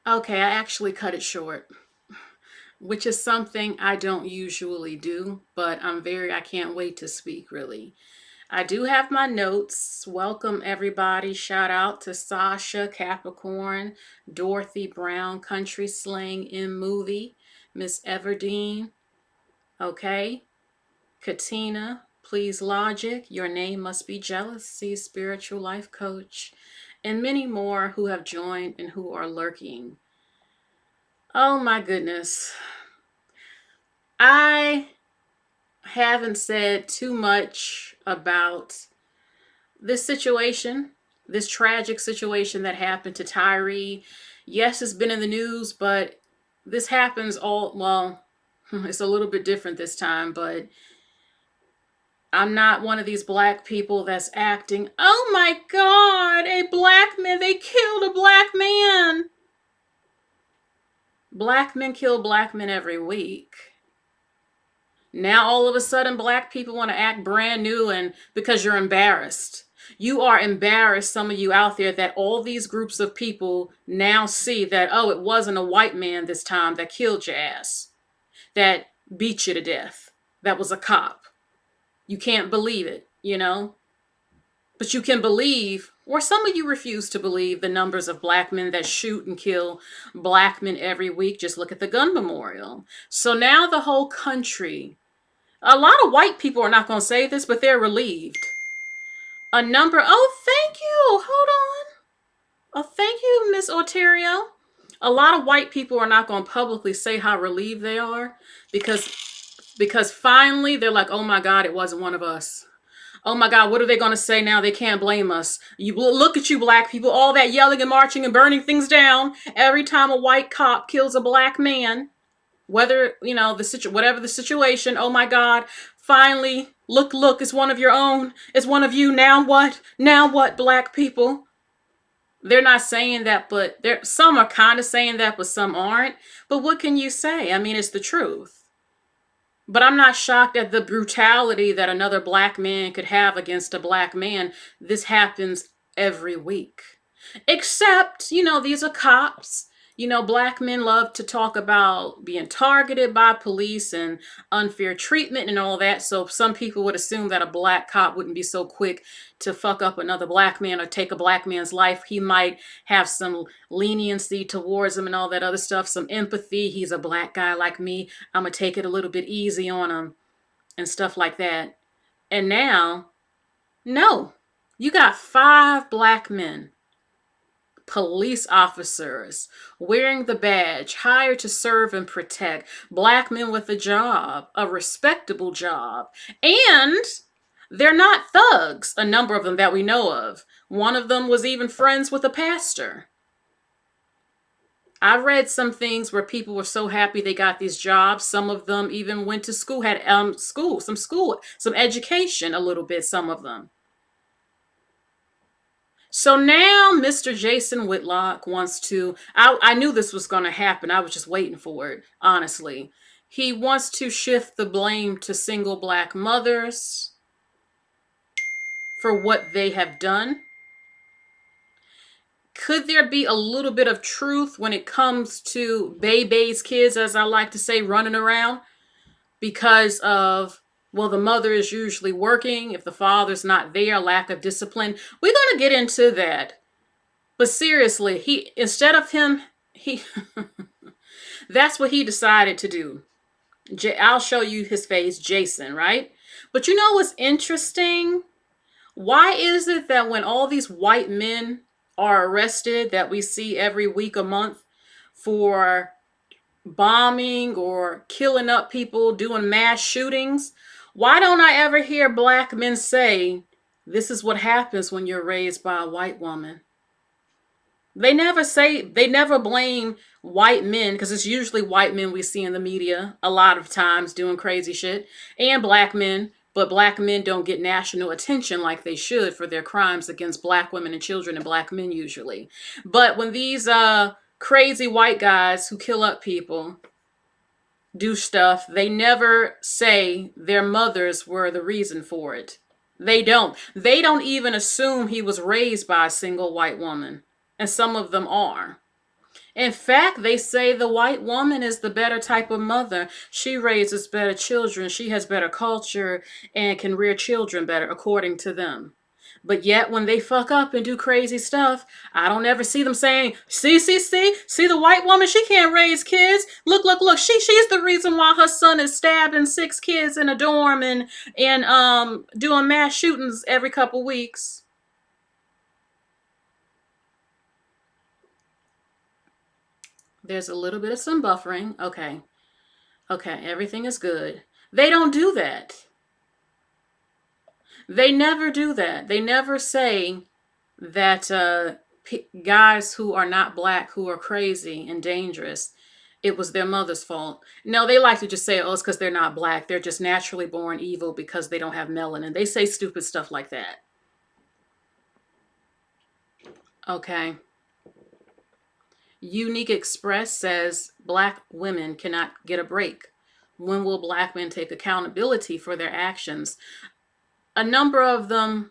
Okay, I actually cut it short, which is something I don't usually do, but I can't wait to speak really. I do have my notes. Welcome everybody. Shout out to Sasha Capricorn, Dorothy Brown, Country Slang in Movie, Miss Everdeen, okay? Katina, Please Logic, Your Name Must Be Jealousy, Spiritual Life Coach, and many more who have joined and who are lurking. Oh my goodness. I haven't said too much about this situation, this tragic situation that happened to TYRE. Yes, it's been in the news, but this happens well, it's a little bit different this time, but I'm not one of these black people that's acting, oh my God, a black man, they killed a black man. Black men kill black men every week. Now all of a sudden black people want to act brand new, and because you're embarrassed. You are embarrassed, some of you out there, that all these groups of people now see that, oh, it wasn't a white man this time that killed your ass, that beat you to death. That was a cop. You can't believe it, you know? But you can believe, or some of you refuse to believe, the numbers of black men that shoot and kill black men every week. Just look at the gun memorial. So now the whole country, a lot of white people are not going to say this, but they're relieved. Thank you. Hold on. Oh, thank you, Miss Ontario. A lot of white people are not going to publicly say how relieved they are because finally they're like, oh my God, it wasn't one of us. Oh my God, what are they going to say now? They can't blame us. You look at you black people, all that yelling and marching and burning things down every time a white cop kills a black man. Whether, whatever the situation, oh my God, finally, look, it's one of your own. It's one of you. Now what? Now what, black people? They're not saying that, but some are kind of saying that, but some aren't. But what can you say? I mean, it's the truth. But I'm not shocked at the brutality that another black man could have against a black man. This happens every week. Except, these are cops. Black men love to talk about being targeted by police and unfair treatment and all that. So some people would assume that a black cop wouldn't be so quick to fuck up another black man or take a black man's life. He might have some leniency towards him and all that other stuff, some empathy. He's a black guy like me. I'm going to take it a little bit easy on him and stuff like that. And now, no, you got 5 black men, police officers, wearing the badge, hired to serve and protect, black men with a job, a respectable job, and they're not thugs, a number of them that we know of. One of them was even friends with a pastor. I read some things where people were so happy they got these jobs. Some of them even went to school, had some education a little bit, some of them. So now Mr. Jason Whitlock wants to, I knew this was going to happen. I was just waiting for it, honestly. He wants to shift the blame to single black mothers for what they have done. Could there be a little bit of truth when it comes to baby's kids, as I like to say, running around? Because of, well, the mother is usually working. If the father's not there, lack of discipline. We're going to get into that. But seriously, instead of him, that's what he decided to do. I'll show you his face, Jason, right? But you know what's interesting? Why is it that when all these white men are arrested that we see every week, a month, for bombing or killing up people, doing mass shootings, why don't I ever hear black men say, this is what happens when you're raised by a white woman? They never blame white men, because it's usually white men we see in the media a lot of times doing crazy shit, and black men, but black men don't get national attention like they should for their crimes against black women and children and black men usually. But when these crazy white guys who kill up people do stuff, they never say their mothers were the reason for it. They don't. They don't even assume he was raised by a single white woman. And some of them are. In fact, they say the white woman is the better type of mother. She raises better children. She has better culture and can rear children better, according to them. But yet, when they fuck up and do crazy stuff, I don't ever see them saying, see the white woman, she can't raise kids. Look, she's the reason why her son is stabbing 6 kids in a dorm and doing mass shootings every couple weeks. There's a little bit of some buffering. Okay, everything is good. They don't do that. They never do that. They never say that guys who are not black, who are crazy and dangerous, it was their mother's fault. No, they like to just say, oh, it's because they're not black. They're just naturally born evil because they don't have melanin. They say stupid stuff like that. Okay. Unique Express says black women cannot get a break. When will black men take accountability for their actions? A number of them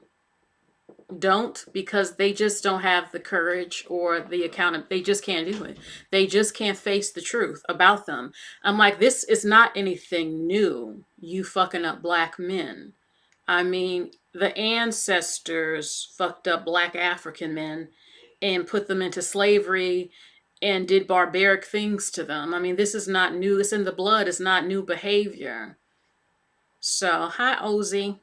don't, because they just don't have the courage or the account. They just can't do it. They just can't face the truth about them. I'm like, this is not anything new, you fucking up black men. I mean, the ancestors fucked up black African men and put them into slavery and did barbaric things to them. I mean, this is not new. It's in the blood. It's not new behavior. So, hi, Ozzy.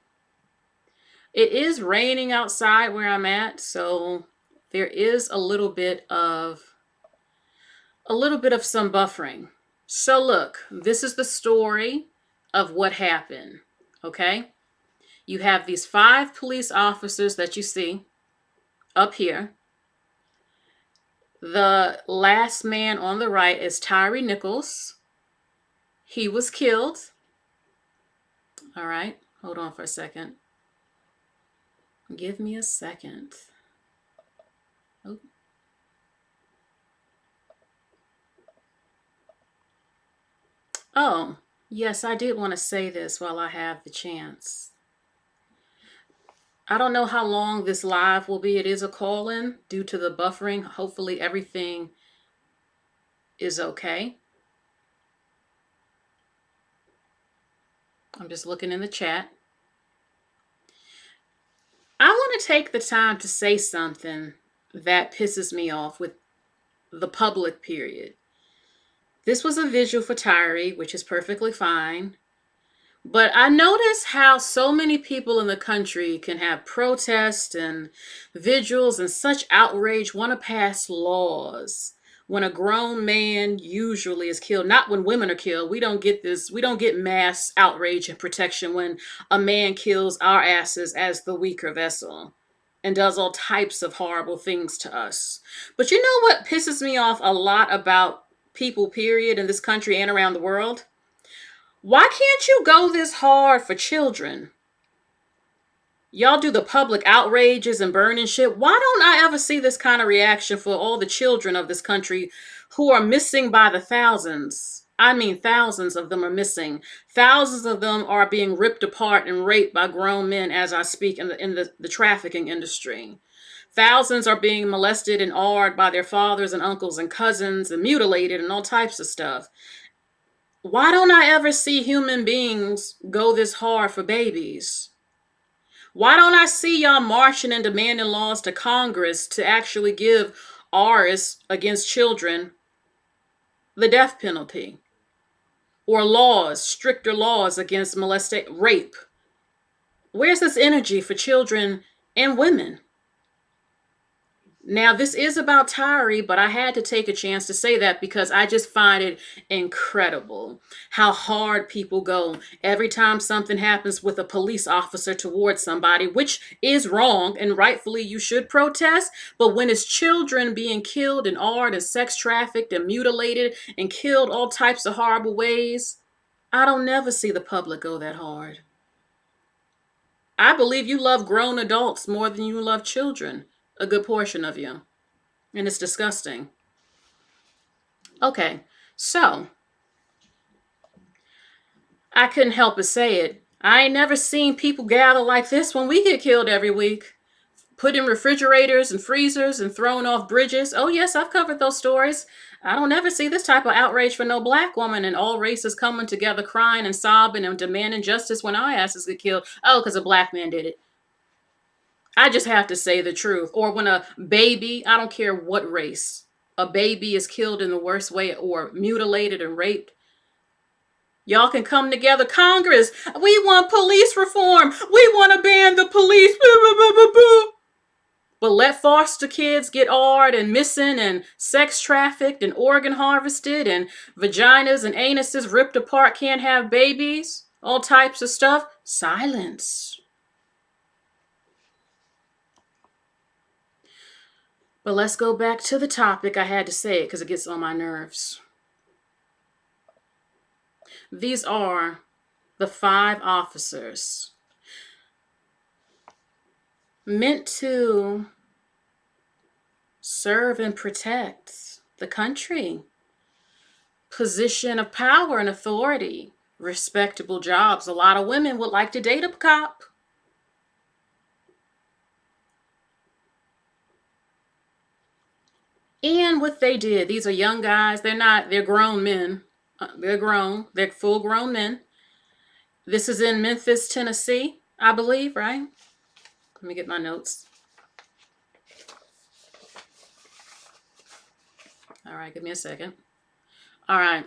It is raining outside where I'm at, so there is a little bit of some buffering. So look, this is the story of what happened, okay? You have these 5 police officers that you see up here. The last man on the right is TYRE Nichols. He was killed. All right, hold on for a second. Give me a second. Oh, yes, I did want to say this while I have the chance. I don't know how long this live will be. It is a call-in due to the buffering. Hopefully everything is okay. I'm just looking in the chat. I want to take the time to say something that pisses me off with the public, period. This was a visual for TYRE, which is perfectly fine. But I notice how so many people in the country can have protests and vigils and such outrage, want to pass laws when a grown man usually is killed. Not when women are killed. We don't get this. We don't get mass outrage and protection when a man kills our asses as the weaker vessel and does all types of horrible things to us. But you know what pisses me off a lot about people, period, in this country and around the world? Why can't you go this hard for children? Y'all do the public outrages and burning shit. Why don't I ever see this kind of reaction for all the children of this country who are missing by the thousands? I mean, thousands of them are missing. Thousands of them are being ripped apart and raped by grown men as I speak in the trafficking industry. Thousands are being molested and awed by their fathers and uncles and cousins and mutilated and all types of stuff. Why don't I ever see human beings go this hard for babies? Why don't I see y'all marching and demanding laws to Congress to actually give ARWV against children the death penalty? Or laws, stricter laws against rape? Where's this energy for children and women? Now, this is about TYRE, but I had to take a chance to say that because I just find it incredible how hard people go every time something happens with a police officer towards somebody, which is wrong, and rightfully you should protest. But when it's children being killed and awed and sex trafficked and mutilated and killed all types of horrible ways, I don't never see the public go that hard. I believe you love grown adults more than you love children. A good portion of you. And it's disgusting. Okay, so I couldn't help but say it. I ain't never seen people gather like this when we get killed every week. Put in refrigerators and freezers and thrown off bridges. Oh yes, I've covered those stories. I don't ever see this type of outrage for no black woman, and all races coming together crying and sobbing and demanding justice when our asses get killed. Oh, because a black man did it. I just have to say the truth. Or when a baby, I don't care what race, a baby is killed in the worst way or mutilated and raped. Y'all can come together. Congress, we want police reform. We want to ban the police. But let foster kids get AR'd and missing and sex trafficked and organ harvested and vaginas and anuses ripped apart, can't have babies, all types of stuff. Silence. But let's go back to the topic. I had to say it because it gets on my nerves. These are the 5 officers meant to serve and protect the country. Position of power and authority. Respectable jobs. A lot of women would like to date a cop. And what they did, these are young guys. They're grown men. They're grown. They're full grown men. This is in Memphis, Tennessee, I believe, right? Let me get my notes. All right, give me a second. All right.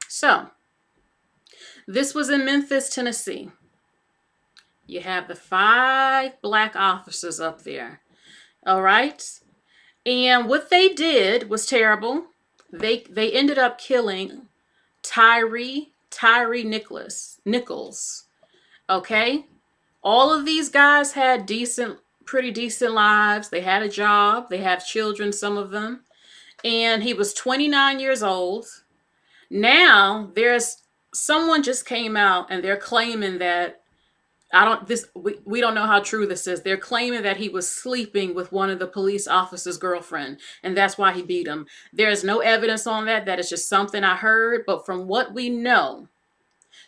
So, this was in Memphis, Tennessee. You have the 5 black officers up there. All right. And what they did was terrible. They ended up killing TYRE Nichols. Okay? All of these guys had pretty decent lives. They had a job. They have children, some of them. And he was 29 years old. Now, someone just came out and they're claiming that we don't know how true this is. They're claiming that he was sleeping with one of the police officers' girlfriend, and that's why he beat him. There's no evidence on that. That is just something I heard. But from what we know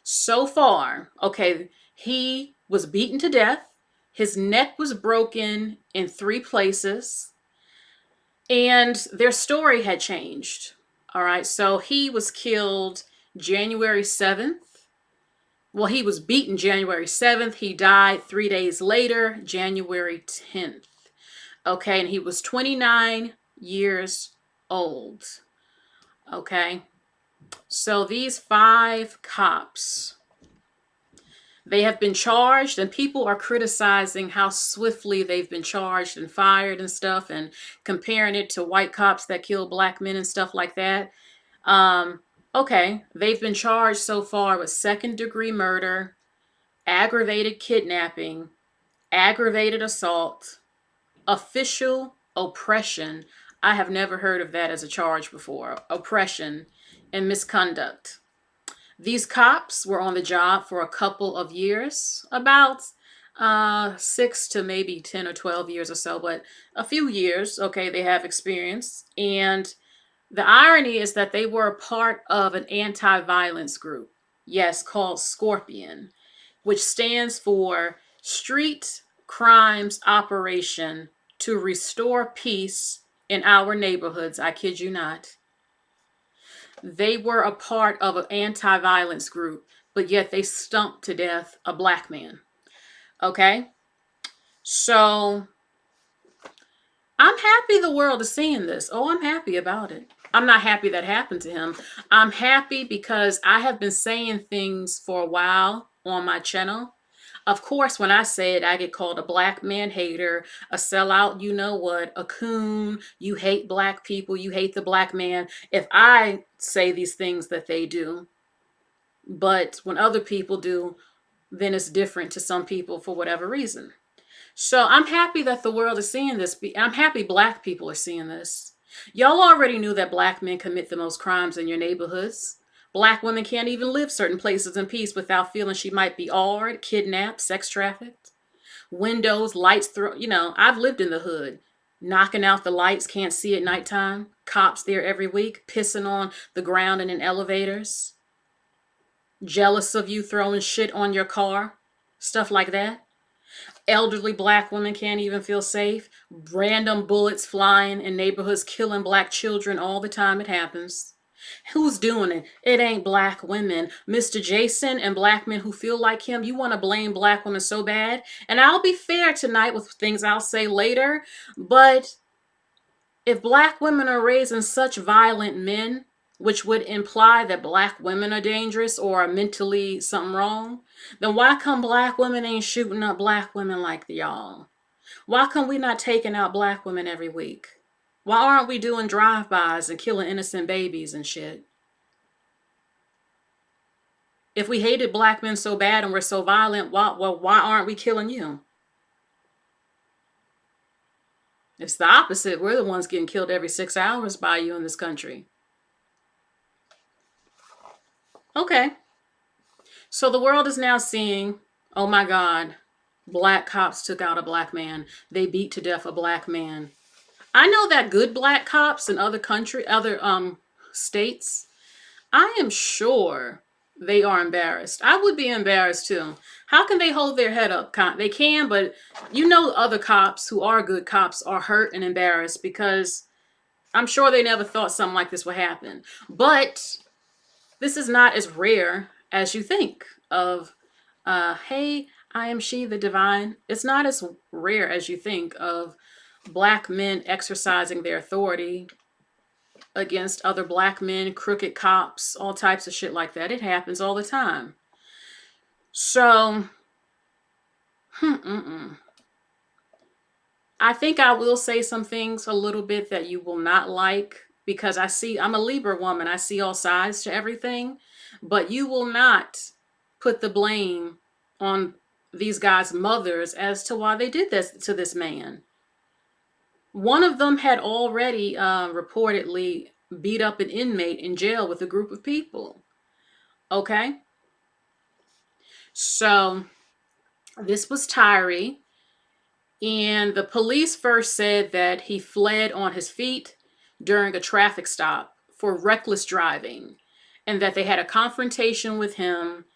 so far, okay, he was beaten to death. His neck was broken in 3 places, and their story had changed. All right, so he was killed January 7th. Well, he was beaten January 7th. He died 3 days later, January 10th. Okay, and he was 29 years old. Okay, so these 5 cops, they have been charged, and people are criticizing how swiftly they've been charged and fired and stuff, and comparing it to white cops that kill black men and stuff like that. Okay, they've been charged so far with 2nd-degree murder, aggravated kidnapping, aggravated assault, official oppression. I have never heard of that as a charge before. Oppression and misconduct. These cops were on the job for a couple of years, about 6 to maybe 10 or 12 years or so, but a few years, okay, they have experience. And the irony is that they were a part of an anti-violence group, yes, called Scorpion, which stands for Street Crimes Operation to Restore Peace in Our Neighborhoods. I kid you not. They were a part of an anti-violence group, but yet they stumped to death a black man. Okay? So I'm happy the world is seeing this. Oh, I'm happy about it. I'm not happy that happened to him. I'm happy because I have been saying things for a while on my channel. Of course, when I say it, I get called a black man hater, a sellout, you know what, a coon, you hate black people, you hate the black man. If I say these things that they do, but when other people do, then it's different to some people for whatever reason. So I'm happy that the world is seeing this. I'm happy black people are seeing this. Y'all already knew that black men commit the most crimes in your neighborhoods. Black women can't even live certain places in peace without feeling she might be AR'd, kidnapped, sex trafficked. Windows, lights thrown. You know, I've lived in the hood. Knocking out the lights, can't see at nighttime. Cops there every week, pissing on the ground and in elevators. Jealous of you throwing shit on your car. Stuff like that. Elderly black women can't even feel safe. Random bullets flying in neighborhoods, killing black children all the time. It happens. Who's doing it? It ain't black women. Mr. Jason and black men who feel like him, you want to blame black women so bad. And I'll be fair tonight with things I'll say later, but if black women are raising such violent men, which would imply that black women are dangerous or are mentally something wrong, then why come black women ain't shooting up black women like y'all? Why come we not taking out black women every week? Why aren't we doing drive-bys and killing innocent babies and shit? If we hated black men so bad and we're so violent, why aren't we killing you? It's the opposite. We're the ones getting killed every 6 hours by you in this country. Okay. So the world is now seeing, oh my God, black cops took out a black man. They beat to death a black man. I know that good black cops in other states, I am sure they are embarrassed. I would be embarrassed too. How can they hold their head up? They can, but you know other cops who are good cops are hurt and embarrassed because I'm sure they never thought something like this would happen. But this is not as rare as you think of, hey, I am she, the divine. It's not as rare as you think of black men exercising their authority against other black men, crooked cops, all types of shit like that. It happens all the time. So, I think I will say some things a little bit that you will not like because I'm a Libra woman. I see all sides to everything, but you will not put the blame on these guys' mothers as to why they did this to this man. One of them had already reportedly beat up an inmate in jail with a group of people. Okay? So this was TYRE, and the police first said that he fled on his feet during a traffic stop for reckless driving, and that they had a confrontation with him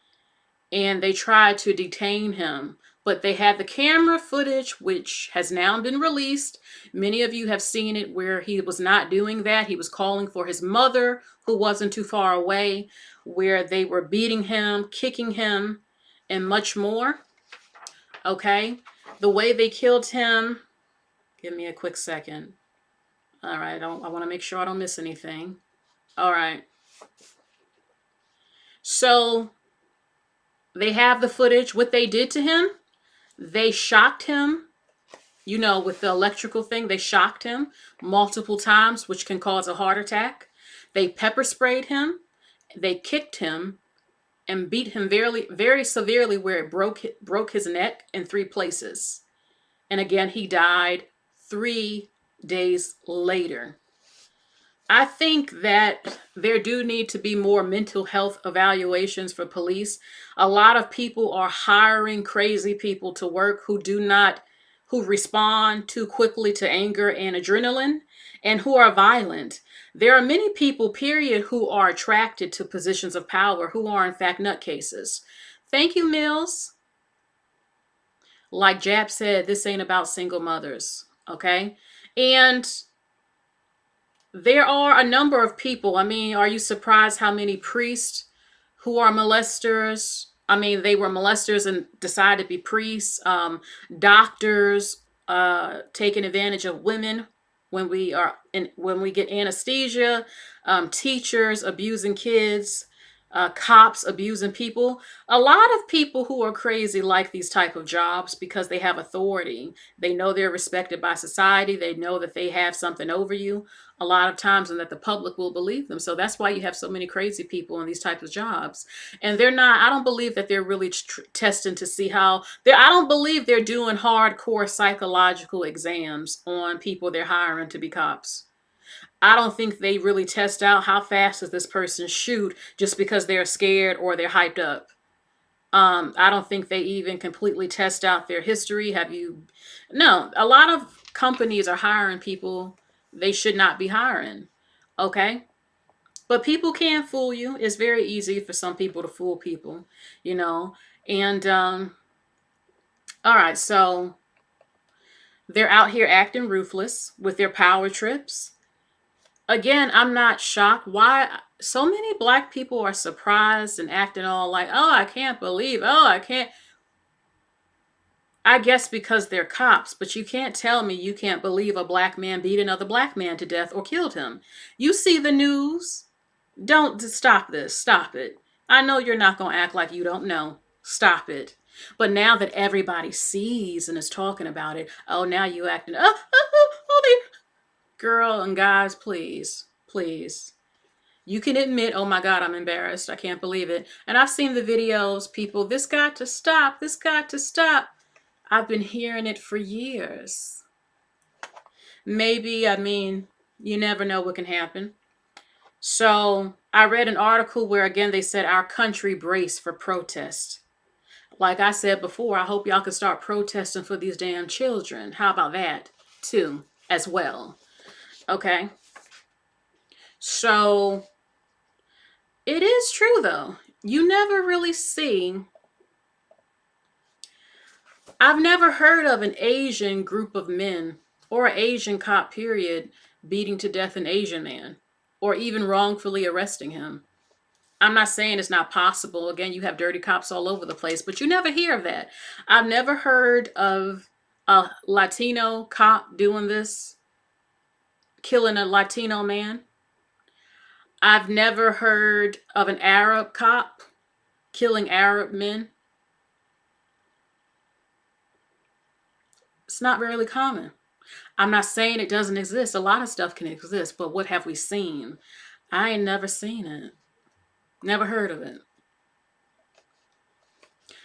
and they tried to detain him. But they had the camera footage, which has now been released. Many of you have seen it where he was not doing that. He was calling for his mother, who wasn't too far away, where they were beating him, kicking him, and much more. Okay? The way they killed him, give me a quick second. All right, I want to make sure I don't miss anything. All right. So they have the footage. What they did to him, they shocked him, you know, with the electrical thing. They shocked him multiple times, which can cause a heart attack. They pepper sprayed him. They kicked him and beat him very, very severely where it broke his neck in 3 places. And again, he died 3 days later. I think that there do need to be more mental health evaluations for police. A lot of people are hiring crazy people to work who respond too quickly to anger and adrenaline and who are violent. There are many people, period, who are attracted to positions of power who are in fact nutcases. Thank you, Mills. Like Jab said, this ain't about single mothers, okay? And there are a number of people. I mean, are you surprised how many priests who are molesters? I mean, they were molesters and decided to be priests. Doctors taking advantage of women when we get anesthesia. Teachers abusing kids. Cops abusing people. A lot of people who are crazy like these type of jobs because they have authority. They know they're respected by society. They know that they have something over you a lot of times and that the public will believe them. So that's why you have so many crazy people in these types of jobs. And I don't believe that they're really testing to see I don't believe they're doing hardcore psychological exams on people they're hiring to be cops. I don't think they really test out how fast does this person shoot just because they're scared or they're hyped up. I don't think they even completely test out their history. No, a lot of companies are hiring people they should not be hiring. Okay? But people can fool you. It's very easy for some people to fool people, you know. And All right, so they're out here acting ruthless with their power trips. Again, I'm not shocked why so many black people are surprised and acting all like, oh, I can't believe, oh, I can't. I guess because they're cops, but you can't tell me you can't believe a black man beat another black man to death or killed him. You see the news. Don't stop this. Stop it. I know you're not going to act like you don't know. Stop it. But now that everybody sees and is talking about it, oh, now you acting, girl and guys, please, please. You can admit, oh my God, I'm embarrassed. I can't believe it. And I've seen the videos, people, this got to stop. This got to stop. I've been hearing it for years. Maybe, I mean, you never know what can happen. So I read an article where, again, they said our country braced for protest. Like I said before, I hope y'all can start protesting for these damn children. How about that, too, as well? Okay. So it is true, though. You never really see... I've never heard of an Asian group of men or an Asian cop, period, beating to death an Asian man or even wrongfully arresting him. I'm not saying it's not possible. Again, you have dirty cops all over the place, but you never hear of that. I've never heard of a Latino cop doing this, killing a Latino man. I've never heard of an Arab cop killing Arab men. It's not really common. I'm not saying it doesn't exist. A lot of stuff can exist, but what have we seen? I ain't never seen it. Never heard of it.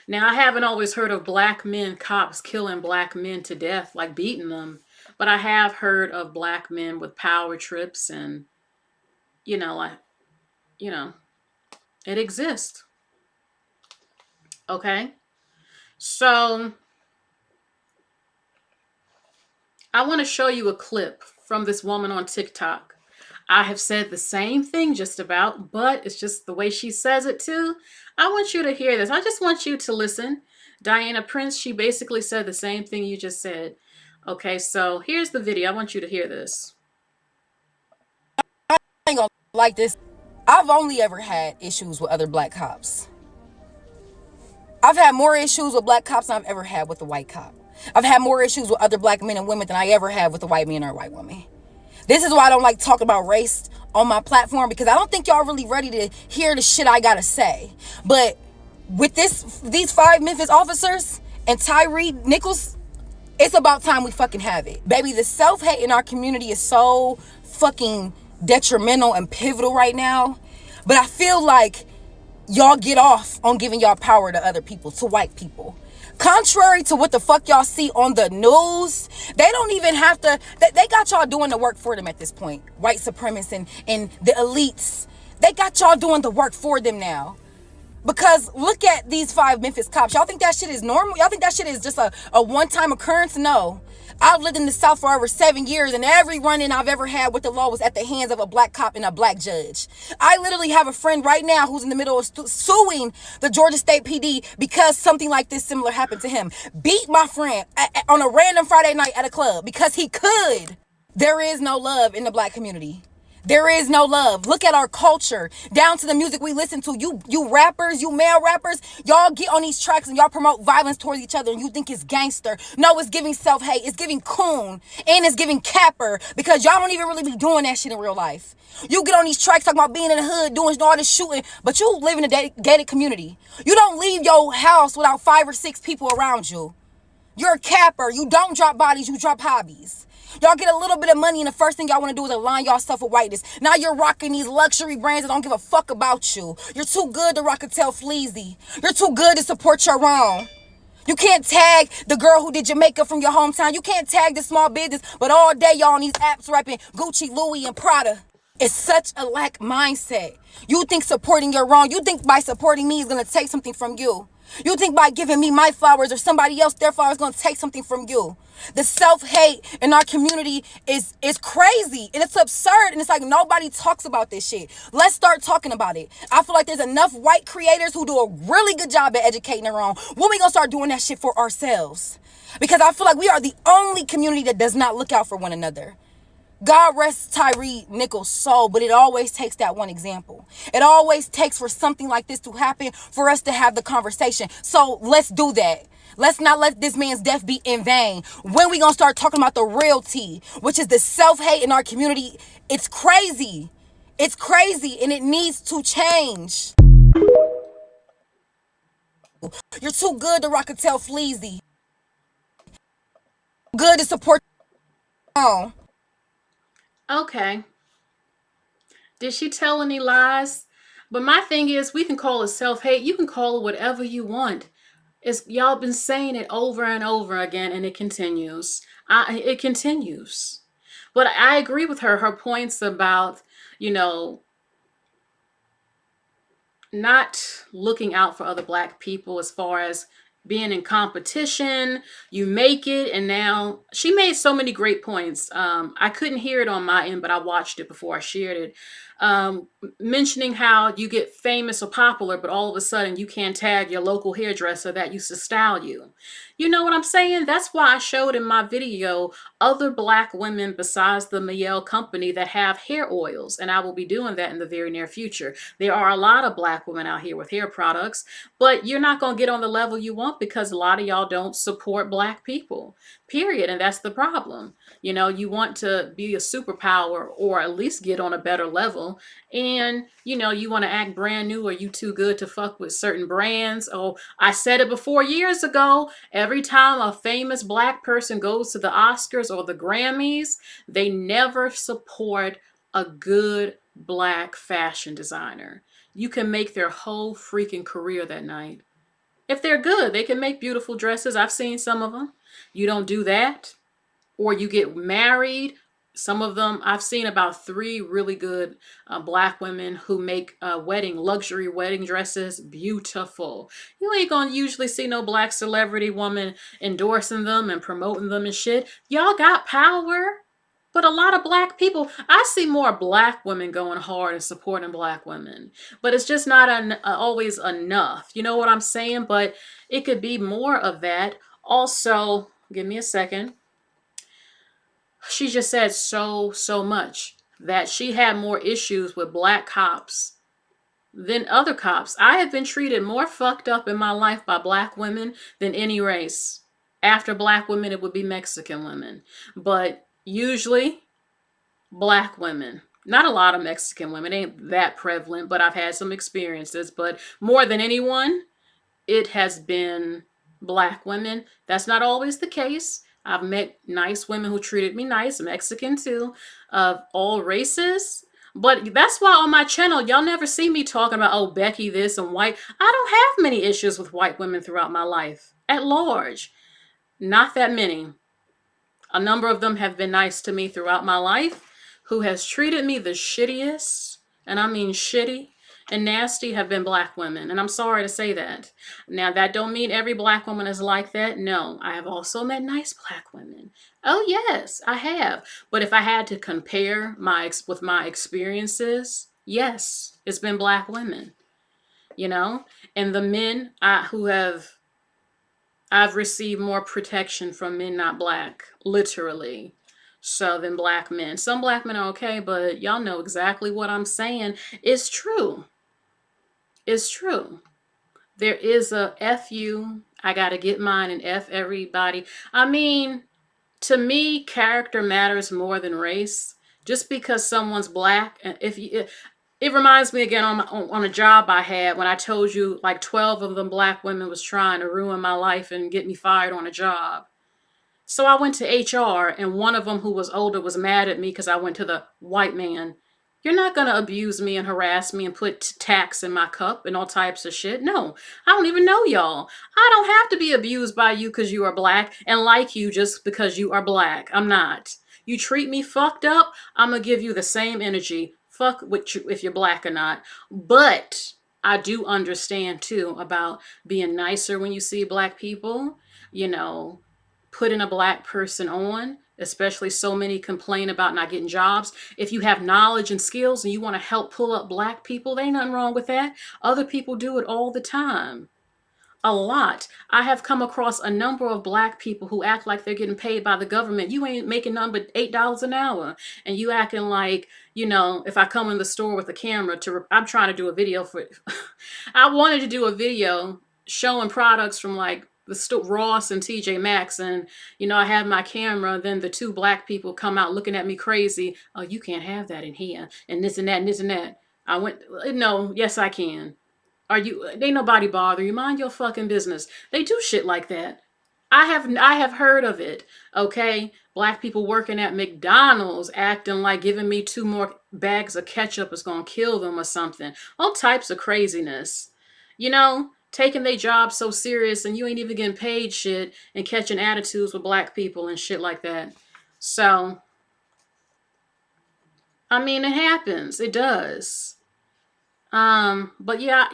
Now, I haven't always heard of black men, cops killing black men to death, like beating them. But I have heard of black men with power trips and, it exists. Okay? So I want to show you a clip from this woman on TikTok. I have said the same thing just about, but it's just the way she says it too. I want you to hear this. I just want you to listen. Diana Prince, she basically said the same thing you just said. Okay, so here's the video. I want you to hear this. I ain't gonna like this. I've only ever had issues with other black cops. I've had more issues with black cops than I've ever had with a white cop. I've had more issues with other black men and women than I ever have with a white man or a white woman. This is why I don't like talking about race on my platform, because I don't think y'all really ready to hear the shit I gotta say. But with these 5 Memphis officers and Tyre Nichols, it's about time we fucking have it. Baby, the self-hate in our community is so fucking detrimental and pivotal right now. But I feel like y'all get off on giving y'all power to other people, to white people. Contrary to what the fuck y'all see on the news, they don't even have to, they got y'all doing the work for them at this point. White supremacists and the elites, they got y'all doing the work for them now. Because look at these 5 Memphis cops. Y'all think that shit is normal? Y'all think that shit is just a one-time occurrence? No. I've lived in the South for over 7 years, and every run-in I've ever had with the law was at the hands of a black cop and a black judge. I literally have a friend right now who's in the middle of suing the Georgia State PD because something like this similar happened to him. Beat my friend on a random Friday night at a club because he could. There is no love in the black community. There is no love. Look at our culture, down to the music we listen to. You rappers, you male rappers, y'all get on these tracks and y'all promote violence towards each other and you think it's gangster. No, it's giving self-hate. It's giving coon. And it's giving capper, because y'all don't even really be doing that shit in real life. You get on these tracks talking about being in the hood, doing all this shooting, but you live in a gated community. You don't leave your house without 5 or 6 people around you. You're a capper. You don't drop bodies, you drop hobbies. Y'all get a little bit of money and the first thing y'all want to do is align y'all stuff with whiteness. Now you're rocking these luxury brands that don't give a fuck about you. You're too good to rock a tail fleazy. You're too good to support your own. You can't tag the girl who did your makeup from your hometown. You can't tag the small business, but all day y'all on these apps rapping Gucci, Louis, and Prada. It's such a lack mindset. You think supporting your wrong, you think by supporting me is going to take something from you. You think by giving me my flowers or somebody else their flowers going to take something from you. The self-hate in our community is crazy, and it's absurd, and it's like nobody talks about this shit. Let's start talking about it. I feel like there's enough white creators who do a really good job at educating their own. When we gonna start doing that shit for ourselves? Because I feel like we are the only community that does not look out for one another. God rest Tyre Nichols' soul, but it always takes that one example. It always takes for something like this to happen for us to have the conversation. So let's do that. Let's not let this man's death be in vain. When we gonna start talking about the real tea, which is the self-hate in our community? It's crazy. It's crazy, and it needs to change. You're too good to rock a tail fleazy. Good to support. Oh. Okay. Did she tell any lies? But my thing is, we can call it self-hate. You can call it whatever you want. It's y'all been saying it over and over again, and it continues. It continues. But I agree with her. Her points about, you know, not looking out for other Black people as far as being in competition, you make it, and now she made so many great points. I couldn't hear it on my end, but I watched it before I shared it. Mentioning how you get famous or popular, but all of a sudden you can't tag your local hairdresser that used to style you. You know what I'm saying? That's why I showed in my video other Black women besides the Mielle company that have hair oils, and I will be doing that in the very near future. There are a lot of Black women out here with hair products, but you're not going to get on the level you want because a lot of y'all don't support Black people, period. And that's the problem. You know, you want to be a superpower or at least get on a better level. And, you know, you want to act brand new or you too good to fuck with certain brands. Oh, I said it before years ago. Every time a famous Black person goes to the Oscars or the Grammys, they never support a good Black fashion designer. You can make their whole freaking career that night. If they're good, they can make beautiful dresses. I've seen some of them. You don't do that, or you get married. Some of them, I've seen about 3 really good Black women who make luxury wedding dresses beautiful. You ain't gonna usually see no Black celebrity woman endorsing them and promoting them and shit. Y'all got power. But a lot of Black people, I see more Black women going hard and supporting Black women. But it's just not always enough. You know what I'm saying? But it could be more of that. Also, give me a second. She just said so much that she had more issues with Black cops than other cops. I have been treated more fucked up in my life by Black women than any race. After Black women, it would be Mexican women. But usually Black women. Not a lot of Mexican women. It ain't that prevalent, but I've had some experiences. But more than anyone, it has been Black women. That's not always the case. I've met nice women who treated me nice, Mexican too, of all races. But that's why on my channel, y'all never see me talking about, oh, Becky this and white. I don't have many issues with white women throughout my life at large. Not that many. A number of them have been nice to me throughout my life. Who has treated me the shittiest, and I mean shitty and nasty, have been Black women. And I'm sorry to say that. Now, that don't mean every Black woman is like that. No, I have also met nice Black women. Oh, yes, I have. But if I had to compare with my experiences, yes, it's been Black women, you know? And the men I've received more protection from men not Black, literally. So than Black men. Some Black men are okay, but y'all know exactly what I'm saying. It's true. It's true. There is a F you, I gotta get mine, and F everybody. I mean, to me, character matters more than race. Just because someone's Black, and it reminds me again on a job I had when I told you like 12 of them Black women was trying to ruin my life and get me fired on a job. So I went to HR, and one of them who was older was mad at me because I went to the white man. You're not going to abuse me and harass me and put tax in my cup and all types of shit. No, I don't even know y'all. I don't have to be abused by you because you are Black and like you just because you are Black. I'm not. You treat me fucked up, I'm going to give you the same energy. Fuck with you if you're Black or not. But I do understand too about being nicer when you see black people, you know, putting a black person on, especially so many complain about not getting jobs. If you have knowledge and skills and you want to help pull up black people, there ain't nothing wrong with that. Other people do it all the time. A lot. I have come across a number of black people who act like they're getting paid by the government. You ain't making nothing but $8 an hour. And you acting like, if I come in the store with a camera I'm trying to do a video for, I wanted to do a video showing products from like the Ross and TJ Maxx. And, I have my camera. Then the two black people come out looking at me crazy. Oh, you can't have that in here. And this and that and this and that. I went, no, yes, I can. Ain't nobody bother you. Mind your fucking business. They do shit like that. I have heard of it. Okay. Black people working at McDonald's acting like giving me 2 more bags of ketchup is gonna kill them or something. All types of craziness. Taking their job so serious and you ain't even getting paid shit and catching attitudes with black people and shit like that. So, it happens. It does. But yeah,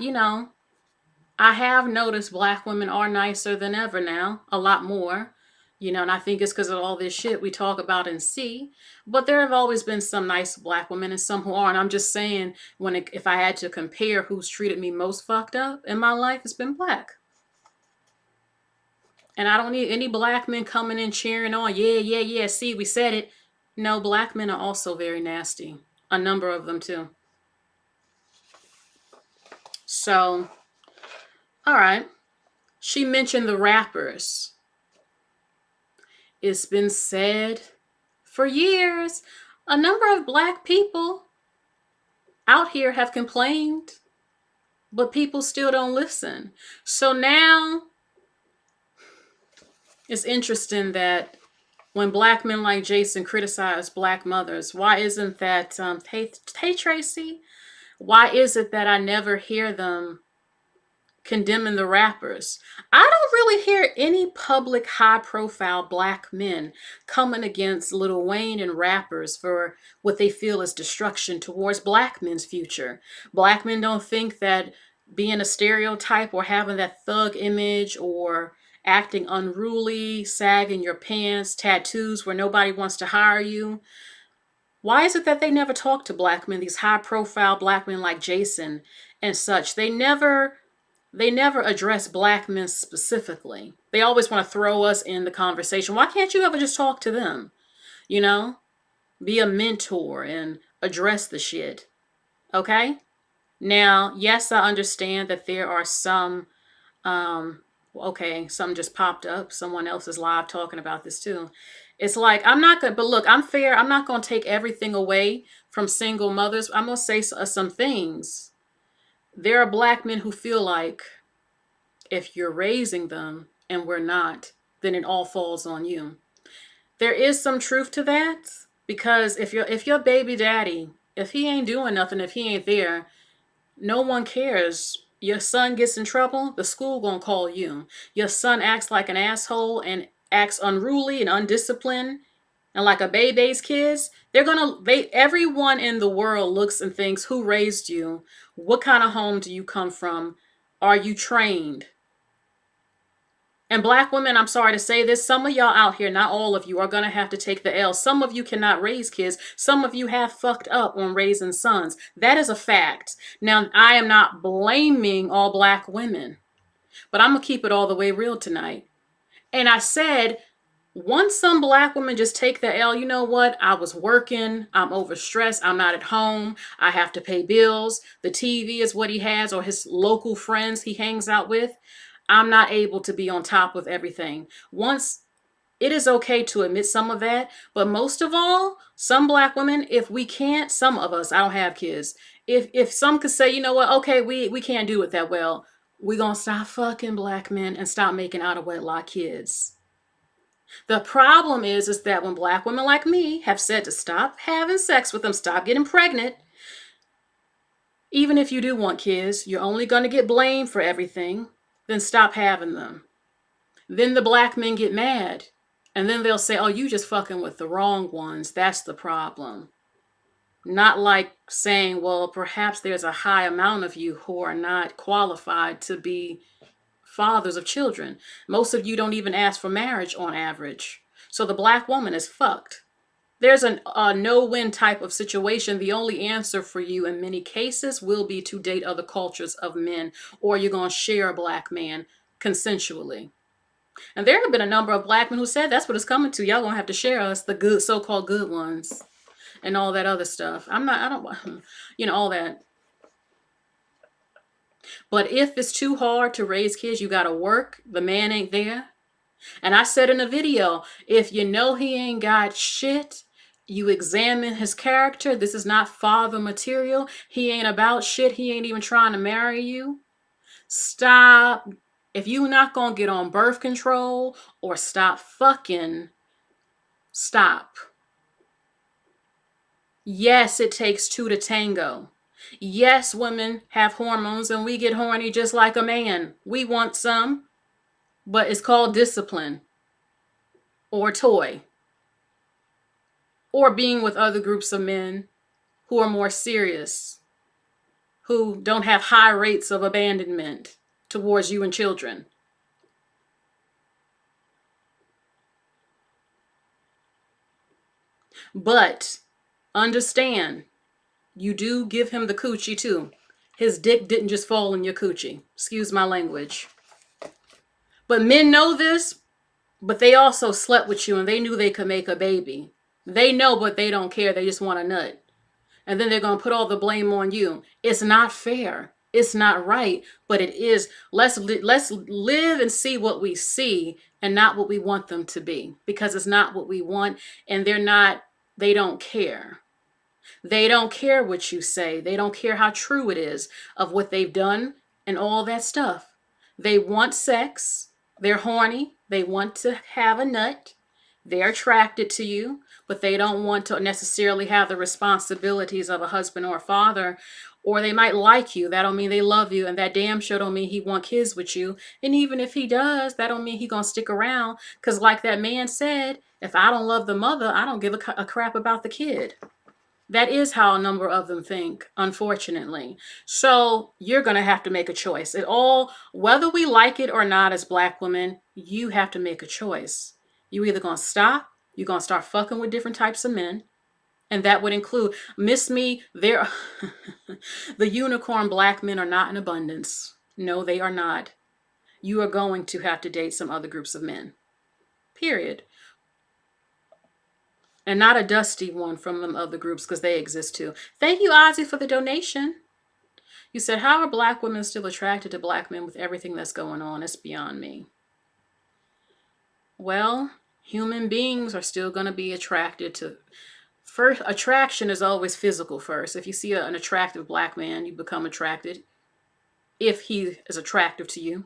I have noticed black women are nicer than ever now, a lot more, and I think it's because of all this shit we talk about and see. But there have always been some nice black women and some who aren't. I'm just saying, if I had to compare who's treated me most fucked up in my life, it's been black. And I don't need any black men coming in cheering on, yeah, see, we said it. No, black men are also very nasty. A number of them too. So, all right. She mentioned the rappers. It's been said for years, a number of black people out here have complained, but people still don't listen. So now it's interesting that when black men like Jason criticize black mothers, why isn't that, hey Tracy, why is it that I never hear them condemning the rappers? I don't really hear any public high-profile black men coming against Lil Wayne and rappers for what they feel is destruction towards black men's future. Black men don't think that being a stereotype or having that thug image or acting unruly, sagging your pants, tattoos where nobody wants to hire you. Why is it that they never talk to black men, these high-profile black men like Jason and such? They never address black men specifically. They always want to throw us in the conversation. Why can't you ever just talk to them? Be a mentor and address the shit. Okay? Now, yes, I understand that there are some, something just popped up. Someone else is live talking about this too. It's like, but look, I'm fair. I'm not going to take everything away from single mothers. I'm going to say some things. There are black men who feel like if you're raising them and we're not, then it all falls on you. There is some truth to that, because if your baby daddy, if he ain't doing nothing, if he ain't there, no one cares. Your son gets in trouble, the school gonna call you. Your son acts like an asshole and acts unruly and undisciplined and like a baby's kids, everyone in the world looks and thinks, who raised you? What kind of home do you come from? Are you trained? And black women, I'm sorry to say this, some of y'all out here, not all of you, are going to have to take the L. Some of you cannot raise kids. Some of you have fucked up on raising sons. That is a fact. Now, I am not blaming all black women, but I'm going to keep it all the way real tonight. And I said, once some black women just take the L, you know what? I was working. I'm overstressed. I'm not at home. I have to pay bills. The TV is what he has, or his local friends he hangs out with. I'm not able to be on top of everything. Once, it is okay to admit some of that, but most of all, some black women, if we can't, some of us, I don't have kids, if some could say, you know what, okay, we can't do it that well, we're gonna stop fucking black men and stop making out of wedlock kids. The problem is that when black women like me have said to stop having sex with them, stop getting pregnant, even if you do want kids, you're only going to get blamed for everything, then stop having them. Then the black men get mad. And then they'll say, oh, you just fucking with the wrong ones. That's the problem. Not like saying, well, perhaps there's a high amount of you who are not qualified to be fathers of children. Most of you don't even ask for marriage on average. So the black woman is fucked. There's a no-win type of situation. The only answer for you in many cases will be to date other cultures of men, or you're going to share a black man consensually. And there have been a number of black men who said that's what it's coming to. Y'all gonna have to share us, the good, so-called good ones, and all that other stuff. I don't, all that. But if it's too hard to raise kids, you gotta work, the man ain't there. And I said in a video, if you know he ain't got shit, you examine his character. This is not father material. He ain't about shit. He ain't even trying to marry you. Stop. If you not gonna get on birth control or stop fucking, stop. Yes, it takes two to tango. Yes, women have hormones and we get horny just like a man. We want some, but it's called discipline or toy or being with other groups of men who are more serious, who don't have high rates of abandonment towards you and children. But understand, you do give him the coochie too. His dick didn't just fall in your coochie. Excuse my language. But men know this, but they also slept with you and they knew they could make a baby. They know, but they don't care. They just want a nut. And then they're going to put all the blame on you. It's not fair. It's not right, but it is. Let's live and see what we see and not what we want them to be, because it's not what we want, and they don't care. They don't care what you say. They don't care how true it is of what they've done and all that stuff. They want sex. They're horny. They want to have a nut. They're attracted to you, but they don't want to necessarily have the responsibilities of a husband or a father. Or they might like you. That don't mean they love you. And that damn sure don't mean he want kids with you. And even if he does, that don't mean he gonna stick around. Because like that man said, if I don't love the mother, I don't give a crap about the kid. That is how a number of them think, unfortunately. So you're going to have to make a choice. Whether we like it or not as black women, you have to make a choice. You either going to stop, you're going to start fucking with different types of men. And that would include, miss me, the unicorn black men are not in abundance. No, they are not. You are going to have to date some other groups of men. Period. And not a dusty one from them other groups, because they exist too. Thank you, Ozzy, for the donation. You said, how are black women still attracted to black men with everything that's going on? It's beyond me. Well, human beings are still going to be attracted to... First, attraction is always physical first. If you see an attractive black man, you become attracted. If he is attractive to you,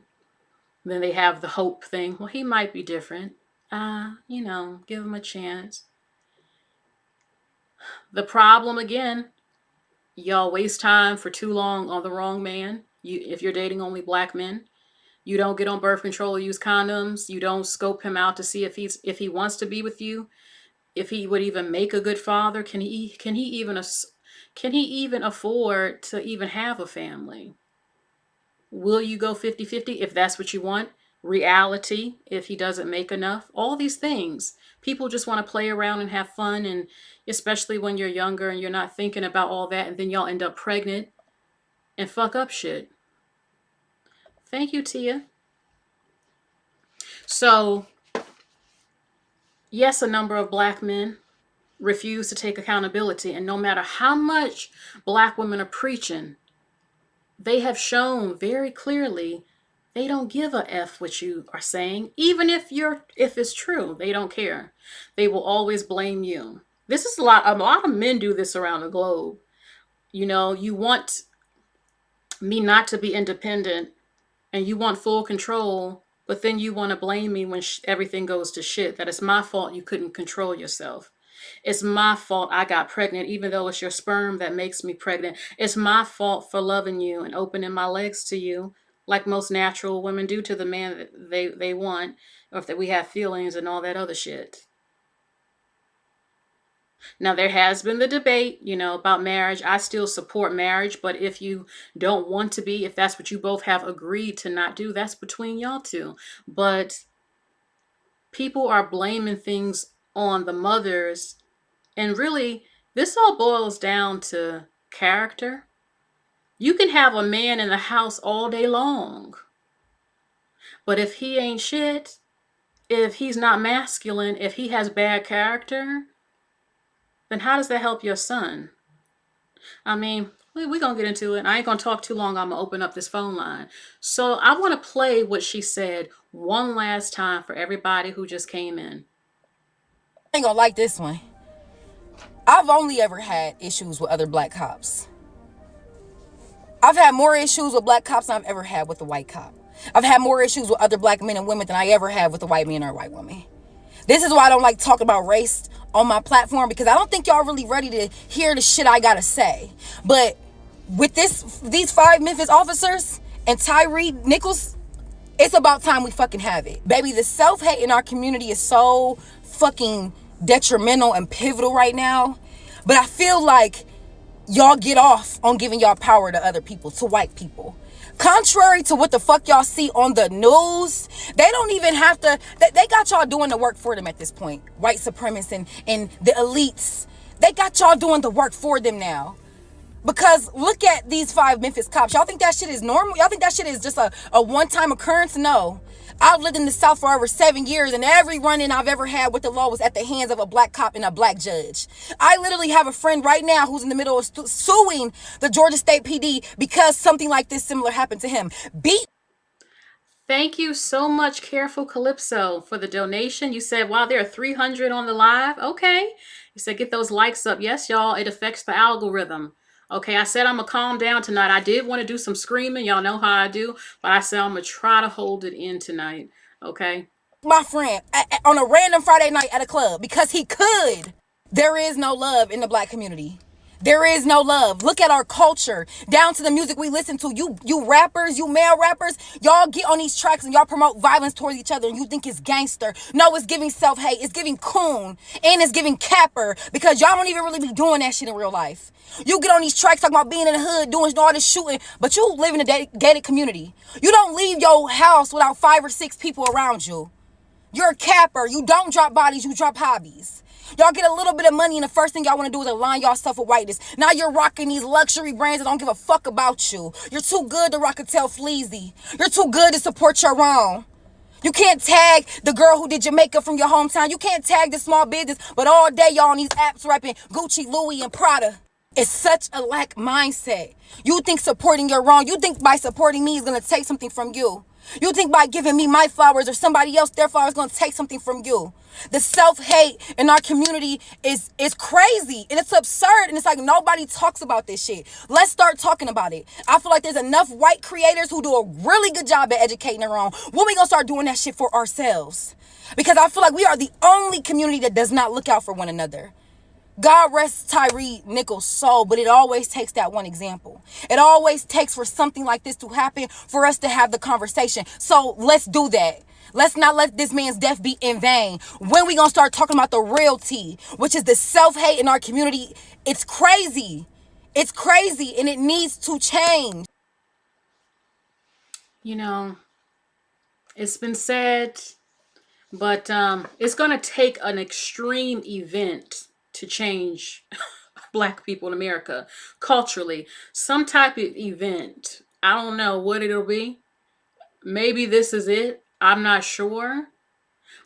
then they have the hope thing. Well, he might be different. Give him a chance. The problem, again, y'all waste time for too long on the wrong man. If you're dating only black men, you don't get on birth control or use condoms. You don't scope him out to see if he wants to be with you, if he would even make a good father. Can he even afford to even have a family? Will you go 50-50 if that's what you want? Reality, if he doesn't make enough. All these things. People just want to play around and have fun, and especially when you're younger and you're not thinking about all that, and then y'all end up pregnant and fuck up shit. Thank you, Tia. So, yes, a number of black men refuse to take accountability, and no matter how much black women are preaching, they have shown very clearly they don't give a F what you are saying. Even if it's true, they don't care. They will always blame you. This is a lot of men do this around the globe. You want me not to be independent and you want full control, but then you want to blame me when everything goes to shit. That it's my fault you couldn't control yourself. It's my fault I got pregnant, even though it's your sperm that makes me pregnant. It's my fault for loving you and opening my legs to you, like most natural women do to the man that they want, or if we have feelings and all that other shit. Now, there has been the debate, about marriage. I still support marriage, but if you don't want to be, if that's what you both have agreed to not do, that's between y'all two. But people are blaming things on the mothers, and really, this all boils down to character. You can have a man in the house all day long, but if he ain't shit, if he's not masculine, if he has bad character, then how does that help your son? I mean, we're going to get into it. I ain't going to talk too long. I'm going to open up this phone line. So I want to play what she said one last time for everybody who just came in. I ain't gonna like this one. I've only ever had issues with other black cops. I've had more issues with black cops than I've ever had with a white cop. I've had more issues with other black men and women than I ever have with a white man or a white woman. This is why I don't like talking about race on my platform, because I don't think y'all really ready to hear the shit I gotta say. But with these 5 Memphis officers and TYRE Nichols, it's about time we fucking have it. Baby, the self-hate in our community is so fucking detrimental and pivotal right now. But I feel like y'all get off on giving y'all power to other people, to white people. Contrary to what the fuck y'all see on the news, they don't even have to, they got y'all doing the work for them at this point. White supremacists and the elites, they got y'all doing the work for them now. Because look at these 5 Memphis cops. Y'all think that shit is normal? Y'all think that shit is just a one-time occurrence? No. I've lived in the South for over 7 years, and every run-in I've ever had with the law was at the hands of a black cop and a black judge. I literally have a friend right now who's in the middle of suing the Georgia State PD because something like this similar happened to him. Thank you so much, Careful Calypso, for the donation. You said, wow, there are 300 on the live. Okay. You said, get those likes up. Yes, y'all, it affects the algorithm. Okay, I said I'm going to calm down tonight. I did want to do some screaming. Y'all know how I do. But I said I'm going to try to hold it in tonight. Okay? My friend, on a random Friday night at a club, because he could. There is no love in the black community. There is no love. Look at our culture, down to the music we listen to. You rappers, you male rappers, y'all get on these tracks and y'all promote violence towards each other and you think it's gangster. No, it's giving self-hate. It's giving coon. And it's giving capper, because y'all don't even really be doing that shit in real life. You get on these tracks talking about being in the hood, doing all this shooting, but you live in a gated community. You don't leave your house without 5 or 6 people around you. You're a capper. You don't drop bodies, you drop hobbies. Y'all get a little bit of money and the first thing y'all want to do is align yourself with whiteness. Now you're rocking these luxury brands that don't give a fuck about you. You're too good to rock a tail fleazy. You're too good to support your own. You can't tag the girl who did your makeup from your hometown. You can't tag the small business, but all day y'all on these apps rapping Gucci, Louis, and Prada. It's such a lack mindset. You think supporting your wrong. You think by supporting me is going to take something from you. You think by giving me my flowers or somebody else their flowers is going to take something from you. The self-hate in our community is crazy and it's absurd, and it's like nobody talks about this shit. Let's start talking about it. I feel like there's enough white creators who do a really good job at educating their own. When we going to start doing that shit for ourselves? Because I feel like we are the only community that does not look out for one another. God rest TYRE Nichols' soul, but it always takes that one example. It always takes for something like this to happen for us to have the conversation. So let's do that. Let's not let this man's death be in vain. When we gonna start talking about the real tea, which is the self-hate in our community? It's crazy. It's crazy and it needs to change. It's been said, but it's gonna take an extreme event to change black people in America culturally. Some type of event. I don't know what it'll be. Maybe this is it. I'm not sure.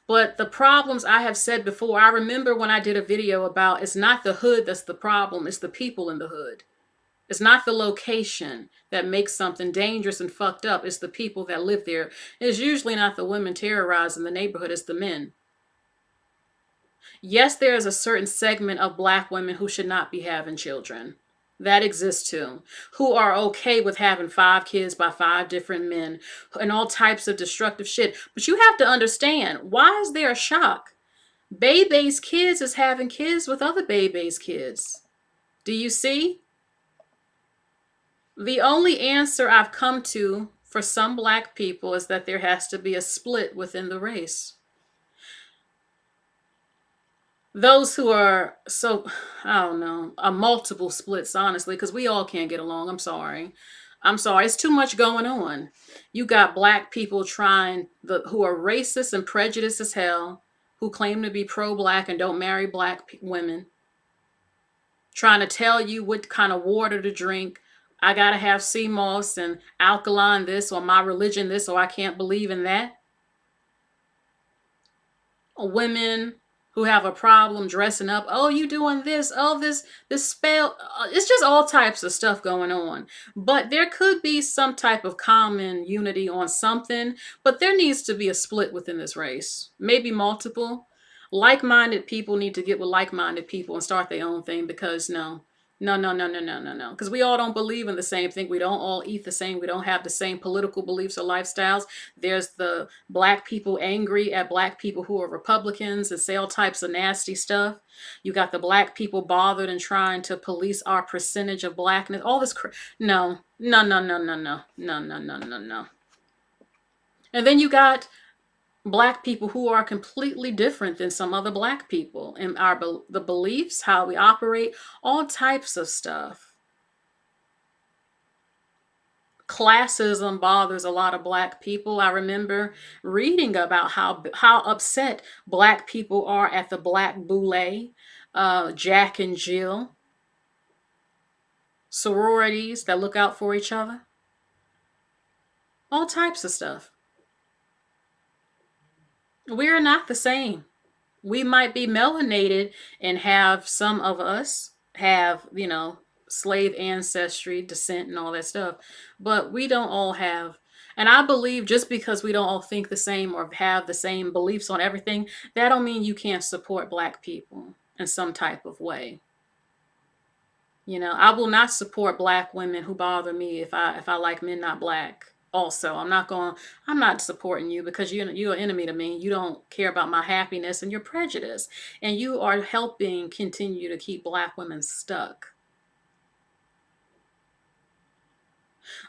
But the problems I have said before, I remember when I did a video about it's not the hood that's the problem, it's the people in the hood. It's not the location that makes something dangerous and fucked up, it's the people that live there. It's usually not the women terrorizing the neighborhood, it's the men. Yes, there is a certain segment of black women who should not be having children. That exists too. Who are okay with having 5 kids by 5 different men and all types of destructive shit. But you have to understand, why is there a shock? Bebe's kids is having kids with other Bebe's kids. Do you see? The only answer I've come to for some black people is that there has to be a split within the race. those who are so, I don't know, multiple splits, honestly, because we all can't get along. I'm sorry, it's too much going on. You got black people who are racist and prejudiced as hell, who claim to be pro-black and don't marry black women, trying to tell you what kind of water to drink. I gotta have sea moss and alkaline this, or my religion this, or I can't believe in that. Women who have a problem dressing up. Oh, you doing this? Oh, this spell. It's just all types of stuff going on. But there could be some type of common unity on something. But there needs to be a split within this race. Maybe multiple. Like-minded people need to get with like-minded people and start their own thing, because no. No, no, no, no, no, no, no. Because we all don't believe in the same thing. We don't all eat the same. We don't have the same political beliefs or lifestyles. There's the black people angry at black people who are Republicans and say all types of nasty stuff. You got the black people bothered and trying to police our percentage of blackness. All this no, no, no, no, no, no, no, no, no, no, no. And then you got black people who are completely different than some other black people in the beliefs, how we operate, all types of stuff. Classism bothers a lot of black people. I remember reading about how upset black people are at the Black Boule, Jack and Jill sororities that look out for each other. All types of stuff. We're not the same. We might be melanated and have, some of us have, slave ancestry, descent, and all that stuff. But we don't all have. And I believe just because we don't all think the same or have the same beliefs on everything, that don't mean you can't support black people in some type of way. I will not support black women who bother me if I like men not black. Also, I'm not supporting you because you're an enemy to me. You don't care about my happiness and you're prejudiced. And you are helping continue to keep black women stuck.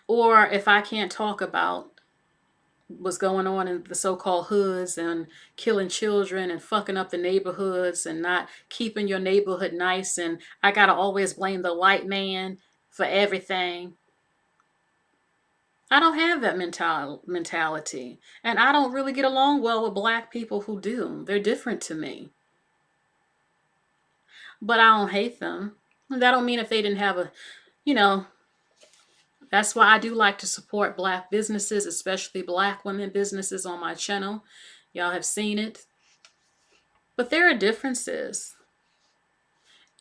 Or if I can't talk about what's going on in the so-called hoods and killing children and fucking up the neighborhoods and not keeping your neighborhood nice, and I gotta always blame the white man for everything. I don't have that mentality. And I don't really get along well with black people who do. They're different to me. But I don't hate them. That don't mean if they didn't have that's why I do like to support black businesses, especially black women businesses on my channel. Y'all have seen it. But there are differences.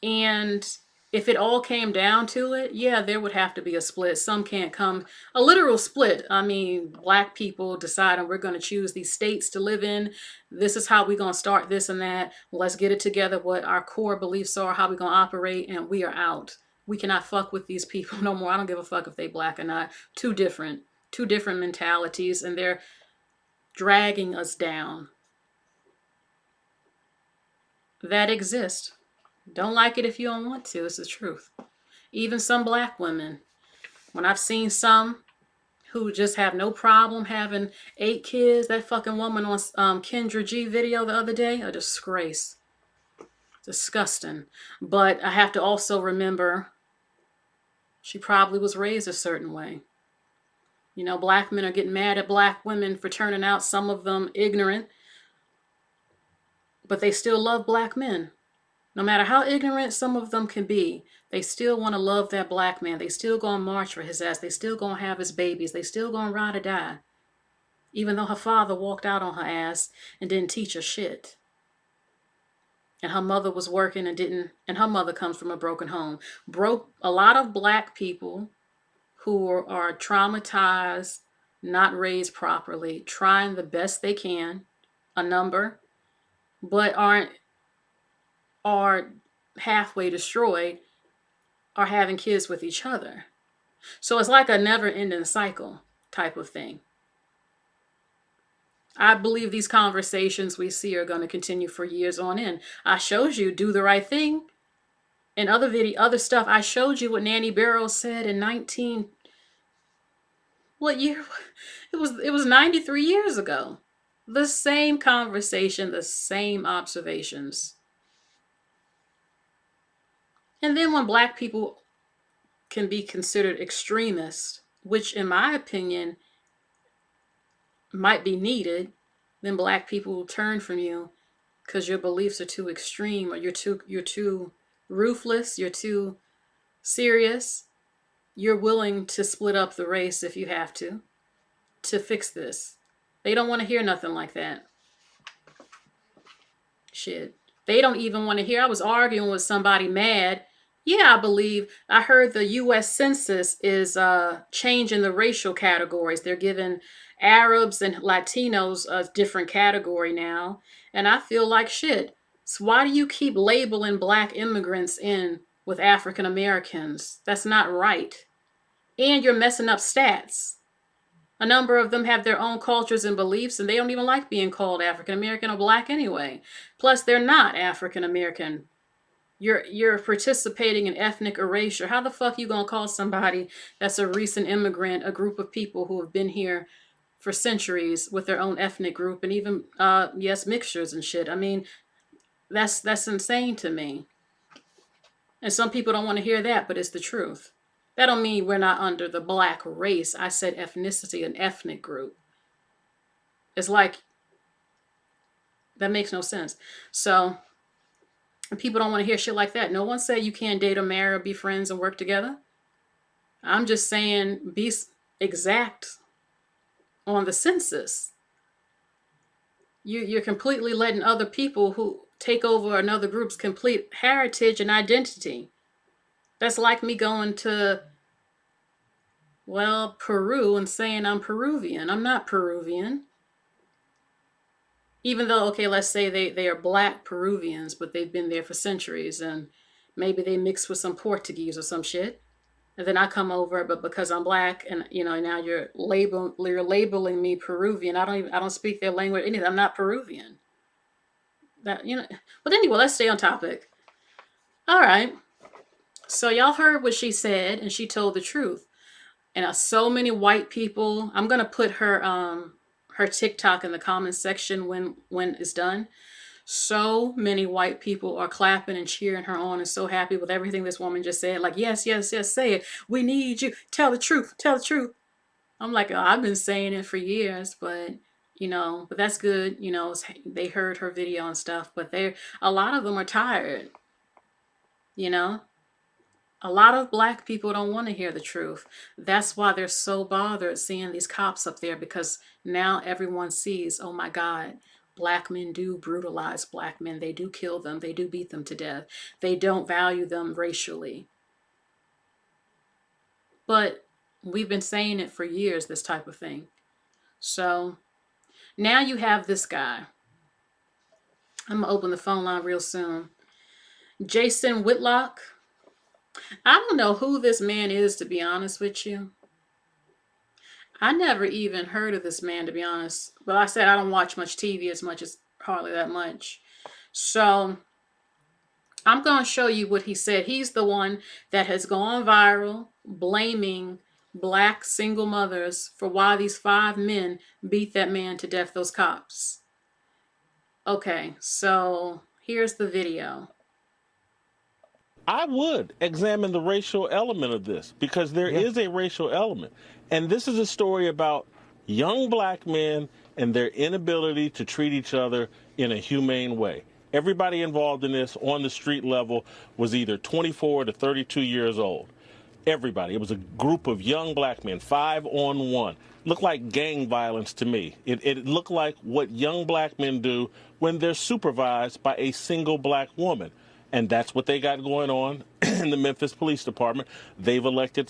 And if it all came down to it, yeah, there would have to be a split. Some can't come, a literal split. I mean, black people deciding we're going to choose these states to live in. This is how we're going to start this and that. Let's get it together, what our core beliefs are, how we're going to operate, and we are out. We cannot fuck with these people no more. I don't give a fuck if they black or not. Two different mentalities, and they're dragging us down. That exists. Don't like it if you don't want to. It's the truth. Even some black women. When I've seen some who just have no problem having 8 kids, that fucking woman on Kendra G video the other day, a disgrace. Disgusting. But I have to also remember she probably was raised a certain way. Black men are getting mad at black women for turning out, some of them ignorant, but they still love black men. No matter how ignorant some of them can be, they still want to love that black man. They still gonna march for his ass. They still gonna have his babies. They still gonna ride or die. Even though her father walked out on her ass and didn't teach her shit. And her mother was working and her mother comes from a broken home. A lot of black people who are traumatized, not raised properly, trying the best they can, a number, but are halfway destroyed, are having kids with each other. So it's like a never-ending cycle type of thing. I believe these conversations we see are going to continue for years on end. I showed you Do the Right Thing. In other stuff, I showed you what Nanny Barrows said in what year? It was 93 years ago. The same conversation, the same observations. And then when black people can be considered extremists, which in my opinion might be needed, then black people will turn from you because your beliefs are too extreme, or you're too ruthless, you're too serious. You're willing to split up the race if you have to fix this. They don't want to hear nothing like that. Shit. They don't even want to hear. I was arguing with somebody mad. Yeah, I heard the US Census is changing the racial categories. They're giving Arabs and Latinos a different category now. And I feel like shit. So why do you keep labeling black immigrants in with African Americans? That's not right. And you're messing up stats. A number of them have their own cultures and beliefs, and they don't even like being called African American or black anyway. Plus, they're not African American. You're participating in ethnic erasure. How the fuck you gonna call somebody that's a recent immigrant a group of people who have been here for centuries with their own ethnic group and even yes, mixtures and shit? I mean, that's insane to me. And some people don't want to hear that, but it's the truth. That don't mean we're not under the black race. I said ethnicity, an ethnic group. It's like, that makes no sense. So, people don't want to hear shit like that. No one said you can't date or marry or be friends and work together. I'm just saying be exact on the census. You're completely letting other people who take over another group's complete heritage and identity. That's like me going to, well, Peru and saying I'm Peruvian. I'm not Peruvian. Even though, okay, let's say they are black Peruvians, but they've been there for centuries and maybe they mixed with some Portuguese or some shit. And then I come over, but because I'm black and now you're labeling me Peruvian. I don't speak their language. Anything. I'm not Peruvian. But anyway, let's stay on topic. All right. So y'all heard what she said, and she told the truth. And so many white people. I'm gonna put her TikTok in the comments section when it's done. So many white people are clapping and cheering her on and so happy with everything this woman just said. Like, yes, yes, yes, say it. We need you. Tell the truth. Tell the truth. I'm like, oh, I've been saying it for years, but but that's good. They heard her video and stuff, but a lot of them are tired. A lot of black people don't want to hear the truth. That's why they're so bothered seeing these cops up there, because now everyone sees, oh my God, black men do brutalize black men. They do kill them. They do beat them to death. They don't value them racially. But we've been saying it for years, this type of thing. So now you have this guy. I'm going to open the phone line real soon. Jason Whitlock. I don't know who this man is, to be honest with you. I never even heard of this man, to be honest. But I said I don't watch much TV as much as hardly that much. So I'm going to show you what he said. He's the one that has gone viral blaming black single mothers for why these 5 men beat that man to death, those cops. Okay, so here's the video. I would examine the racial element of this, because there is a racial element. And this is a story about young black men and their inability to treat each other in a humane way. Everybody involved in this on the street level was either 24 to 32 years old. Everybody. It was a group of young black men, 5-on-1. Looked like gang violence to me. It looked like what young black men do when they're supervised by a single black woman. And that's what they got going on in the Memphis Police Department. They've elected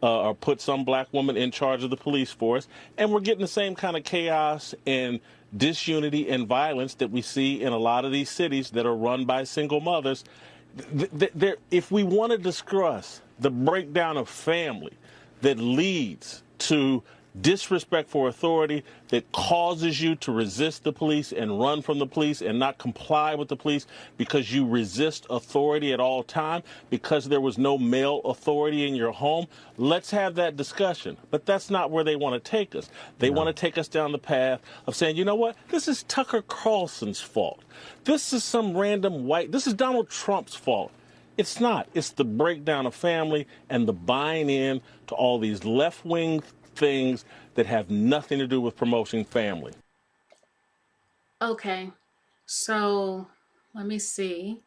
or put some black woman in charge of the police force. And we're getting the same kind of chaos and disunity and violence that we see in a lot of these cities that are run by single mothers. If we want to discuss the breakdown of family that leads to disrespect for authority, that causes you to resist the police and run from the police and not comply with the police because you resist authority at all time, because there was no male authority in your home, let's have that discussion. But that's not where they want to take us. They want to take us down the path of saying, you know what, this is Tucker Carlson's fault. This is some random this is Donald Trump's fault. It's not. It's the breakdown of family and the buying in to all these left-wing things that have nothing to do with promoting family. Okay, so let me see.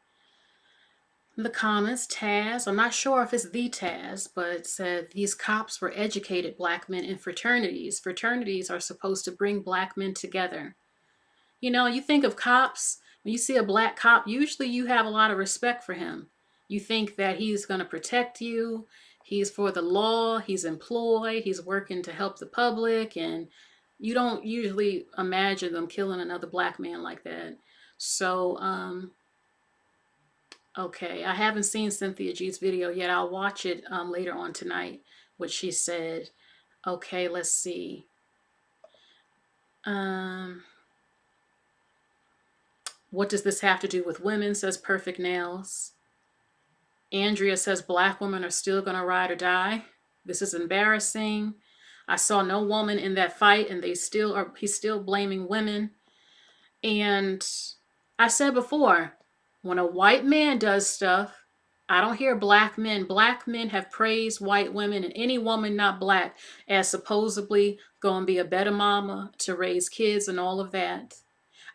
In the comments, Taz, I'm not sure if it's the Taz, but it said these cops were educated black men in fraternities. Fraternities are supposed to bring black men together. You know, you think of cops, when you see a black cop, usually you have a lot of respect for him. You think that he's going to protect you, he's for the law, he's employed, he's working to help the public, and you don't usually imagine them killing another black man like that. So, okay, I haven't seen Cynthia G's video yet. I'll watch it later on tonight, what she said. Okay, let's see. What does this have to do with women, says Perfect Nails. Andrea says black women are still going to ride or die. This is embarrassing. I saw no woman in that fight, and he's still blaming women. And I said before, when a white man does stuff, I don't hear black men. Black men have praised white women and any woman not black as supposedly going to be a better mama to raise kids and all of that.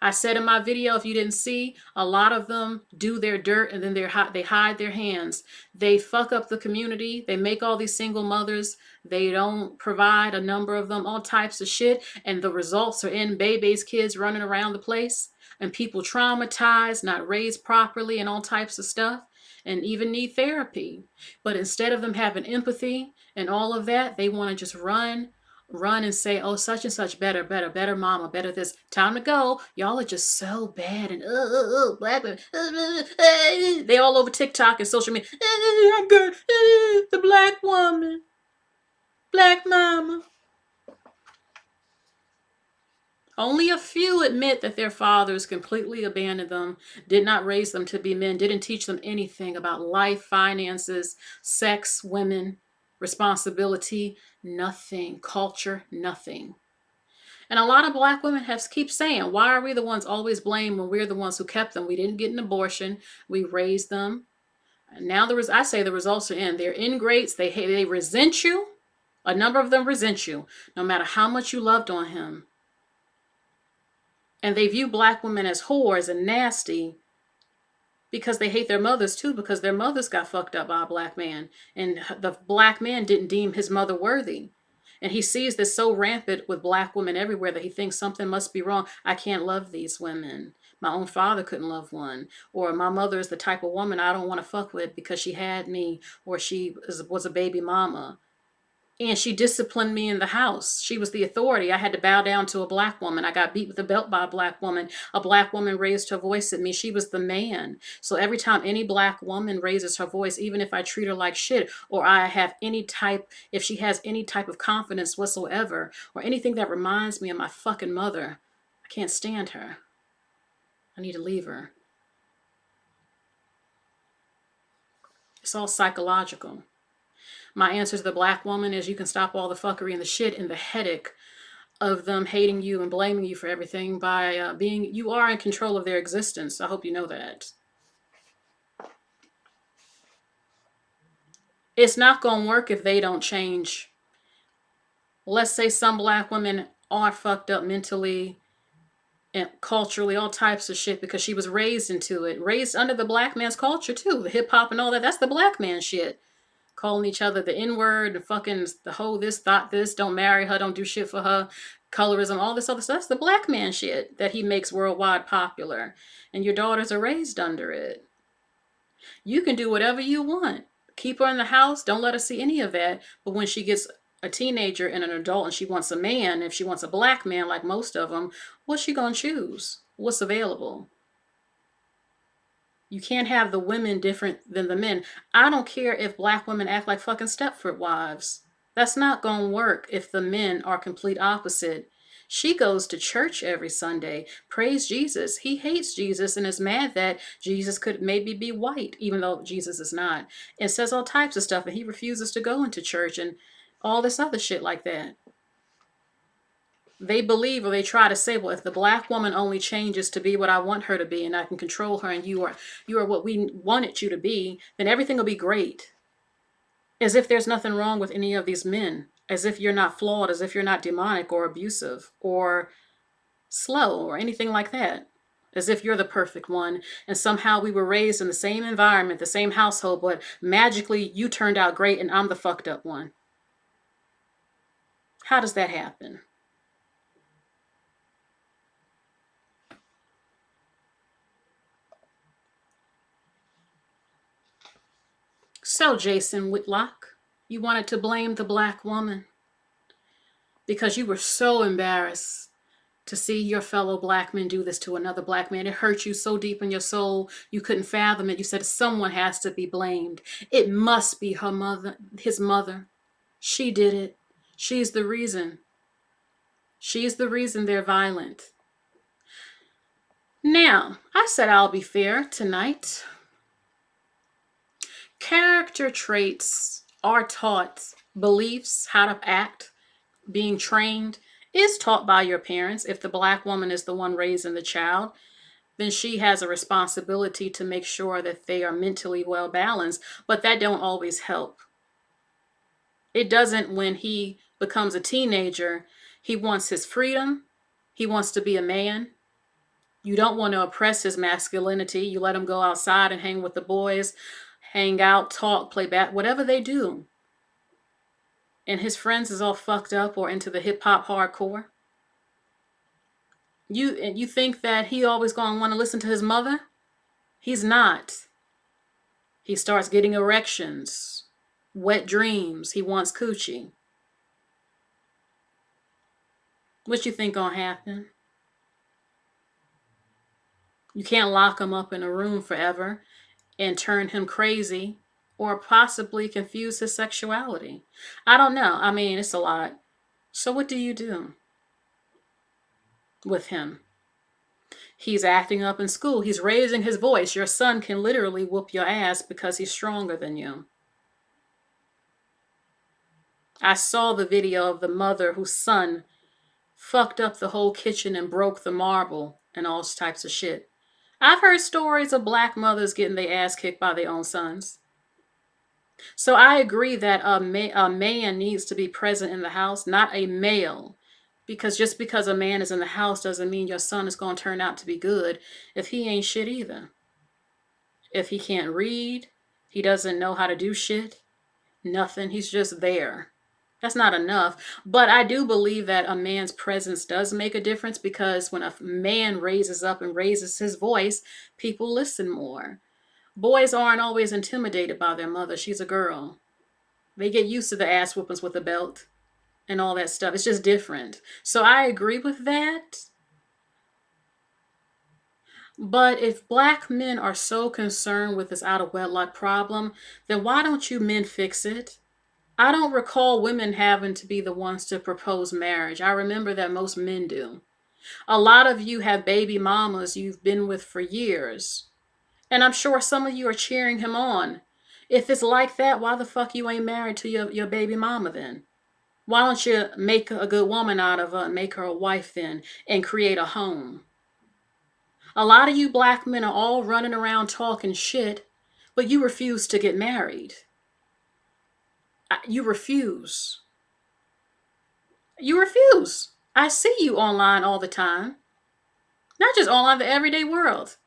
I said in my video, if you didn't see, a lot of them do their dirt and then they hide their hands. They fuck up the community. They make all these single mothers. They don't provide, a number of them, all types of shit. And the results are in baby's kids running around the place and people traumatized, not raised properly, and all types of stuff, and even need therapy. But instead of them having empathy and all of that, they want to just run and say, oh, such and such, better mama, better this, time to go. Y'all are just so bad. And black women, they all over TikTok and social media. I'm good. The black woman, black mama. Only a few admit that their fathers completely abandoned them, did not raise them to be men, didn't teach them anything about life, finances, sex, women, responsibility, nothing, culture, nothing. And a lot of black women keep saying, why are we the ones always blamed when we're the ones who kept them? We didn't get an abortion. We raised them. And now I say the results are in. They're ingrates. They resent you. A number of them resent you, no matter how much you loved on him. And they view black women as whores and nasty because they hate their mothers too, because their mothers got fucked up by a black man. And the black man didn't deem his mother worthy. And he sees this so rampant with black women everywhere that he thinks something must be wrong. I can't love these women. My own father couldn't love one. Or my mother is the type of woman I don't want to fuck with because she had me, or she was a baby mama. And she disciplined me in the house. She was the authority. I had to bow down to a black woman. I got beat with a belt by a black woman. A black woman raised her voice at me. She was the man. So every time any black woman raises her voice, even if I treat her like shit, or if she has any type of confidence whatsoever, or anything that reminds me of my fucking mother, I can't stand her. I need to leave her. It's all psychological. My answer to the black woman is you can stop all the fuckery and the shit and the headache of them hating you and blaming you for everything by you are in control of their existence. I hope you know that. It's not going to work if they don't change. Let's say some black women are fucked up mentally and culturally, all types of shit, because she was raised into it. Raised under the black man's culture too. The hip hop and all that. That's the black man shit. Calling each other the N-word, the fucking, the whole this, thought this, don't marry her, don't do shit for her, colorism, all this other stuff. That's the black man shit that he makes worldwide popular. And your daughters are raised under it. You can do whatever you want. Keep her in the house, don't let her see any of that. But when she gets a teenager and an adult and she wants a man, if she wants a black man like most of them, what's she gonna choose? What's available? You can't have the women different than the men. I don't care if black women act like fucking Stepford wives. That's not going to work if the men are complete opposite. She goes to church every Sunday. Praise Jesus. He hates Jesus and is mad that Jesus could maybe be white, even though Jesus is not. And says all types of stuff, and he refuses to go into church and all this other shit like that. They believe, or they try to say, well, if the black woman only changes to be what I want her to be and I can control her and you are what we wanted you to be, then everything will be great. As if there's nothing wrong with any of these men. As if you're not flawed, as if you're not demonic or abusive or slow or anything like that. As if you're the perfect one and somehow we were raised in the same environment, the same household, but magically you turned out great and I'm the fucked up one. How does that happen? So, Jason Whitlock, you wanted to blame the black woman because you were so embarrassed to see your fellow black men do this to another black man. It hurt you so deep in your soul, you couldn't fathom it. You said someone has to be blamed. It must be her mother, his mother. She did it. She's the reason. She's the reason they're violent. Now, I said I'll be fair tonight. Character traits are taught. Beliefs, how to act, being trained is taught by your parents. If the black woman is the one raising the child, then she has a responsibility to make sure that they are mentally well balanced, but that don't always help. It doesn't when he becomes a teenager. He wants his freedom. He wants to be a man. You don't want to oppress his masculinity. You let him go outside and hang with the boys, hang out, talk, play bat, whatever they do. And his friends is all fucked up or into the hip hop hardcore. You think that he always gonna want to listen to his mother? He's not. He starts getting erections, wet dreams. He wants coochie. What you think gonna happen? You can't lock him up in a room forever and turn him crazy or possibly confuse his sexuality. I don't know. I mean, it's a lot. So what do you do with him? He's acting up in school. He's raising his voice. Your son can literally whoop your ass because he's stronger than you. I saw the video of the mother whose son fucked up the whole kitchen and broke the marble and all types of shit. I've heard stories of black mothers getting their ass kicked by their own sons. So I agree that a man needs to be present in the house, not a male. Because just because a man is in the house doesn't mean your son is going to turn out to be good if he ain't shit either. If he can't read, he doesn't know how to do shit, nothing, he's just there. That's not enough. But I do believe that a man's presence does make a difference because when a man raises up and raises his voice, people listen more. Boys aren't always intimidated by their mother. She's a girl. They get used to the ass whoopings with a belt and all that stuff. It's just different. So I agree with that. But if black men are so concerned with this out of wedlock problem, then why don't you men fix it? I don't recall women having to be the ones to propose marriage. I remember that most men do. A lot of you have baby mamas you've been with for years. And I'm sure some of you are cheering him on. If it's like that, why the fuck you ain't married to your baby mama then? Why don't you make a good woman out of her and make her a wife then and create a home? A lot of you black men are all running around talking shit, but you refuse to get married. You refuse. You refuse. I see you online all the time. Not just online, the everyday world.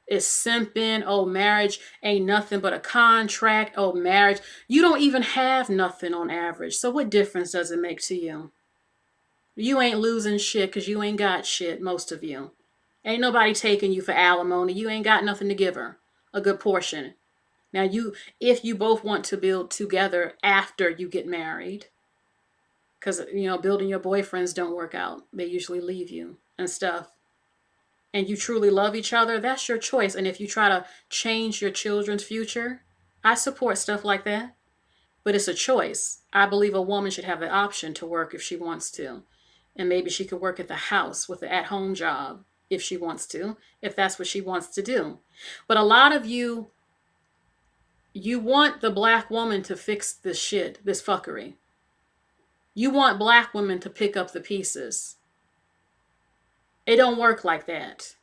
It's simping. Oh, marriage ain't nothing but a contract. Oh, marriage. You don't even have nothing on average. So what difference does it make to you? You ain't losing shit because you ain't got shit, most of you. Ain't nobody taking you for alimony. You ain't got nothing to give her. A good portion. Now, if you both want to build together after you get married, because, building your boyfriends don't work out. They usually leave you and stuff. And you truly love each other, that's your choice. And if you try to change your children's future, I support stuff like that. But it's a choice. I believe a woman should have the option to work if she wants to. And maybe she could work at the house with an at-home job if she wants to, if that's what she wants to do. But a lot of you want the black woman to fix this shit, this fuckery. You want black women to pick up the pieces. It don't work like that.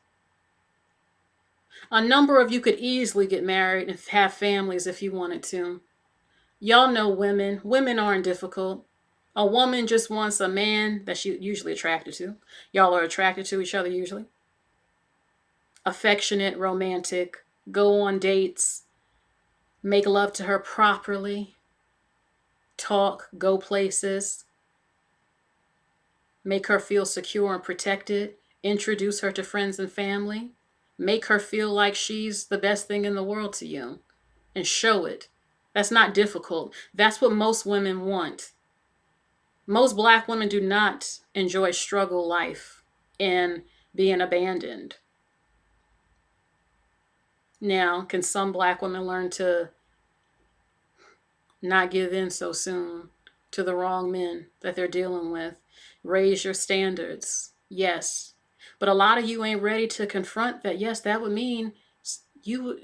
A number of you could easily get married and have families if you wanted to. Y'all know women. Women aren't difficult. A woman just wants a man that she's usually attracted to. Y'all are attracted to each other usually. Affectionate, romantic, go on dates, make love to her properly, talk, go places, make her feel secure and protected, introduce her to friends and family, make her feel like she's the best thing in the world to you, and show it. That's not difficult. That's what most women want. Most black women do not enjoy struggle life and being abandoned. Now, can some black women learn to not give in so soon to the wrong men that they're dealing with? Raise your standards. Yes. But a lot of you ain't ready to confront that. Yes, that would mean you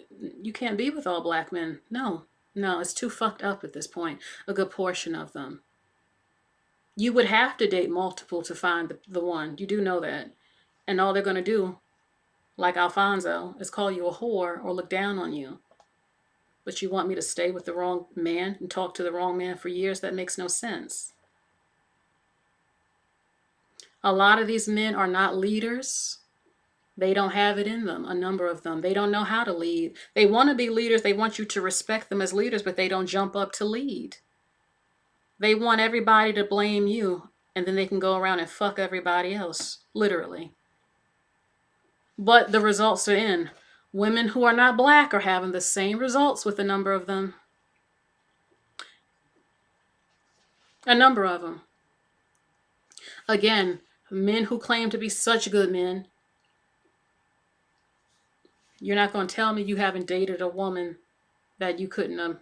can't be with all black men. No, it's too fucked up at this point. A good portion of them. You would have to date multiple to find the one. You do know that. And all they're going to do, like Alfonso, is call you a whore or look down on you. But you want me to stay with the wrong man and talk to the wrong man for years? That makes no sense. A lot of these men are not leaders. They don't have it in them, a number of them. They don't know how to lead. They want to be leaders. They want you to respect them as leaders, but they don't jump up to lead. They want everybody to blame you, and then they can go around and fuck everybody else, literally. But the results are in. Women who are not black are having the same results with a number of them. A number of them. Again, men who claim to be such good men. You're not going to tell me you haven't dated a woman that you couldn't have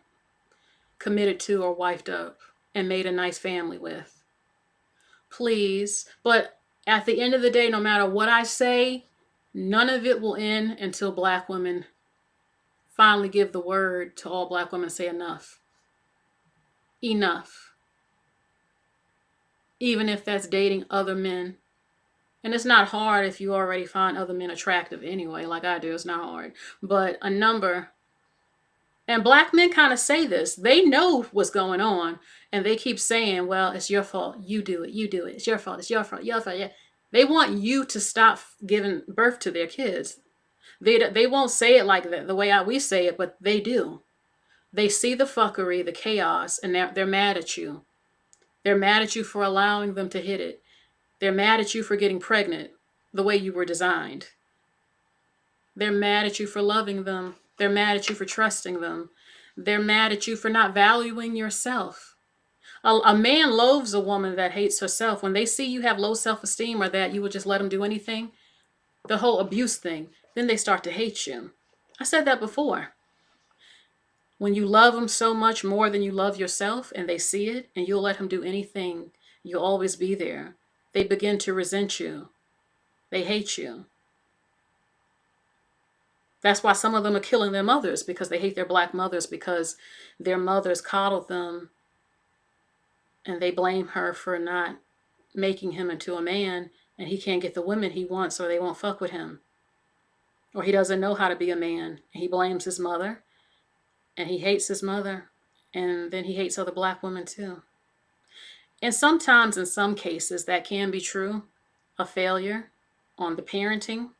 committed to or wifed up and made a nice family with. Please. But at the end of the day, no matter what I say, none of it will end until black women finally give the word to all black women, say enough. Enough. Even if that's dating other men. And it's not hard if you already find other men attractive anyway, like I do. It's not hard. But a number... And black men kind of say this. They know what's going on. And they keep saying, well, it's your fault. You do it. You do it. It's your fault. It's your fault. Your fault. Yeah. They want you to stop giving birth to their kids. They won't say it like that, the way we say it, but they do. They see the fuckery, the chaos, and they're mad at you. They're mad at you for allowing them to hit it. They're mad at you for getting pregnant the way you were designed. They're mad at you for loving them. They're mad at you for trusting them. They're mad at you for not valuing yourself. A man loathes a woman that hates herself. When they see you have low self-esteem or that you will just let them do anything, the whole abuse thing, then they start to hate you. I said that before. When you love them so much more than you love yourself and they see it and you'll let them do anything, you'll always be there. They begin to resent you. They hate you. That's why some of them are killing their mothers, because they hate their black mothers, because their mothers coddled them and they blame her for not making him into a man, and he can't get the women he wants or they won't fuck with him. Or he doesn't know how to be a man. He blames his mother and he hates his mother, and then he hates other black women too. And sometimes in some cases that can be true, a failure on the parenting.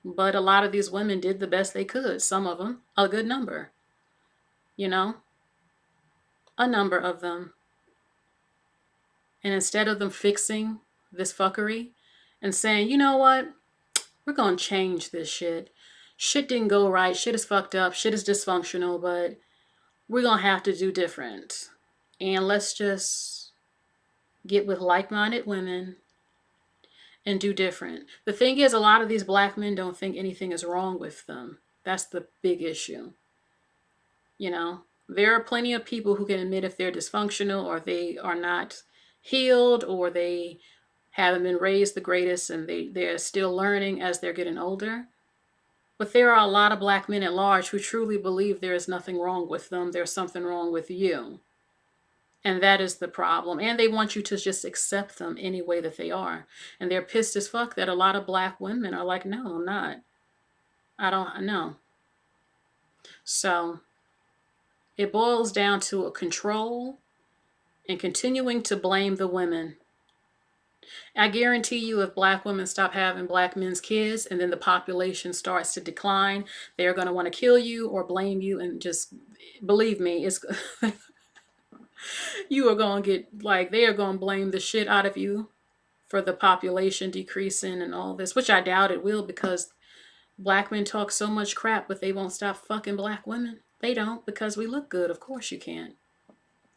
But a lot of these women did the best they could. Some of them, a good number, you know, a number of them. And instead of them fixing this fuckery and saying, you know what, we're going to change this shit. Shit didn't go right. Shit is fucked up. Shit is dysfunctional, but we're going to have to do different. And let's just get with like-minded women and do different. The thing is, a lot of these black men don't think anything is wrong with them. That's the big issue. You know, there are plenty of people who can admit if they're dysfunctional or they are not healed or they haven't been raised the greatest and they're still learning as they're getting older. But there are a lot of black men at large who truly believe there is nothing wrong with them. There's something wrong with you. And that is the problem. And they want you to just accept them any way that they are. And they're pissed as fuck that a lot of black women are like, no, I'm not. I don't know. So it boils down to a control and continuing to blame the women. I guarantee you, if black women stop having black men's kids and then the population starts to decline, they're going to want to kill you or blame you. And just believe me, it's you are going to get, like, they are going to blame the shit out of you for the population decreasing and all this, which I doubt it will, because black men talk so much crap, but they won't stop fucking black women. They don't, because we look good. Of course you can't.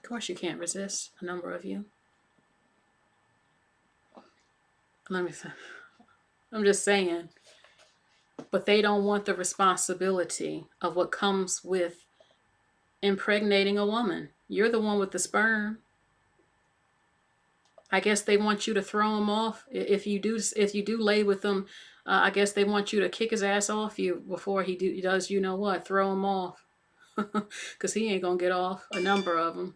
Of course you can't resist, a number of you. Let me say, I'm just saying. But they don't want the responsibility of what comes with impregnating a woman. You're the one with the sperm. I guess they want you to throw him off. If you do lay with him, I guess they want you to kick his ass off you before he does, you know what, throw him off. Because he ain't going to get off, a number of them.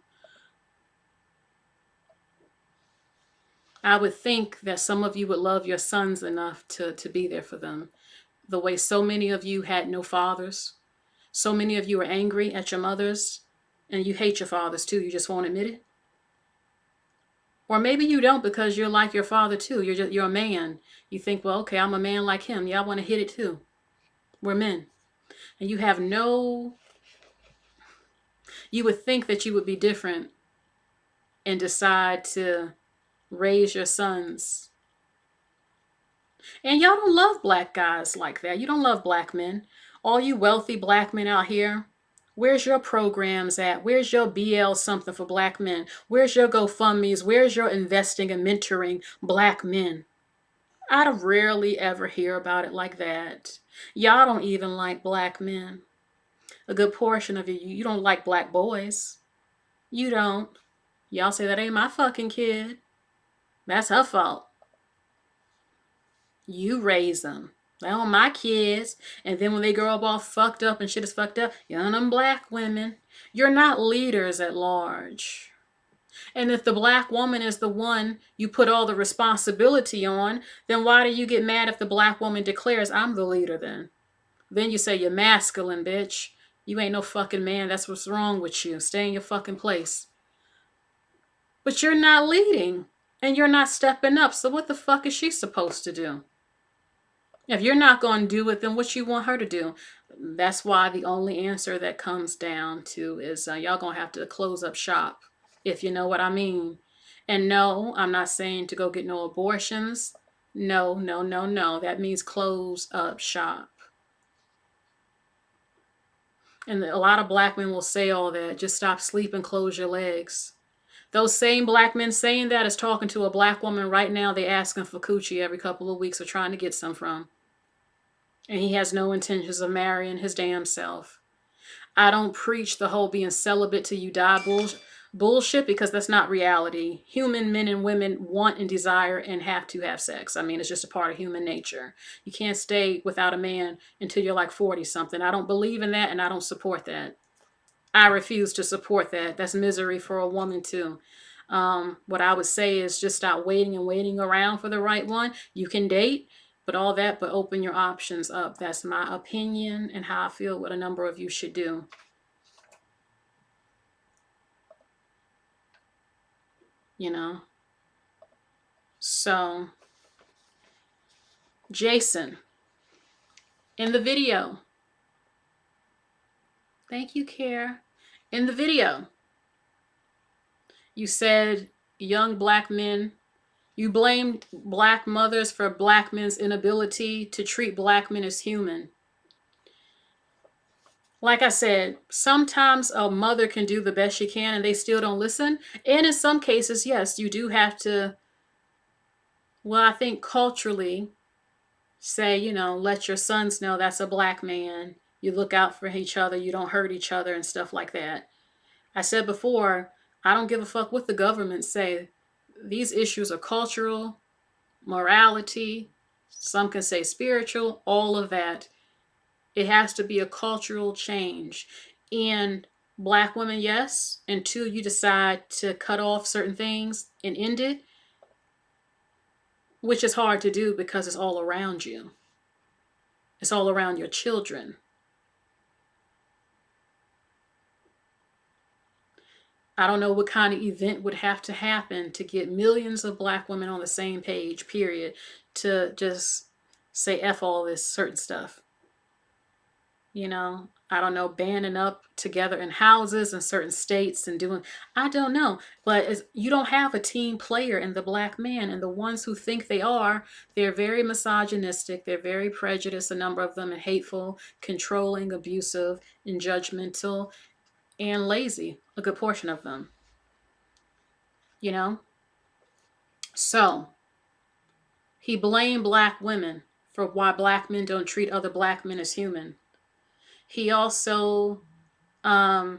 I would think that some of you would love your sons enough to be there for them. The way so many of you had no fathers. So many of you are angry at your mothers, and you hate your fathers too. You just won't admit it. Or maybe you don't, because you're like your father too. You're a man. You think, well, okay, I'm a man like him. Yeah, I want to hit it too. We're men. And you have no... You would think that you would be different and decide to raise your sons. And y'all don't love black guys like that. You don't love black men. All you wealthy black men out here, where's your programs at? Where's your BL something for black men? Where's your GoFundMes? Where's your investing and mentoring black men? I rarely ever hear about it like that. Y'all don't even like black men. A good portion of you don't like black boys. You don't. Y'all say that ain't my fucking kid. That's her fault. You raise them. They are my kids. And then when they grow up all fucked up and shit is fucked up, you're them black women. You're not leaders at large. And if the black woman is the one you put all the responsibility on, then why do you get mad if the black woman declares, I'm the leader then? Then you say you're masculine, bitch. You ain't no fucking man. That's what's wrong with you. Stay in your fucking place. But you're not leading. And you're not stepping up. So what the fuck is she supposed to do? If you're not going to do it, then what you want her to do? That's why the only answer that comes down to is y'all going to have to close up shop, if you know what I mean. And no, I'm not saying to go get no abortions. No, no, no, no. That means close up shop. And a lot of black men will say all that. Just stop sleeping, close your legs. Those same black men saying that is talking to a black woman right now. They asking for coochie every couple of weeks or trying to get some from. And he has no intentions of marrying his damn self. I don't preach the whole being celibate till you die bullshit, because that's not reality. Human men and women want and desire and have to have sex. I mean, it's just a part of human nature. You can't stay without a man until you're like 40 something. I don't believe in that, and I don't support that. I refuse to support that. That's misery for a woman too. What I would say is just stop waiting and waiting around for the right one. You can date, but all that, but open your options up. That's my opinion and how I feel what a number of you should do. You know? So, Jason, in the video, thank you, Care. In the video, you said young black men, you blamed black mothers for black men's inability to treat black men as human. Like I said, sometimes a mother can do the best she can and they still don't listen. And in some cases, yes, you do have to, well, I think culturally say, you know, let your sons know that's a black man. You look out for each other. You don't hurt each other and stuff like that. I said before, I don't give a fuck what the government say. These issues are cultural, morality, some can say spiritual, all of that. It has to be a cultural change. And Black women, yes. Until you decide to cut off certain things and end it, which is hard to do because it's all around you. It's all around your children. I don't know what kind of event would have to happen to get millions of black women on the same page, period, to just say F all this certain stuff. You know, I don't know, banding up together in houses in certain states and doing, I don't know. But you don't have a team player in the black man. And the ones who think they are, they're very misogynistic. They're very prejudiced, a number of them, and hateful, controlling, abusive, and judgmental, and lazy, a good portion of them. You know? So, he blamed black women for why black men don't treat other black men as human. He also, I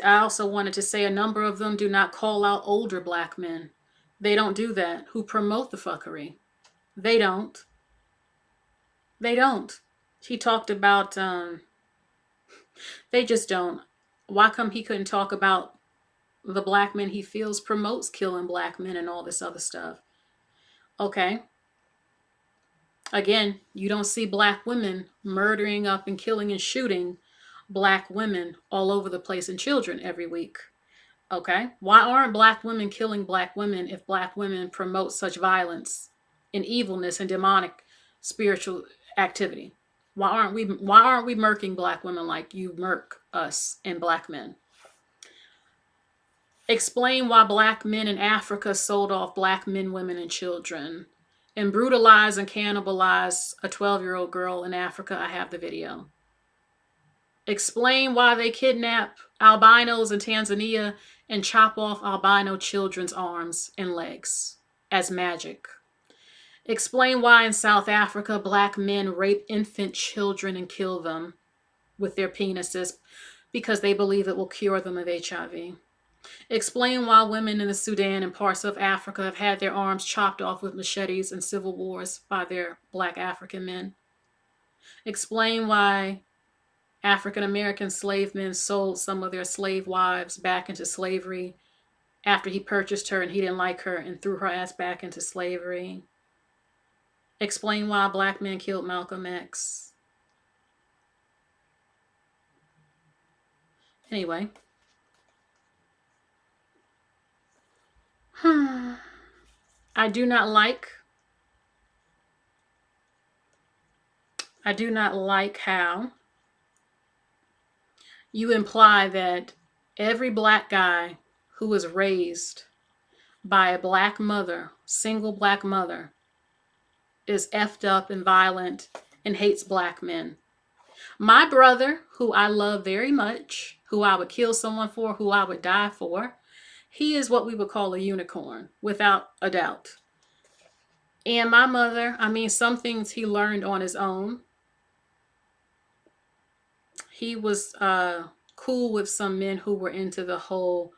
also wanted to say a number of them do not call out older black men. They don't do that, who promote the fuckery. They don't. They don't. He talked about, they just don't. Why come he couldn't talk about the black men he feels promotes killing black men and all this other stuff? Okay. Again, you don't see black women murdering up and killing and shooting black women all over the place and children every week. Okay? Why aren't black women killing black women if black women promote such violence and evilness and demonic spiritual activity? Why aren't we murking black women like you murk us and black men? Explain why black men in Africa sold off black men, women, and children and brutalize and cannibalize a 12-year-old girl in Africa. I have the video. Explain why they kidnap albinos in Tanzania and chop off albino children's arms and legs as magic. Explain why in South Africa black men rape infant children and kill them with their penises because they believe it will cure them of HIV. Explain why women in the Sudan and parts of Africa have had their arms chopped off with machetes in civil wars by their black African men. Explain why African American slave men sold some of their slave wives back into slavery after he purchased her and he didn't like her and threw her ass back into slavery. Explain why black men killed Malcolm X. Anyway. I do not like how you imply that every black guy who was raised by a black mother, single black mother, is effed up and violent and hates black men. My brother, who I love very much, who I would kill someone for, who I would die for, he is what we would call a unicorn, without a doubt. And my mother, I mean, some things he learned on his own. He was cool with some men who were into the whole,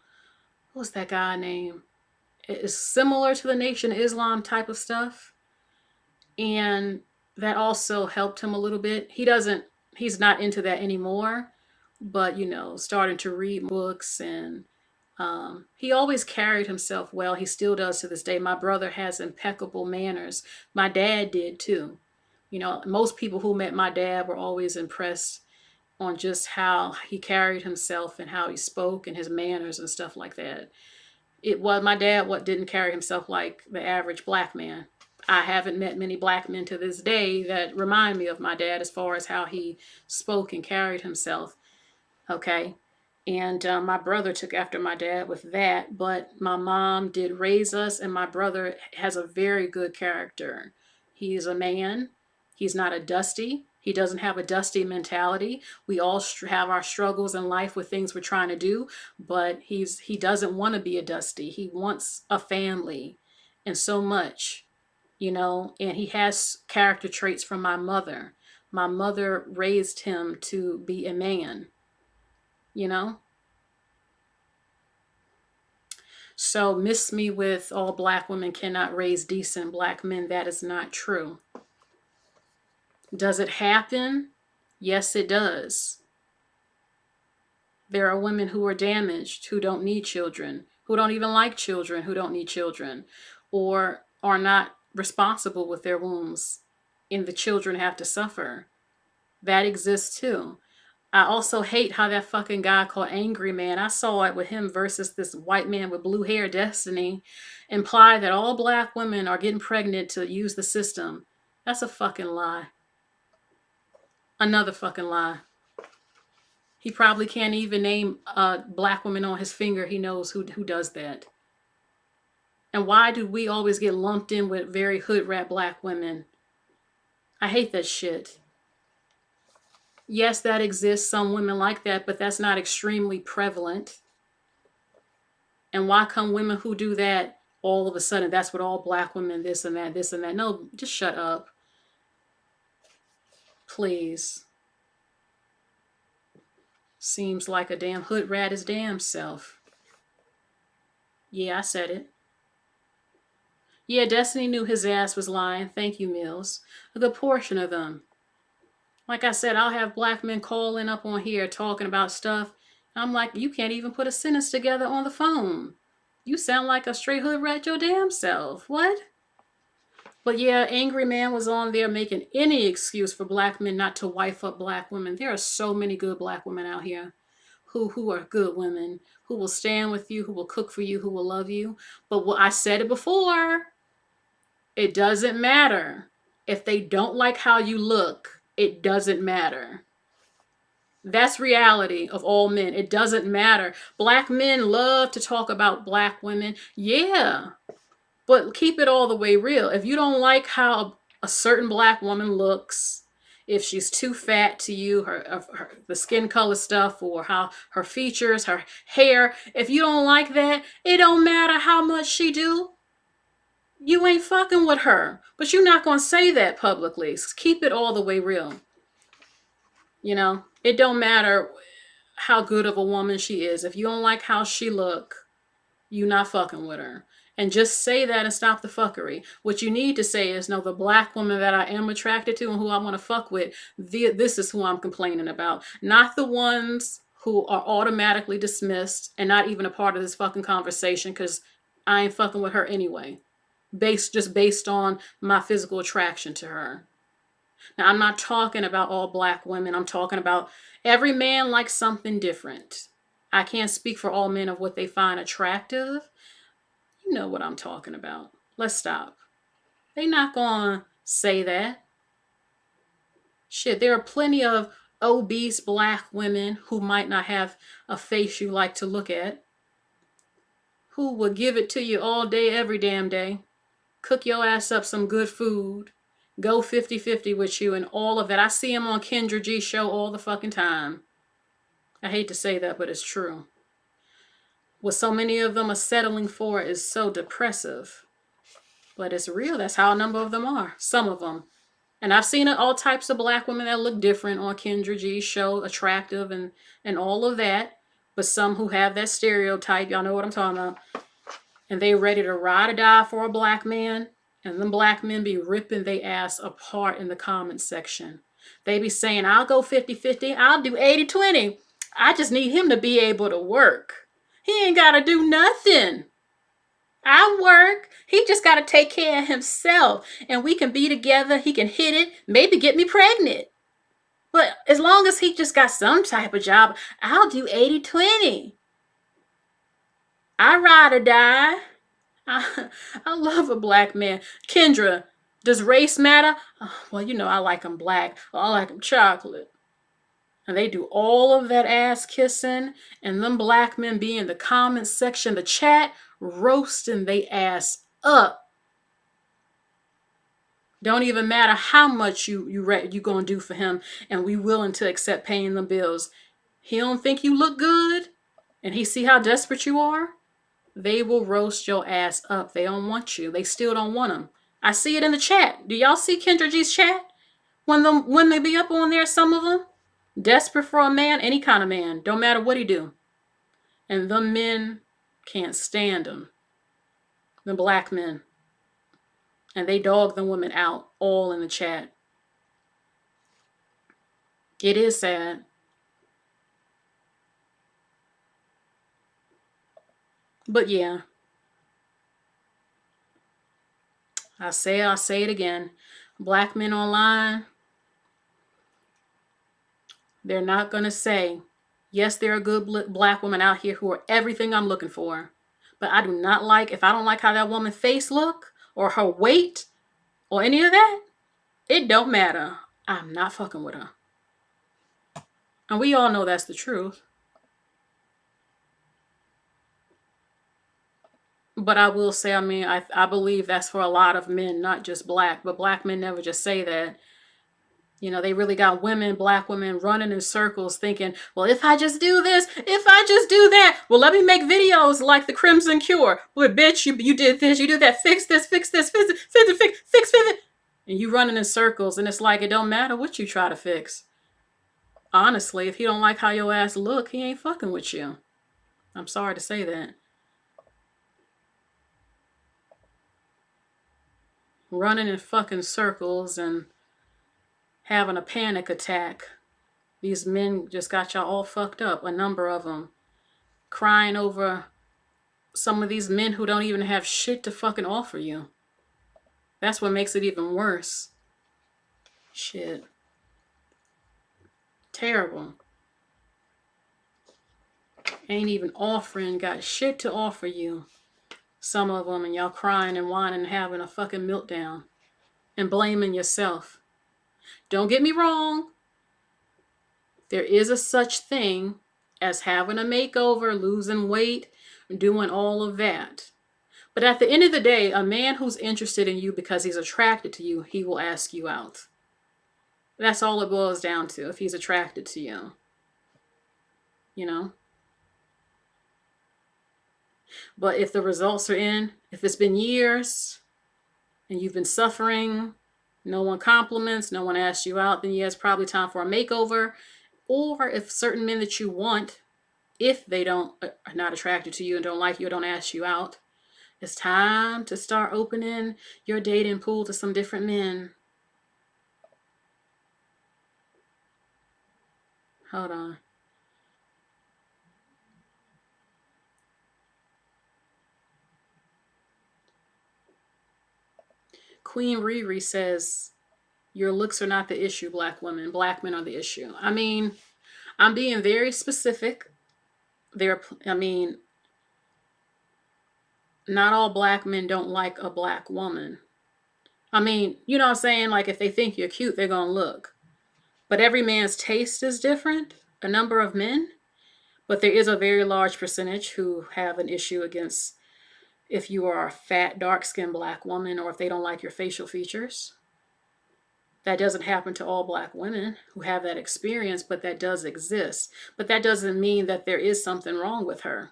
what's that guy name? It's similar to the Nation of Islam type of stuff. And that also helped him a little bit. He's not into that anymore, but, you know, starting to read books and he always carried himself well. He still does to this day. My brother has impeccable manners. My dad did too. You know, most people who met my dad were always impressed on just how he carried himself and how he spoke and his manners and stuff like that. My dad didn't carry himself like the average black man. I haven't met many black men to this day that remind me of my dad as far as how he spoke and carried himself. Okay. And my brother took after my dad with that, but my mom did raise us, and my brother has a very good character. He's a man. He's not a dusty. He doesn't have a dusty mentality. We all have our struggles in life with things we're trying to do, but he doesn't want to be a dusty. He wants a family and so much, you know, and he has character traits from my mother. My mother raised him to be a man. You know? So miss me with all black women cannot raise decent black men. That is not true. Does it happen? Yes, it does. There are women who are damaged, who don't need children, who don't even like children, who don't need children, or are not responsible with their wombs, and the children have to suffer. That exists too. I also hate how that fucking guy called Angry Man, I saw it with him versus this white man with blue hair, Destiny, imply that all black women are getting pregnant to use the system. That's a fucking lie. Another fucking lie. He probably can't even name a black woman on his finger he knows who does that. And why do we always get lumped in with very hood rat black women? I hate that shit. Yes, that exists, some women like that, but that's not extremely prevalent. And why come women who do that all of a sudden, that's what all black women, this and that, this and that? No, just shut up. Please. Seems like a damn hood rat his damn self. Yeah, I said it. Yeah, Destiny knew his ass was lying. Thank you, Mills. A good portion of them. Like I said, I'll have black men calling up on here talking about stuff. I'm like, you can't even put a sentence together on the phone. You sound like a straight hood rat your damn self. What? But yeah, Angry Man was on there making any excuse for black men not to wife up black women. There are so many good black women out here who are good women, who will stand with you, who will cook for you, who will love you. But what I said it before, it doesn't matter. If they don't like how you look, it doesn't matter. That's reality of all men. It doesn't matter. Black men love to talk about black women. Yeah. But keep it all the way real. If you don't like how a certain black woman looks, if she's too fat to you, the skin color stuff, or how her features, her hair, if you don't like that, it don't matter how much she do. You ain't fucking with her. But you're not going to say that publicly. Keep it all the way real. You know, it don't matter how good of a woman she is. If you don't like how she look, you not fucking with her. And just say that and stop the fuckery. What you need to say is, no, the black woman that I am attracted to and who I want to fuck with, this is who I'm complaining about. Not the ones who are automatically dismissed and not even a part of this fucking conversation because I ain't fucking with her anyway. Just based on my physical attraction to her. Now, I'm not talking about all black women. I'm talking about every man likes something different. I can't speak for all men of what they find attractive. You know what I'm talking about. Let's stop. They not gonna say that. Shit, there are plenty of obese black women who might not have a face you like to look at, who will give it to you all day, every damn day, cook your ass up some good food, go 50-50 with you and all of that. I see them on Kendra G's show all the fucking time. I hate to say that, but it's true. What so many of them are settling for is so depressive. But it's real. That's how a number of them are. Some of them. And I've seen all types of black women that look different on Kendra G's show, attractive and all of that. But some who have that stereotype, y'all know what I'm talking about. And they ready to ride or die for a black man. And them black men be ripping their ass apart in the comment section. They be saying, I'll go 50-50. I'll do 80-20. I just need him to be able to work. He ain't got to do nothing. I work. He just got to take care of himself. And we can be together. He can hit it. Maybe get me pregnant. But as long as he just got some type of job, I'll do 80-20. I ride or die. I love a black man. Kendra, does race matter? Well, you know, I like them black. I like them chocolate. And they do all of that ass kissing, and them black men be in the comments section, the chat, roasting they ass up. Don't even matter how much you gonna do for him, and we willing to accept paying the bills. He don't think you look good, and he see how desperate you are. They will roast your ass up. They don't want you. They still don't want him. I see it in the chat. Do y'all see Kendra G's chat? When they be up on there, some of them desperate for a man, any kind of man, don't matter what he do. And the men can't stand him. The black men. And they dog the women out, all in the chat. It is sad. But yeah, I'll say it again. Black men online, they're not going to say, yes, there are good black women out here who are everything I'm looking for. But I do not like, if I don't like how that woman's face look or her weight or any of that, it don't matter. I'm not fucking with her. And we all know that's the truth. But I will say, I mean, I believe that's for a lot of men, not just black. But black men never just say that. You know, they really got women, black women, running in circles thinking, well, if I just do this, if I just do that, well, let me make videos like the Crimson Cure. But bitch, you did this, you did that, fix this, fix this, fix it. And you running in circles, and it's like, it don't matter what you try to fix. Honestly, if he don't like how your ass look, he ain't fucking with you. I'm sorry to say that. Running in fucking circles and having a panic attack. These men just got y'all all fucked up, a number of them. Crying over some of these men who don't even have shit to fucking offer you. That's what makes it even worse. Shit. Terrible. Ain't even offering, got shit to offer you. Some of them, and y'all crying and whining and having a fucking meltdown. And blaming yourself. Don't get me wrong. There is a such thing as having a makeover, losing weight, doing all of that. But at the end of the day, a man who's interested in you because he's attracted to you, he will ask you out. That's all it boils down to, if he's attracted to you. You know? But if the results are in, if it's been years and you've been suffering, no one compliments, no one asks you out, then yeah, it's probably time for a makeover. Or if certain men that you want, if they are not attracted to you and don't like you or don't ask you out, it's time to start opening your dating pool to some different men. Hold on. Queen Riri says, your looks are not the issue, black women. Black men are the issue. I mean, I'm being very specific. Not all black men don't like a black woman. I mean, you know what I'm saying? Like, if they think you're cute, they're going to look. But every man's taste is different, a number of men. But there is a very large percentage who have an issue against if you are a fat, dark-skinned black woman or if they don't like your facial features. That doesn't happen to all black women who have that experience, but that does exist. But that doesn't mean that there is something wrong with her.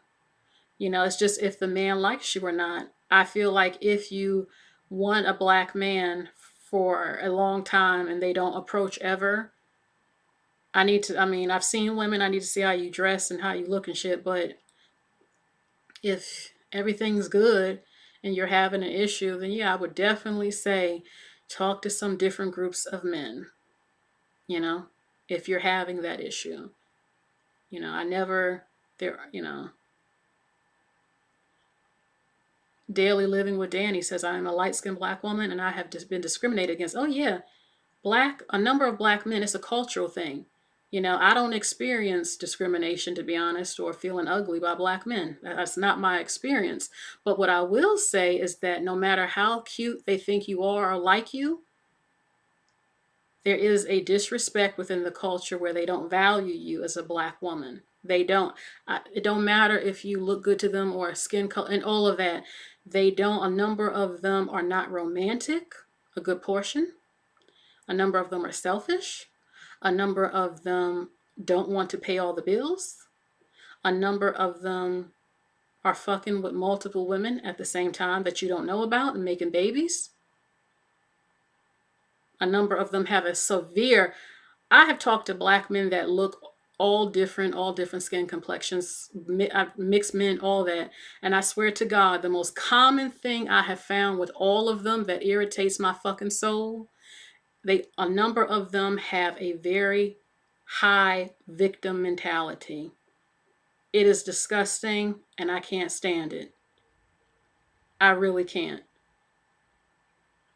You know, it's just if the man likes you or not. I feel like if you want a black man for a long time and they don't approach ever, I've seen women, I need to see how you dress and how you look and shit, but if everything's good and you're having an issue, then yeah, I would definitely say talk to some different groups of men, you know, if you're having that issue. You know, Daily Living with Danny says, I am a light-skinned black woman and I have just been discriminated against. Oh yeah, a number of black men, it's a cultural thing. You know, I don't experience discrimination, to be honest, or feeling ugly by black men. That's not my experience. But what I will say is that no matter how cute they think you are or like you, there is a disrespect within the culture where they don't value you as a black woman. They don't. It don't matter if you look good to them or skin color and all of that. They don't. A number of them are not romantic, a good portion. A number of them are selfish. A number of them don't want to pay all the bills. A number of them are fucking with multiple women at the same time that you don't know about and making babies. A number of them have I have talked to black men that look all different skin complexions, mixed men, all that. And I swear to God, the most common thing I have found with all of them that irritates my fucking soul, a number of them have a very high victim mentality. It is disgusting, and I can't stand it. I really can't.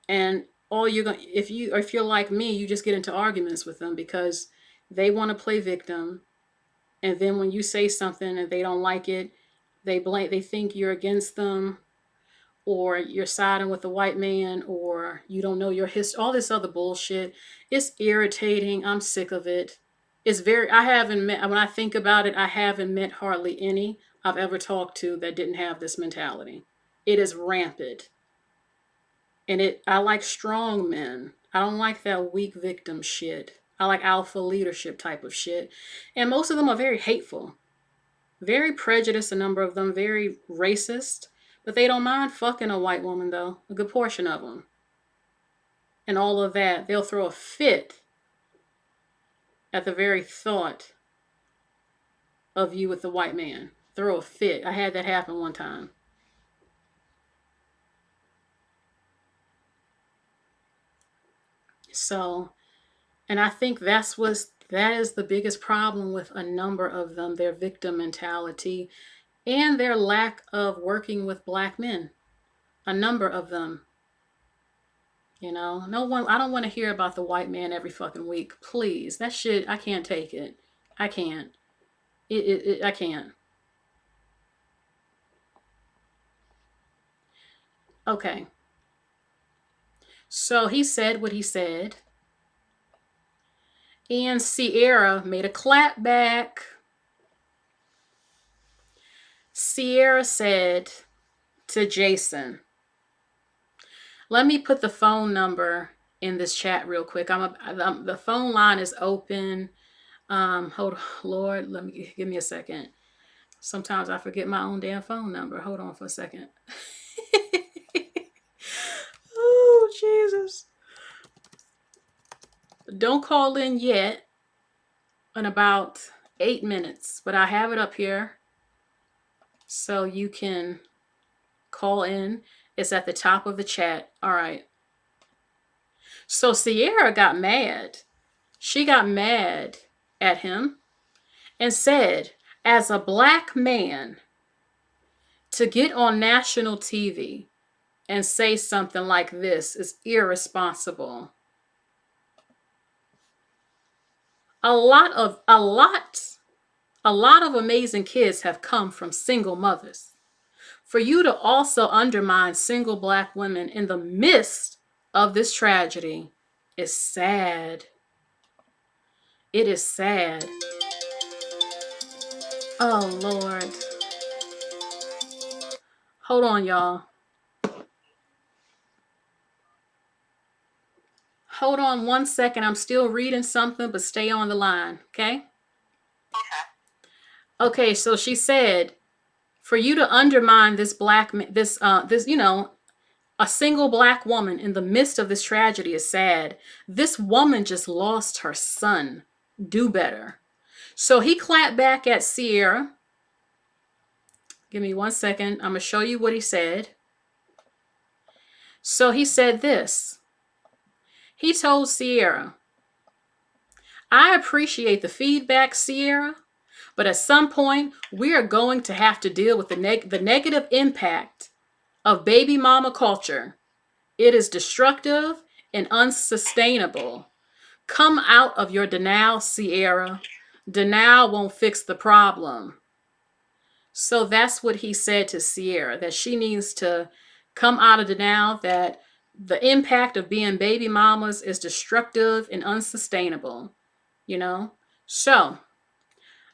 And all you're going if you're like me, you just get into arguments with them because they want to play victim, and then when you say something and they don't like it, they think you're against them, or you're siding with the white man, or you don't know your history, all this other bullshit. It's irritating. I'm sick of it. I haven't met, when I think about it, I haven't met hardly any I've ever talked to that didn't have this mentality. It is rampant. And I like strong men. I don't like that weak victim shit. I like alpha leadership type of shit. And most of them are very hateful, very prejudiced, a number of them, very racist. But they don't mind fucking a white woman, though. A good portion of them. And all of that. They'll throw a fit at the very thought of you with the white man. Throw a fit. I had that happen one time. So, and I think that is the biggest problem with a number of them, their victim mentality and their lack of working with black men. A number of them. You know, I don't want to hear about the white man every fucking week. Please. That shit, I can't take it. I can't. I can't. Okay. So he said what he said. And Sierra made a clap back. Sierra said to Jason, let me put the phone number in this chat real quick. The phone line is open. Hold on, Lord, give me a second. Sometimes I forget my own damn phone number. Hold on for a second. Oh, Jesus. Don't call in yet in about 8 minutes, but I have it up here so you can call in. It's at the top of the chat. All right. So Sierra got mad. She got mad at him and said, as a black man, to get on national TV and say something like this is irresponsible. A lot of amazing kids have come from single mothers. For you to also undermine single black women in the midst of this tragedy is sad. It is sad. Oh, Lord. Hold on, y'all. Hold on 1 second. I'm still reading something, but stay on the line, okay? Okay, so she said, for you to undermine this a single black woman in the midst of this tragedy is sad. This woman just lost her son. Do better. So he clapped back at Sierra. Give me 1 second. I'm going to show you what he said. So he said this. He told Sierra, I appreciate the feedback, Sierra, but at some point, we are going to have to deal with the negative impact of baby mama culture. It is destructive and unsustainable. Come out of your denial, Sierra. Denial won't fix the problem. So that's what he said to Sierra, that she needs to come out of denial, that the impact of being baby mamas is destructive and unsustainable, you know? So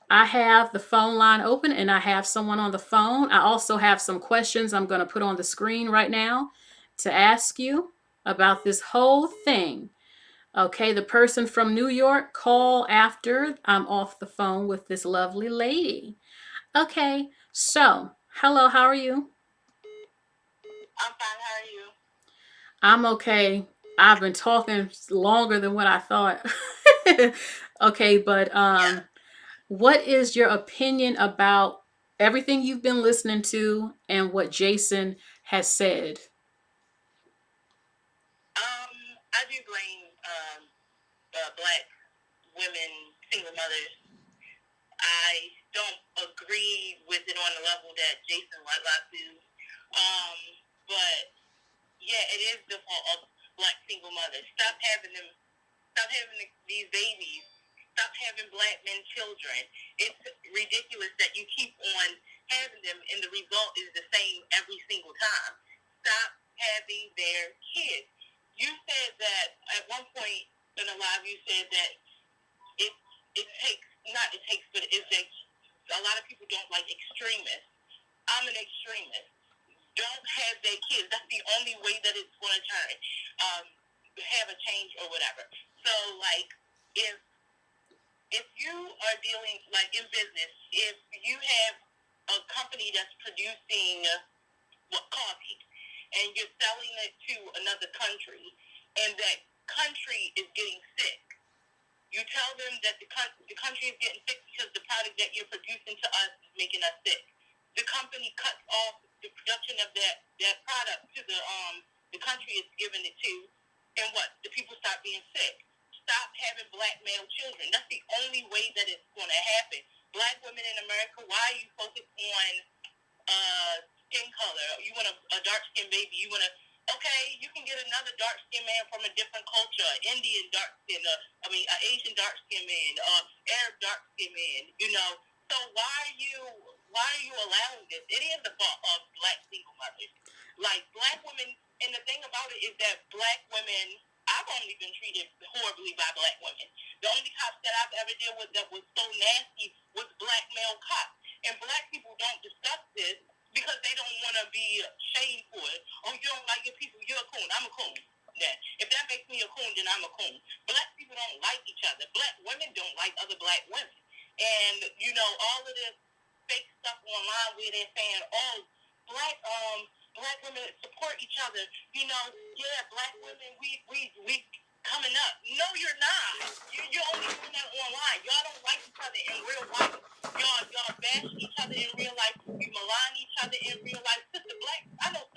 I have the phone line open and I have someone on the phone. I also have some questions I'm going to put on the screen right now to ask you about this whole thing. Okay, the person from New York, call after I'm off the phone with this lovely lady. Okay, so, hello, how are you? I'm fine, how are you? I'm okay. I've been talking longer than what I thought. Okay, but what is your opinion about everything you've been listening to and what Jason has said? I do blame black women, single mothers. I don't agree with it on the level that Jason Whitlock do. But yeah, it is the fault of Black single mothers. Stop having these babies. Stop having Black men children. It's ridiculous that you keep on having them, and the result is the same every single time. Stop having their kids. You said that at one point in a live, you said that but it's that a lot of people don't like extremists. I'm an extremist. Don't have their kids. That's the only way that it's going to turn. Have a change or whatever. So, like, if you are dealing, like, in business, if you have a company that's producing coffee and you're selling it to another country and that country is getting sick, you tell them that the country is getting sick because the product that you're producing to us is making us sick. The company cuts off the production of that product to the country it's giving it to, and what? The people start being sick. Stop having Black male children. That's the only way that it's going to happen. Black women in America, why are you focused on skin color? You want a dark-skinned baby. You want to, okay, you can get another dark-skinned man from a different culture, Indian dark-skinned, Asian dark-skinned man, Arab dark-skinned man, you know. So why are you allowing this? It is the fault of Black single mothers. Like, Black women, and the thing about it is that Black women, I've only been treated horribly by Black women. The only cops that I've ever dealt with that was so nasty was Black male cops. And Black people don't discuss this because they don't want to be shamed for it. Oh, you don't like your people, you're a coon. I'm a coon. Then if that makes me a coon, then I'm a coon. Black people don't like each other. Black women don't like other Black women. And, you know, all of this fake stuff online where they're saying, oh, Black women support each other. You know, yeah, Black women, we coming up. No, you're not. You're only doing that online. Y'all don't like each other in real life. Y'all bash each other in real life. You malign each other in real life. I know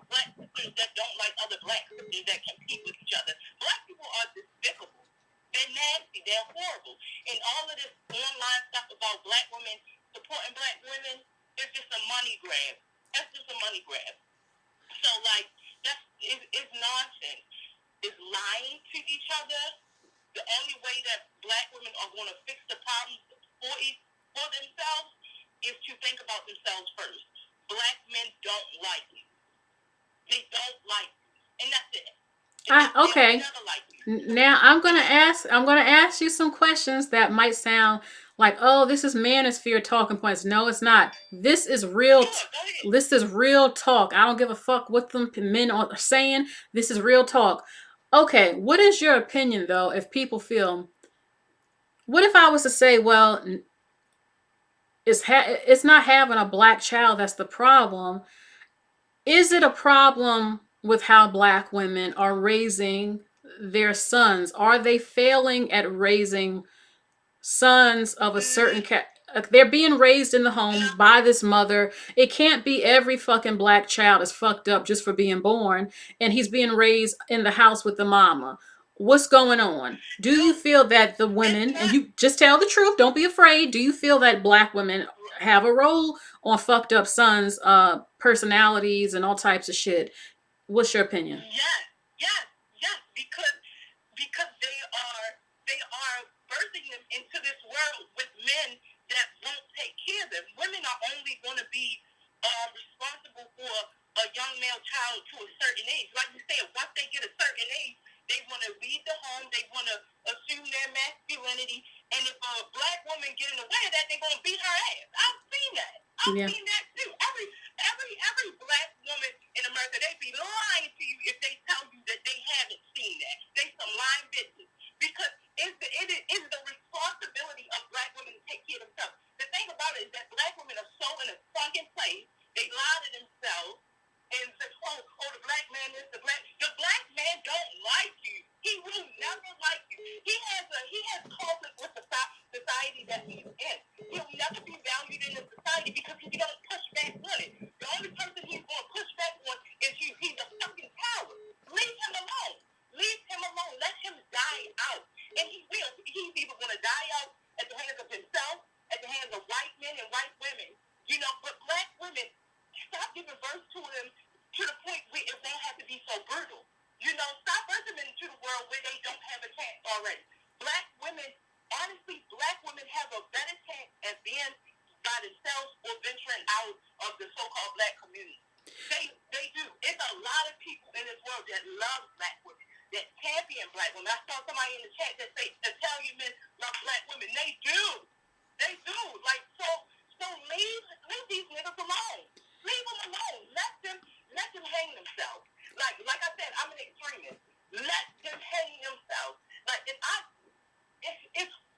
Black sisters that don't like other Black sisters that compete with each other. Black people are despicable. They're nasty. They're horrible. And all of this online stuff about Black women supporting Black women is just a money grab. That's just a money grab. So, like, it's nonsense. It's lying to each other. The only way that Black women are going to fix the problems for themselves is to think about themselves first. Black men don't like you. They don't like you. And that's it. Okay. Now I'm gonna ask you some questions that might sound like, oh, this is manosphere talking points. No, it's not. This is real. This is real talk. I don't give a fuck what them men are saying. This is real talk. Okay, what is your opinion though? If people feel, what if I was to say, well, it's not having a Black child that's the problem. Is it a problem with how Black women are raising their sons? Are they failing at raising sons of a certain they're being raised in the home by this mother. It can't be every fucking Black child is fucked up just for being born, and he's being raised in the house with the mama. What's going on? Do you feel that the women, and you just tell the truth, don't be afraid, do you feel that Black women have a role on fucked up sons' personalities and all types of shit? What's your opinion? Yes, because they are birthing them into this world with men that won't take care of them. Women are only going to be responsible for a young male child to a certain age. Like you said, once they get a certain age, they want to leave the home, they want to assume their masculinity, and if a Black woman get in the way of that, they're going to beat her ass. I've seen that. I've seen that too. Every Black woman in America, they be lying to you if they tell you that they haven't seen that. They some lying bitches. Because it is the responsibility of Black women to take care of themselves. The thing about it is that Black women are so in a sunken place, they lie to themselves and say, oh, the Black man is the Black man don't like you. He will never like you. He has conflict with the society that he's in. He'll never be valued in the society because he don't push back on it. The only person he's going to push back on is you. He's a fucking coward. Leave him alone. Leave him alone. Let him die out. And he will. He's either going to die out at the hands of himself, at the hands of white men and white women, so-called black community. They do. It's a lot of people in this world that love black women, that champion black women. I saw somebody in the chat that say Italian men love black women. They do. They do. Like, so leave these niggas alone. Leave them alone. Let them hang themselves. Like I said, I'm an extremist. Let them hang themselves. Like, it's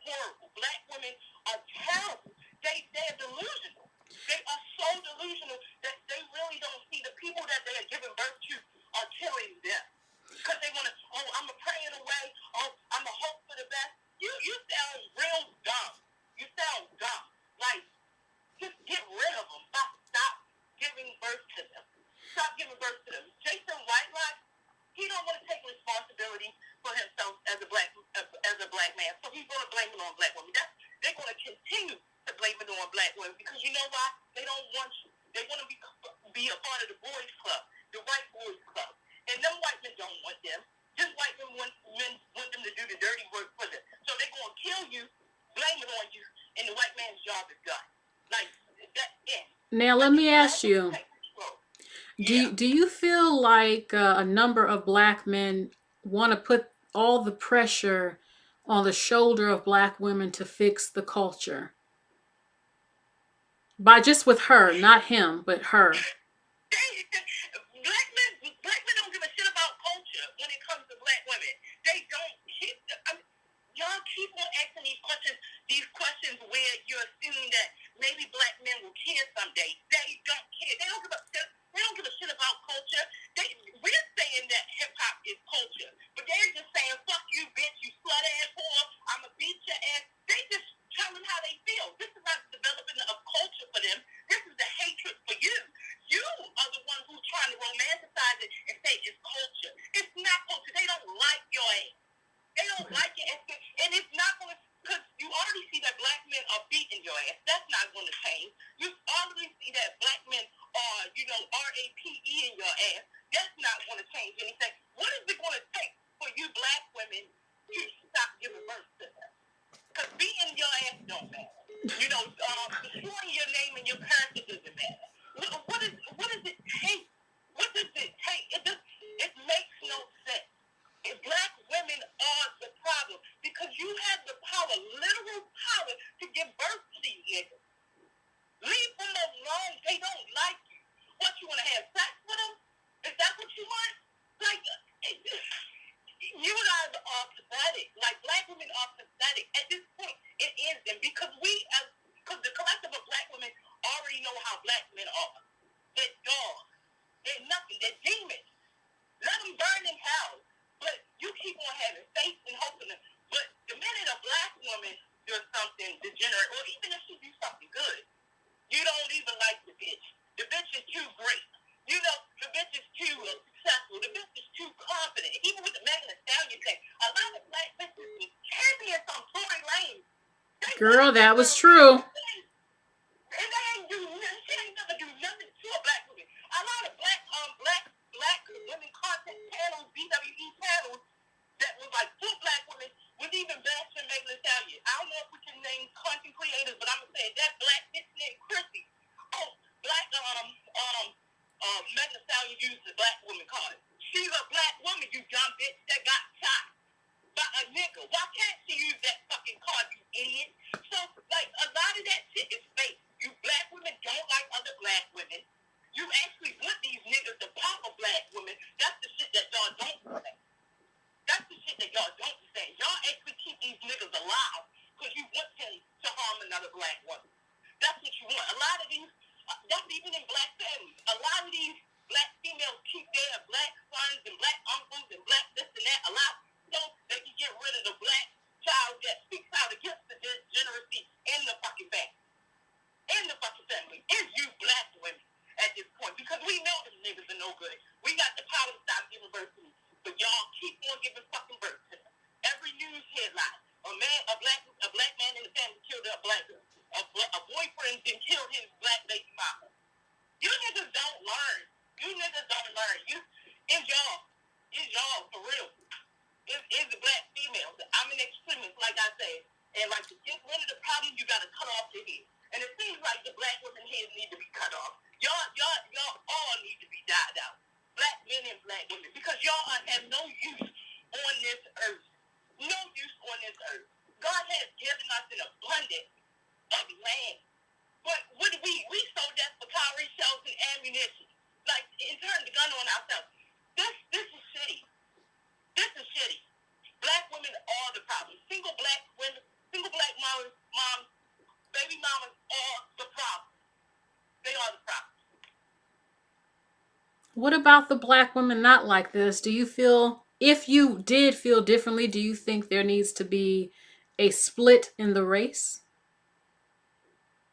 horrible. Black women are terrible. They're delusional. They are so delusional that they really don't see the people that they are giving birth to are killing them. Because they want to, I'm a praying away. I'm a hope for the best. You sound real dumb. You sound dumb. Like, just get rid of them. Stop giving birth to them. Stop giving birth to them. Jason Whitlock, he don't want to take responsibility for himself as a black man. So he's going to blame it on black women. They're going to continue to blame it on black women because you know why? They don't want you. They want to be a part of the boys club, the white boys club. And them white men don't want them. Just white men want them to do the dirty work for them. So they're going to kill you, blame it on you, and the white man's job is done. Like, that's it. Now, let me ask you, do you feel like a number of black men want to put all the pressure on the shoulder of black women to fix the culture? By just with her, not him, but her. Black men don't give a shit about culture when it comes to black women. They don't. Y'all keep on asking these questions where you're assuming that maybe black men will care someday. They don't care. They don't give a shit. They don't give a shit about culture. We're saying that hip hop is culture, but they're just saying, "Fuck you, bitch, you slut ass whore. I'ma beat your ass." They just tell them how they feel. This is not developing of culture for them. This is the hatred for you. You are the one who's trying to romanticize it and say it's culture. It's not culture. They don't like your ass. They don't like it, and it's not going to, because you already see that black men are beating your ass. That's not going to change. You already see that black men are, RAPE in your ass. That's not going to change anything. What is it going to take for you black women to stop giving birth to them? Because beating your ass don't matter. Destroying your name and your character doesn't matter. What does it take? What does it take? It makes no sense. Black women are the problem because you have the power, literal power, to give birth to these niggas. Leave them alone. They don't like you. What, you want to have sex with them? Is that what you want? Like, you guys are pathetic. Like, black women are pathetic. At this point, it is them because because the collective of black women already know how black men are. They're dogs. They're nothing. They're demons. Let them burn in hell. But you keep on having faith and hope in them. But the minute a black woman does something degenerate, or even if she do something good, you don't even like the bitch. The bitch is too great. The bitch is too successful. The bitch is too confident. Even with the Megan Thee Stallion thing, a lot of black bitches was champions on Tory Lane. Girl, that was true. And she ain't never do nothing to a black woman. A lot of black women content channels, BWE channels, that was like two black women was even bashing Megan Thee Stallion. I don't know if we can name content creators, but I'm gonna say that black bitch named Chrissy. Black Megan Thee Stallion used the black woman card. She's a black woman, you dumb bitch, that got shot by a nigga. Why can't she use that fucking card, you idiot? So, like, a lot of that shit is fake. You black women don't like other black women. You actually want these niggas to pop a black woman. That's the shit that y'all don't say. That's the shit that y'all don't say. Y'all actually keep these niggas alive because you want him to harm another black woman. That's what you want. A lot of these, that's even in black families. A lot of these black females keep their black sons and black uncles and black this and that a lot so they can get rid of the black child that speaks out against the degeneracy in the fucking family. In the fucking family. It's you black women at this point because we know them niggas are no good. We got the power to stop giving birth to them. But y'all keep on giving fucking birth to them. Every news headline, a black man in the family killed a black girl. A boyfriend then killed his black baby mama. You niggas don't learn. It's y'all for real. It's the black females. I'm an extremist, like I said. And like to get rid of the problem, you gotta cut off the head. And it seems like the black women heads need to be cut off. Y'all ammunition. Like, in turn, the gun on ourselves. This is shitty. This is shitty. Black women are the problem. Single black women, single black moms, baby mamas are the problem. They are the problem. What about the black women not like this? Do you feel, if you did feel differently, do you think there needs to be a split in the race?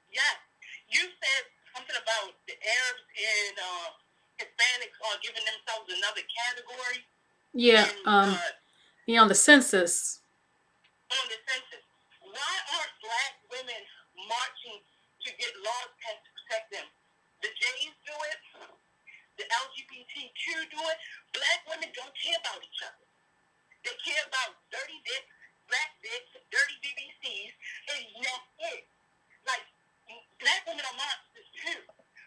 Yes. You said something about the Arabs and Hispanics are giving themselves another category. Yeah, And, on the census. On the census. Why aren't black women marching to get laws passed to protect them? The Jays do it. The LGBTQ do it. Black women don't care about each other. They care about dirty dicks, black dicks, dirty BBCs, and that's it. Like, black women are monsters too.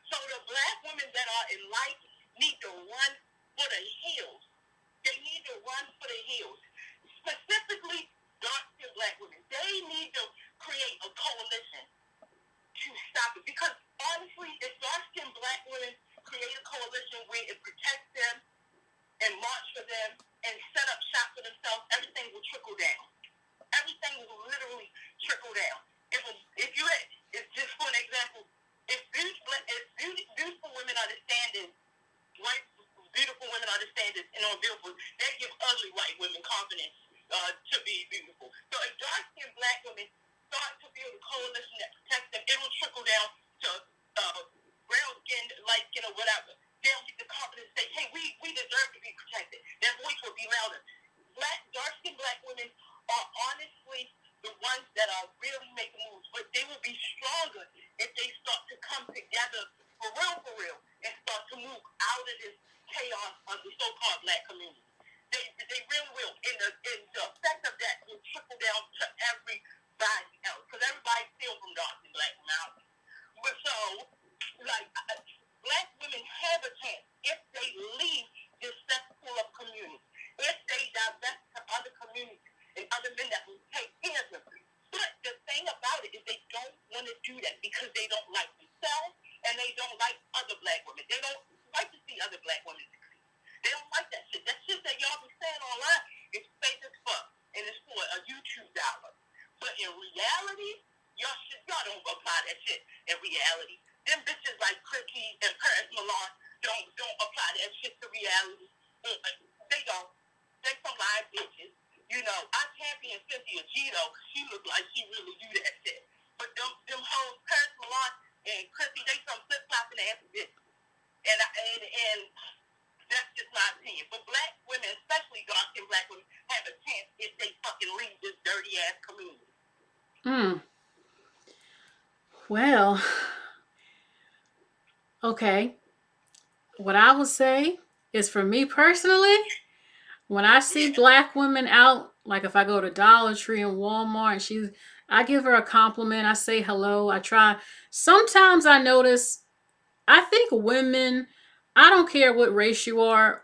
So the black women that are enlightened need to run for the hills. They need to run for the hills. Specifically, dark-skinned black women. They need to create a coalition to stop it. Because honestly, if dark-skinned black women create a coalition where it protects them and march for them and set up shop for themselves, everything will trickle down. Everything will literally trickle down. If you had, it's just for an example, if beautiful women are the standard, white beautiful women are the standards and on billboards, they give ugly white women confidence to be beautiful. So if dark-skinned black women start to build a coalition that protects them, it will trickle down to brown-skinned, light-skinned, or whatever. They'll get the confidence to say, hey, we deserve to be protected. Their voice will be louder. Dark-skinned black women are honestly the ones that are really making moves, but they will be stronger if they start to come together for real, and start to move out of this chaos of the so-called black community. They really will. And the effect of that will trickle down to everybody else, because everybody steals from dark-skinned black women. But so, like, black women have a chance if they leave this cesspool of community, if they divest to other communities and other men that will take care of them. But the thing about it is they don't want to do that because they don't like themselves and they don't like other black women. They don't like to see other black women succeed. They don't like that shit. That shit that y'all be saying online is fake as fuck and it's for a YouTube dollar. But in reality, y'all don't apply that shit in reality. Them bitches like Chrissy and Paris Milan don't apply that shit to reality. They don't. They some live bitches. You know, I champion Cynthia Gito. She looks like she really do that shit. But them hoes, Paris Milan and Chrissy, they some flip-flopping ass bitches. And that's just my opinion. But black women, especially dark-skinned black women, have a chance if they fucking leave this dirty-ass community. Well, okay. What I would say is, for me personally, when I see black women out, like if I go to Dollar Tree and Walmart and I give her a compliment, I say hello, I try. Sometimes I notice, I think women, I don't care what race you are,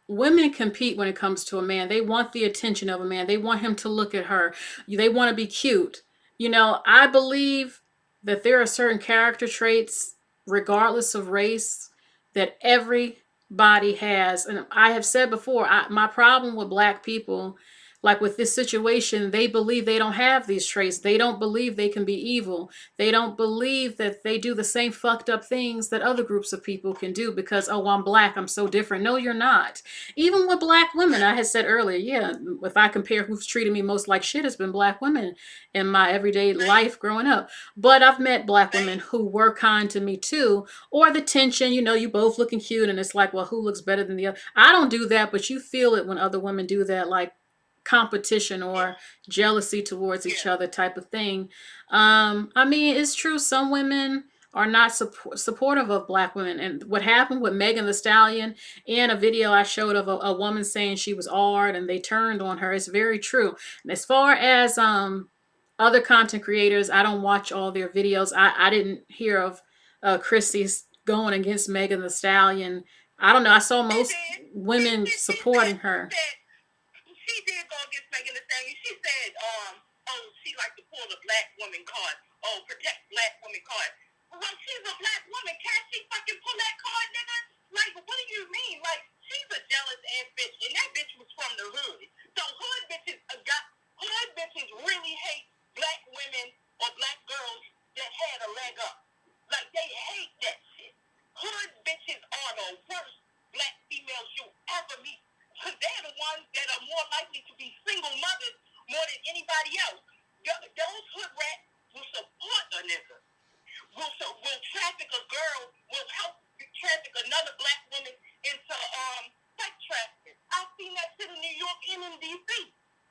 women compete when it comes to a man. They want the attention of a man. They want him to look at her. They want to be cute. You know, I believe that there are certain character traits, regardless of race, that everybody has. And I have said before, my problem with black people, like with this situation, they believe they don't have these traits. They don't believe they can be evil. They don't believe that they do the same fucked up things that other groups of people can do because, oh, I'm black, I'm so different. No, you're not. Even with black women, I had said earlier, yeah, if I compare who's treated me most like shit, it's been black women in my everyday life growing up. But I've met black women who were kind to me too. Or the tension, you know, you both looking cute and it's like, well, who looks better than the other? I don't do that, but you feel it when other women do that, like competition or jealousy towards each other type of thing. I mean, it's true, some women are not supportive of black women. And what happened with Megan Thee Stallion, in a video I showed of a woman saying she was hard and they turned on her, it's very true. And as far as other content creators, I don't watch all their videos. I didn't hear of Chrissy's going against Megan Thee Stallion. I don't know. I saw most women supporting her. She did go against Megan Thee Stallion. She said, she liked to pull the black woman card. Oh, protect black women card. Well, she's a black woman. Can't she fucking pull that card, nigga? Like, what do you mean? Like, she's a jealous ass bitch, and that bitch was from the hood. So hood bitches really hate black women or black girls that had a leg up. Like, they hate that shit. Hood bitches are the worst black females you'll ever meet. Because they're the ones that are more likely to be single mothers more than anybody else. Those hood rats will support a nigga. Will traffic a girl, will help traffic another black woman into sex trafficking. I've seen that shit in New York and in D.C.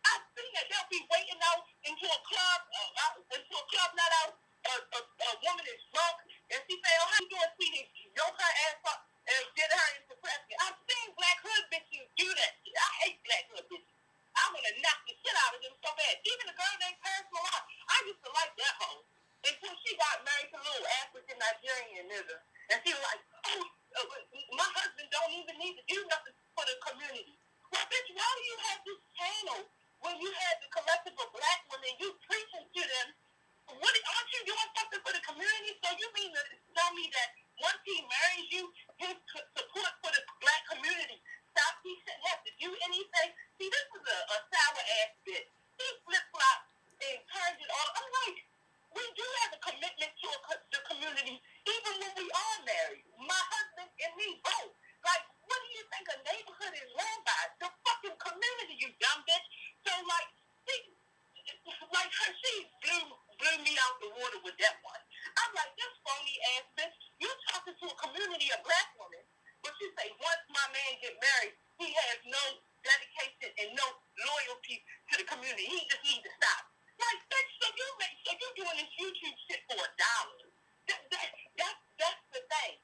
I've seen that. They'll be waiting out into a club not out. A woman is drunk, and she say, "Oh, how you doing, sweetie?" Yoke her ass up and get her into trafficking. I've seen black hood bitches do that shit. I hate black hood bitches. I want to knock the shit out of them so bad. Even the girl named Paris Milan, I used to like that hoe. Until she got married to a little African Nigerian nigga. And she was like, oh, my husband don't even need to do nothing for the community. Well, bitch, why do you have this channel when you had the collective of black women, you preaching to them? Aren't you doing something for the community? So you mean to tell me that once he marries you, his support for the black community stops? He shouldn't have to do anything? See, this is a sour ass bitch. He flip-flopped and turned it all. I'm like, we do have a commitment to the community, even when we are married. My husband and me both. Like, what do you think a neighborhood is run by? The fucking community, you dumb bitch. So, like, she blew me out the water with that one. I'm like, this phony ass bitch, you talking to a community of black women, but you say once my man get married, he has no dedication and no loyalty to the community. He just needs to stop. Like, bitch, so you doing this YouTube shit for $1. That's the thing.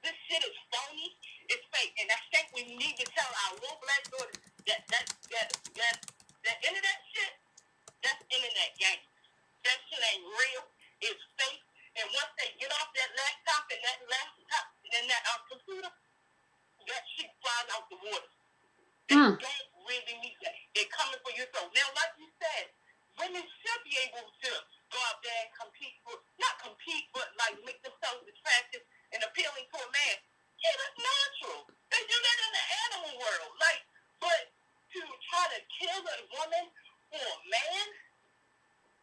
This shit is phony. It's fake. And I think we need to tell our little black daughters that internet shit, that's internet game. That shit ain't real. It's fake. And once they get off that laptop and that computer, that shit flies out the water. They don't really need that. They're coming for your throat. Now, like you said, women should be able to go out there and not compete, but like make themselves attractive and appealing to a man. Yeah, that's natural. They do that in the animal world. Like, but to try to kill a woman for a man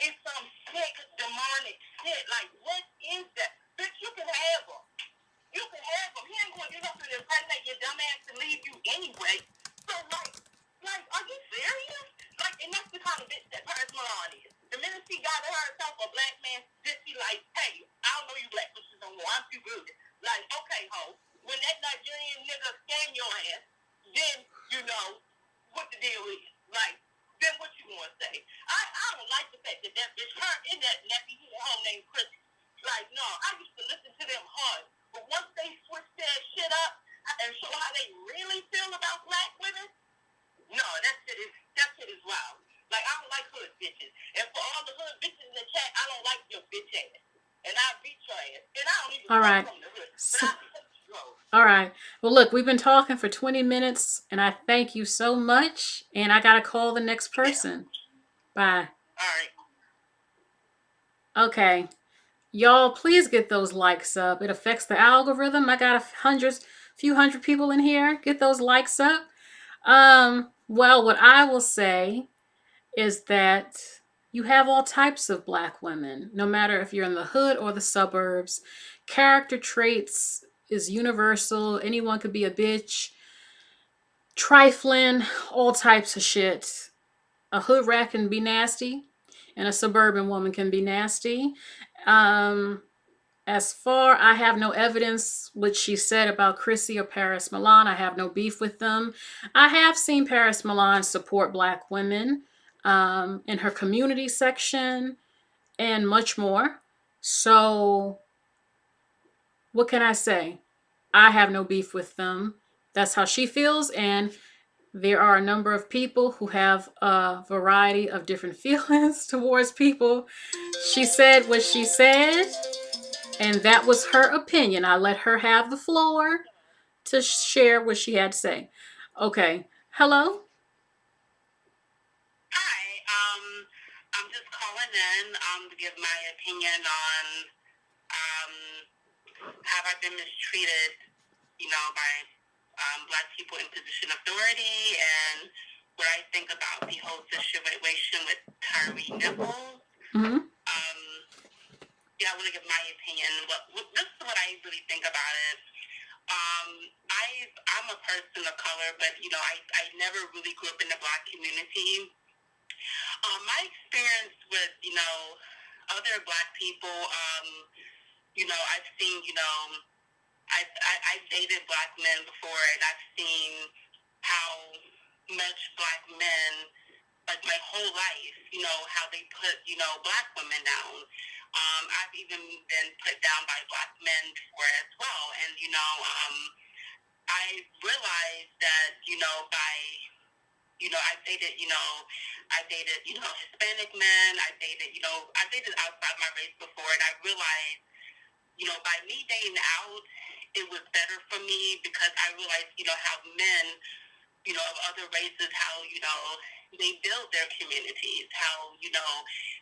is some sick, demonic shit. Like, what is that? Bitch, you can have him. You can have him. He ain't going to get up and impregnate your dumb ass to leave you anyway. So, like, are you serious? Like, and that's the kind of bitch that Paris Milan is. The minute she got herself a black man, then she like, hey, I don't know you black bitches no more. I'm too good. Like, okay, ho. When that Nigerian nigga scam your ass, then you know what the deal is. Like, then what you want to say? I don't like the fact that bitch, her and that nappy hoe named Chris. Like, no, I used to listen to them hard. But once they switch that shit up and show how they really feel about black women, no, that shit is wild. Like, I don't like hood bitches. And for all the hood bitches in the chat, I don't like your bitch ass. And I beat your ass. And I don't even come from the hood. All right. Well, look, we've been talking for 20 minutes, and I thank you so much. And I got to call the next person. Bye. All right. Okay. Y'all, please get those likes up. It affects the algorithm. I got a few hundred people in here. Get those likes up. Well, what I will say is that you have all types of black women, no matter if you're in the hood or the suburbs. Character traits is universal. Anyone could be a bitch, trifling, all types of shit. A hood rat can be nasty, and a suburban woman can be nasty. As far, I have no evidence what she said about Chrissy or Paris Milan. I have no beef with them. I have seen Paris Milan support black women in her community section and much more. So what can I say? I have no beef with them. That's how she feels. And there are a number of people who have a variety of different feelings towards people. She said what she said. And that was her opinion. I let her have the floor to share what she had to say. Okay. Hello? Hi. I'm just calling in to give my opinion on have I been mistreated, by Black people in position of authority, and what I think about the whole situation with TYRE nipples. Mm-hmm. I want to give my opinion. This is what I really think about it. I'm a person of color, but I never really grew up in the Black community. My experience with other Black people, I've seen I've dated Black men before, and I've seen how much Black men, like my whole life, how they put Black women down. I've even been put down by Black men before as well, and I realized that by I've dated Hispanic men. I've dated outside my race before, and I realized by me dating out, it was better for me because I realized how men of other races, how they build their communities, how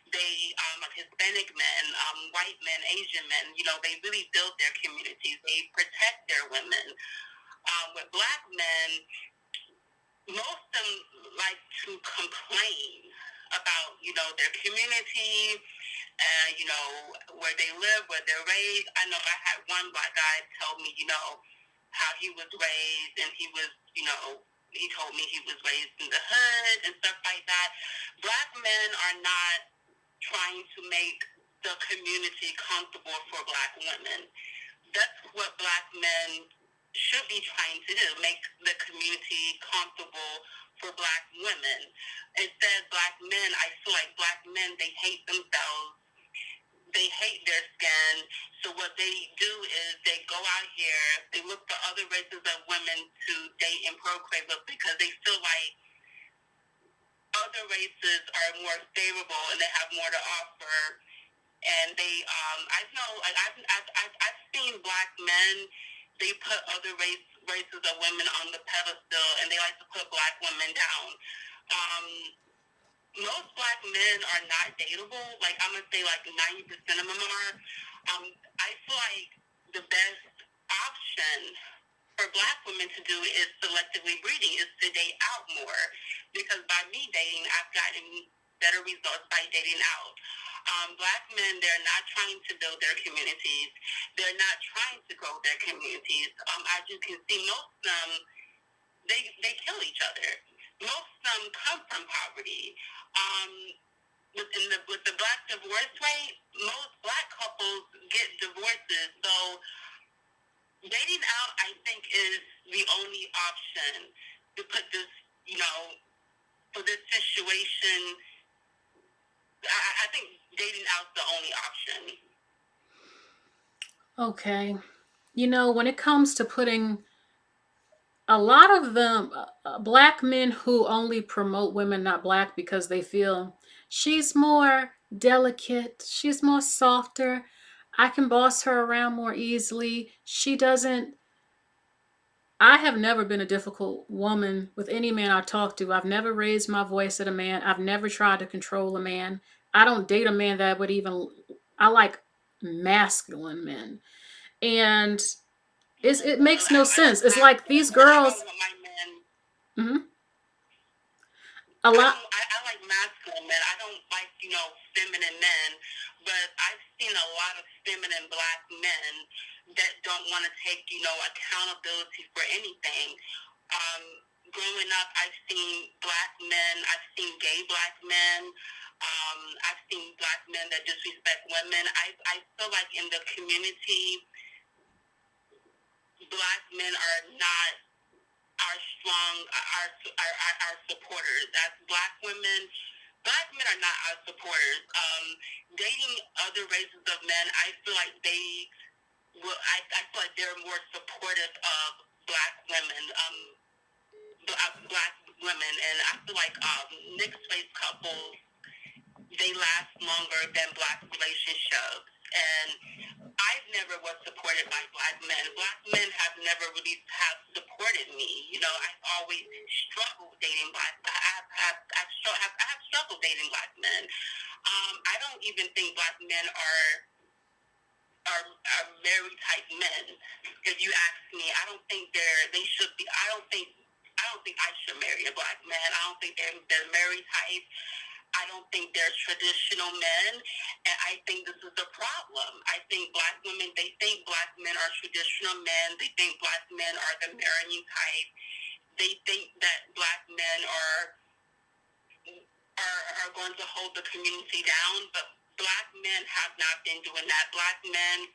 they like Hispanic men, white men, Asian men, they really build their communities. They protect their women. With Black men, most of them like to complain about their community and where they live, where they're raised. I know I had one Black guy tell me how he was raised, and he was he told me he was raised in the hood and stuff like that. Black men are not trying to make the community comfortable for Black women. That's what Black men should be trying to do, make the community comfortable for Black women. Instead, Black men, I feel like Black men, they hate themselves. They hate their skin. So what they do is they go out here, they look for other races of women to date and procreate with because they feel like other races are more favorable and they have more to offer. And they, I know, like I've seen Black men, they put other races of women on the pedestal, and they like to put Black women down. Most Black men are not dateable. Like, I'm going to say like 90% of them are. I feel like the best option for Black women to do is selectively breeding, is to date out more. Because by me dating, I've gotten better results by dating out. Black men, they're not trying to build their communities. They're not trying to grow their communities. As you can see, most of them, they kill each other. Most of them come from poverty. With the Black divorce rate, most Black couples get divorces. So dating out, I think, is the only option to put this, for this situation. I think dating out's the only option. Okay. When it comes to putting a lot of them, Black men who only promote women not Black because they feel she's more delicate, she's more softer, I can boss her around more easily. I have never been a difficult woman with any man I talk to. I've never raised my voice at a man. I've never tried to control a man. I don't date a man that would even, I like masculine men. And it makes no sense. It's like these girls. Mm-hmm. A lot. I like masculine men. I don't like, feminine men. But I've seen a lot of feminine Black men that don't want to take, accountability for anything. Growing up, I've seen Black men. I've seen gay Black men. I've seen Black men that disrespect women. I feel like in the community, Black men are not our strong, our supporters. As Black women, Black men are not our supporters. Dating other races of men, I feel like I feel like they're more supportive of Black women, and I feel like mixed race couples, they last longer than Black relationships. And I've never was supported by Black men. Black men have never really supported me. I've always struggled dating Black. I've struggled dating Black men. I don't even think Black men are are married type men. If you ask me, I don't think they should be. I don't think I should marry a black man. I don't think they're married type. I don't think they're traditional men, and I think this is the problem. I think black women, they think black men are traditional men. They think black men are the marrying type. They think that black men are going to hold the community down, but black men have not been doing that. Black men,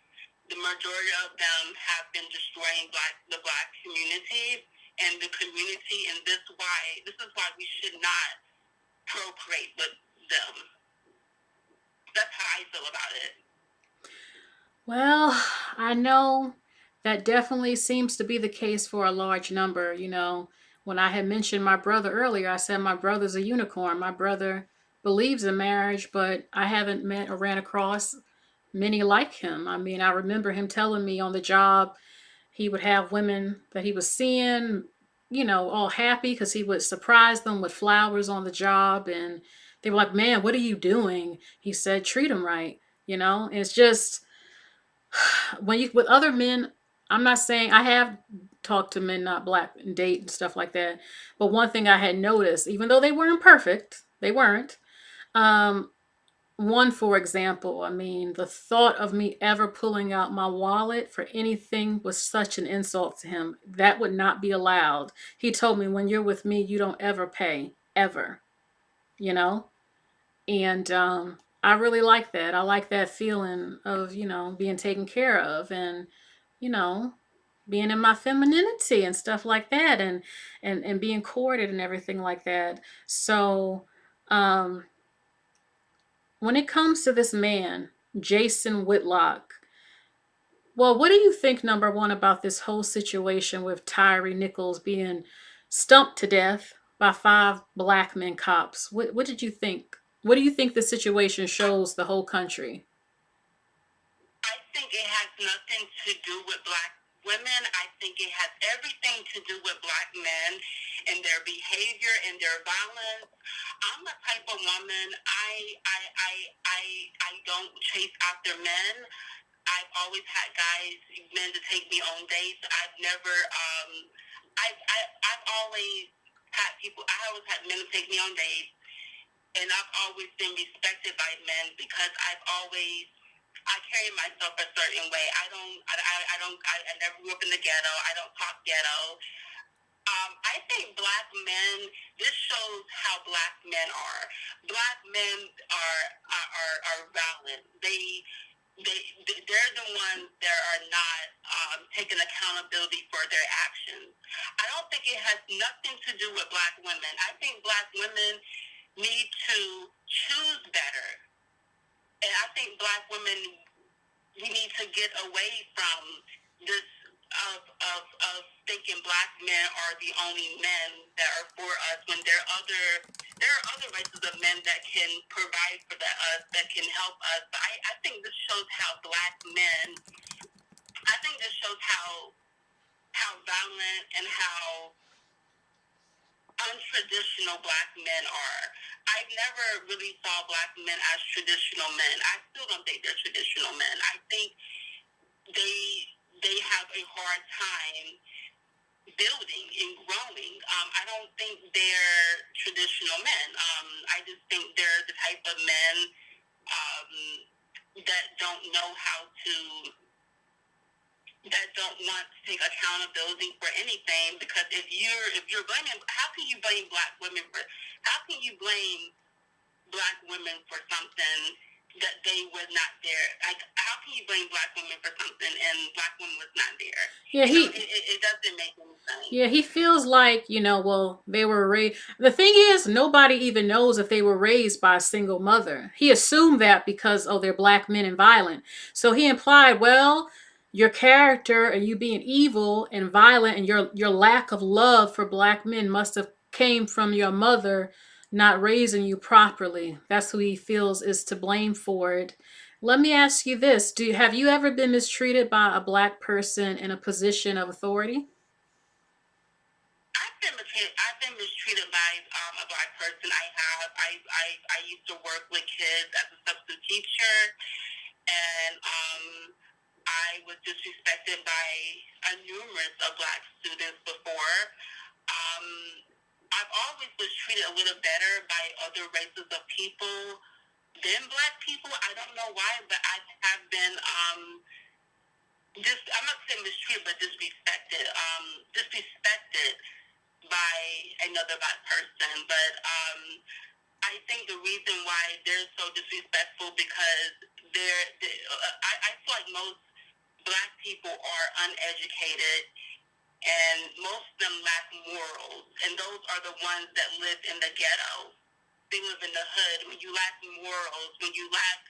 the majority of them have been destroying the black community and the community, and this is why we should not procreate with them. That's how I feel about it. Well, I know that definitely seems to be the case for a large number. You know, when I had mentioned my brother earlier, I said my brother's a unicorn. My brother believes in marriage, but I haven't met or ran across many like him. I mean, I remember him telling me on the job he would have women that he was seeing, you know, all happy because he would surprise them with flowers on the job. And they were like, man, what are you doing? He said, treat them right. You know, and it's just when you with other men, I'm not saying I have talked to men not black and date and stuff like that. But one thing I had noticed, even though they weren't perfect, they weren't. Um, one, for example, I mean, the thought of me ever pulling out my wallet for anything was such an insult to him. That would not be allowed. He told me, when you're with me, you don't ever pay, ever, you know? And I really like that. I like that feeling of, you know, being taken care of and, you know, being in my femininity and stuff like that and being courted and everything like that. So, um, when it comes to this man, Jason Whitlock, well, what do you think, number one, about this whole situation with Tyree Nichols being stumped to death by 5 black men cops? What did you think? What do you think the situation shows the whole country? I think it has nothing to do with black women. I think it has everything to do with black men and their behavior and their violence. I'm the type of woman, I don't chase after men. I've always had men to take me on dates. I've never, I've always had men to take me on dates, and I've always been respected by men because I carry myself a certain way. I never grew up in the ghetto. I don't talk ghetto. I think black men, this shows how black men are. Black men are violent. They're the ones that are not taking accountability for their actions. I don't think it has nothing to do with black women. I think black women need to choose better. And I think black women, we need to get away from this of thinking black men are the only men that are for us when there are other races of men that can provide for us, that can help us. But I think this shows how black men, I think this shows how violent and how untraditional black men are. I never really saw black men as traditional men. I still don't think they're traditional men. I think they have a hard time building and growing. I don't think they're traditional men. I just think they're the type of men that don't know how to, that don't want to take accountability for anything. Because if you're blaming, how can you blame black women for something that they was not there? Like, how can you blame black women for something and black women was not there? Yeah, it doesn't make any sense. Yeah, he feels like, you know, well, they were raised. The thing is, nobody even knows if they were raised by a single mother. He assumed that because, oh, they're black men and violent. So he implied, well, your character and you being evil and violent and your lack of love for black men must have came from your mother not raising you properly. That's who he feels is to blame for it. Let me ask you this. Have you ever been mistreated by a black person in a position of authority? I've been mistreated by a black person. I used to work with kids as a substitute teacher, and I was disrespected by numerous of Black students before. I've always was treated a little better by other races of people than Black people. I don't know why, but I have been I'm not saying mistreated, but disrespected. Disrespected by another Black person. But I think the reason why they're so disrespectful because I feel like most Black people are uneducated, and most of them lack morals, and those are the ones that live in the ghetto. They live in the hood. When you lack morals, when you lack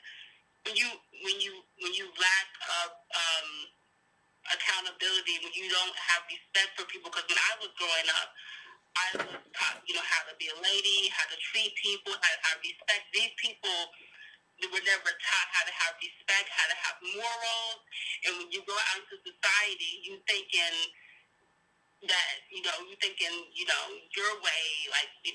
accountability, when you don't have respect for people. Because when I was growing up, I was taught, how to be a lady, how to treat people, how to have respect. These people, they were never taught how to have respect, how to have morals. And when you go out into society, you thinking that, your way, like, you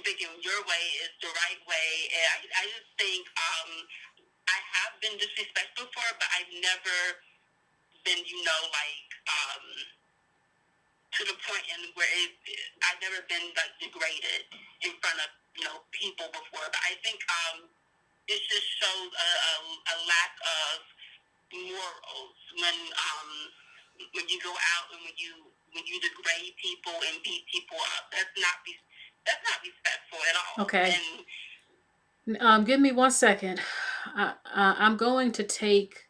thinking your way is the right way. And I just think I have been disrespectful for it, but I've never been, to the point where I've never been, like, degraded in front of, people before. But I think it just shows a lack of morals when you go out and when you degrade people and beat people up. That's not respectful at all. Okay. Give me 1 second. I'm going to take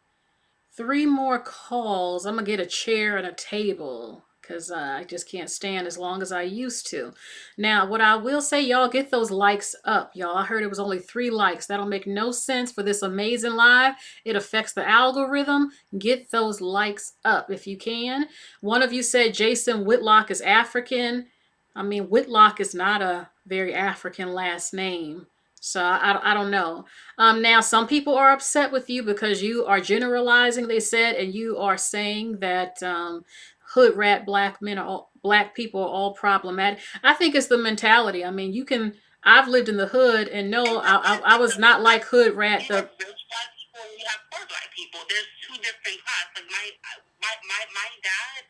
3 more calls. I'm going to get a chair and a table because I just can't stand as long as I used to. Now, what I will say, y'all, get those likes up, y'all. I heard it was only 3 likes. That'll make no sense for this amazing live. It affects the algorithm. Get those likes up if you can. One of you said Jason Whitlock is African. I mean, Whitlock is not a very African last name. So I don't know. Now, some people are upset with you because you are generalizing, they said, and you are saying that hood rat Black people are all problematic. I think it's the mentality. I mean, I've lived in the hood and no, I was not like hood rat. You have rich Black people and you have poor Black people. There's 2 different classes. Like my dad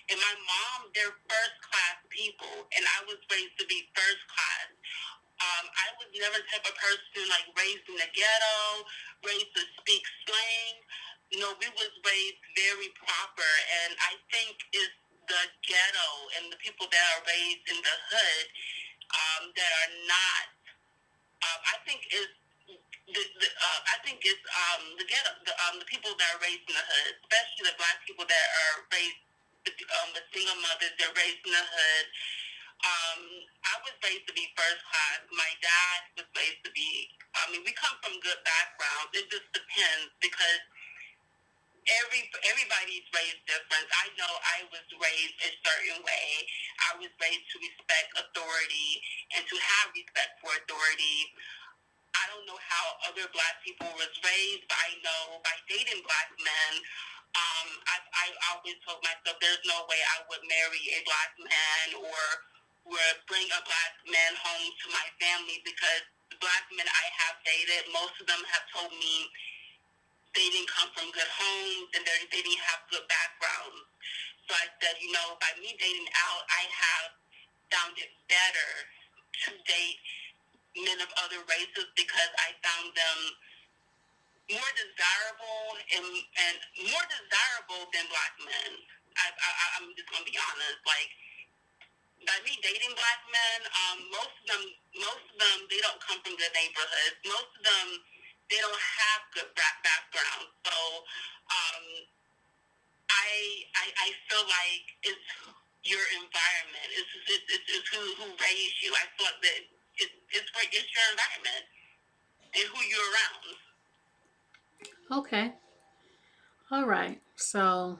and my mom, they're first class people, and I was raised to be first class. I was never the type of person like raised in the ghetto, raised to speak slang. We was raised very proper, and I think it's the ghetto and the people that are raised in the hood that are not. I think it's the ghetto, the people that are raised in the hood, especially the Black people that are raised with single mothers. They're raised in the hood. I was raised to be first class. My dad was raised to be, we come from good backgrounds. It just depends because everybody's raised different. I know I was raised a certain way. I was raised to respect authority and to have respect for authority. I don't know how other Black people was raised, but I know by dating Black men, I always told myself there's no way I would marry a Black man or bring a Black man home to my family, because the Black men I have dated, most of them have told me they didn't come from good homes and they didn't have good backgrounds. So I said, by me dating out, I have found it better to date men of other races because I found them more desirable and more desirable than Black men. I'm just gonna be honest. Like, by me dating Black men, most of them they don't come from good neighborhoods. Most of them they don't have good backgrounds. So I feel like it's your environment. It's who raised you. I feel like that it's your environment and who you're around. Okay. All right. So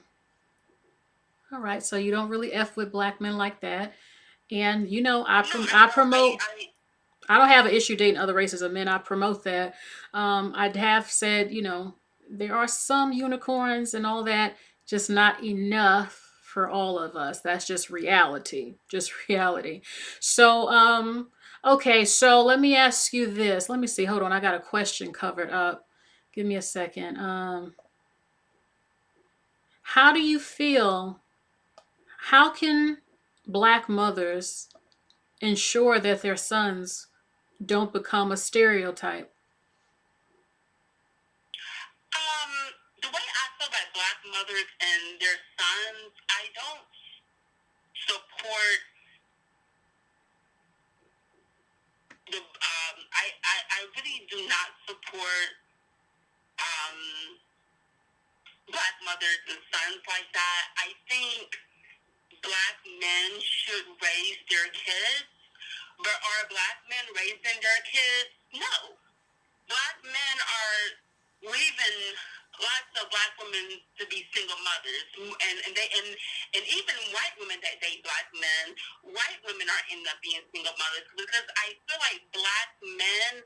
you don't really F with Black men like that. And, I promote, I don't have an issue dating other races of men. I promote that. I have said, there are some unicorns and all that, just not enough for all of us. That's just reality. So, okay. So let me ask you this. Let me see. Hold on. I got a question covered up. Give me a second. How do you feel? How can Black mothers ensure that their sons don't become a stereotype? The way I feel about Black mothers and their sons, I don't support the. I really do not support Black mothers and sons like that. I think Black men should raise their kids, but are Black men raising their kids? No. Black men are leaving lots of Black women to be single mothers, and even white women that date Black men, white women are ending up being single mothers because I feel like Black men,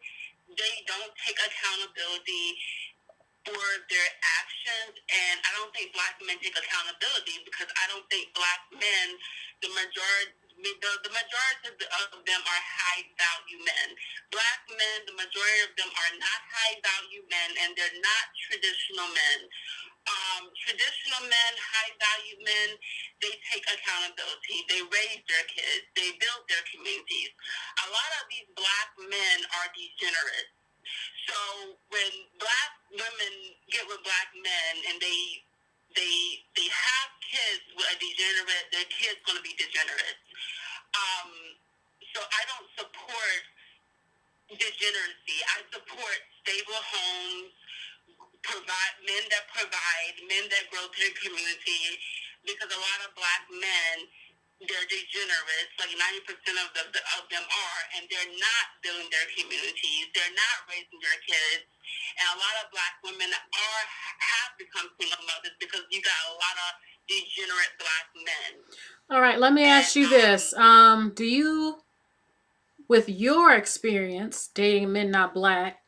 they don't take accountability for their actions, and I don't think Black men take accountability because I don't think Black men, the majority of them are high value men. Black men, the majority of them are not high value men, and they're not traditional men. Traditional men, high value men, they take accountability. They raise their kids. They build their communities. A lot of these Black men are degenerate. So when Black women get with Black men and they have kids with a degenerate, their kids going to be degenerate. So I don't support degeneracy. I support stable homes, men that grow their community, because a lot of Black men, they're degenerates, like 90% of them are, and they're not building their communities, they're not raising their kids, and a lot of Black women have become single mothers because you got a lot of degenerate Black men. All right, let me ask you this. Do you, with your experience dating men not Black,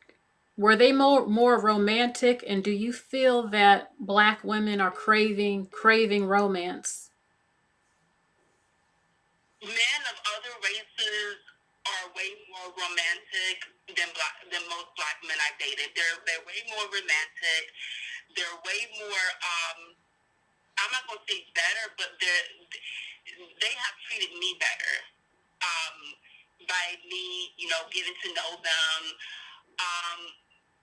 were they more romantic, and do you feel that Black women are craving romance? Men of other races are way more romantic than most Black men I've dated. They're way more romantic. They're way more. I'm not gonna say better, but they have treated me better by me, getting to know them.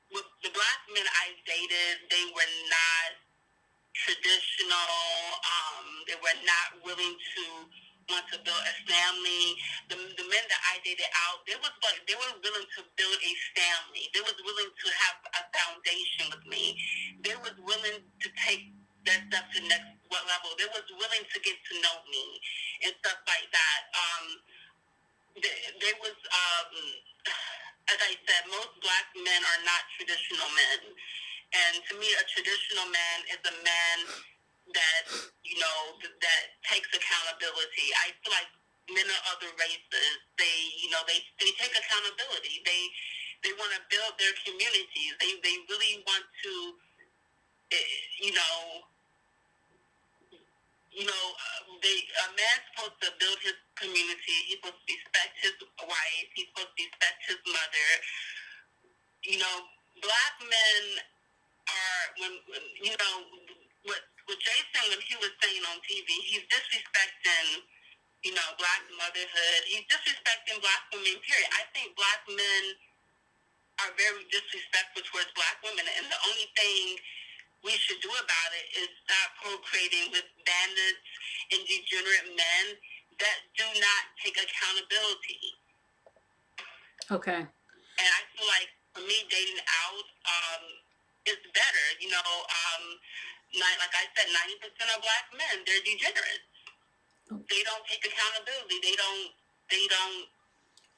With the Black men I've dated, they were not traditional. They were not willing to want to build a family. The men that I dated out, they were willing to build a family. They was willing to have a foundation with me. They was willing to take that stuff to the next level. They was willing to get to know me and stuff like that. They was, as I said, most Black men are not traditional men. And to me, a traditional man is a man that, that takes accountability. I feel like men of other races, they take accountability. They want to build their communities. They really want to, a man's supposed to build his community. He's supposed to respect his wife. He's supposed to respect his mother. Black men are, what Jason, when he was saying on TV, he's disrespecting, Black motherhood. He's disrespecting Black women, period. I think Black men are very disrespectful towards Black women, and the only thing we should do about it is stop procreating with bandits and degenerate men that do not take accountability. Okay. And I feel like for me, dating out is better. Like I said, 90% of Black men, they're degenerates. They don't take accountability. They don't.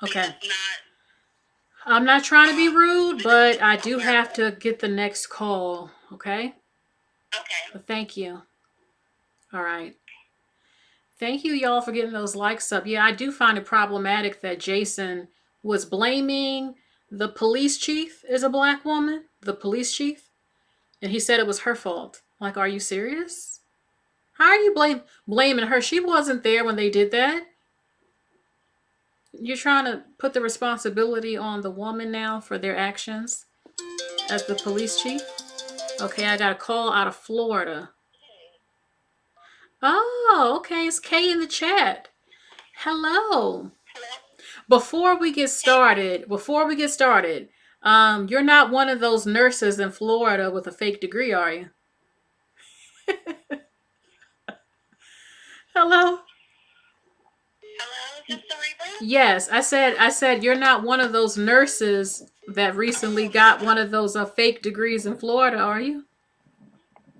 Okay. Not. I'm not trying to be rude, but I do have to get the next call. Okay. Okay. But thank you. All right. Thank you, y'all, for getting those likes up. Yeah, I do find it problematic that Jason was blaming the police chief as a Black woman, the police chief, and he said it was her fault. Like, are you serious? How are you blaming her? She wasn't there when they did that. You're trying to put the responsibility on the woman now for their actions. as the police chief? Okay, I got a call out of Florida. Oh, okay. It's Kay in the chat. Hello. Before we get started, you're not one of those nurses in Florida with a fake degree, are you? Hello? Hello, is this Cerebral? Yes, I said you're not one of those nurses that recently got one of those fake degrees in Florida, are you?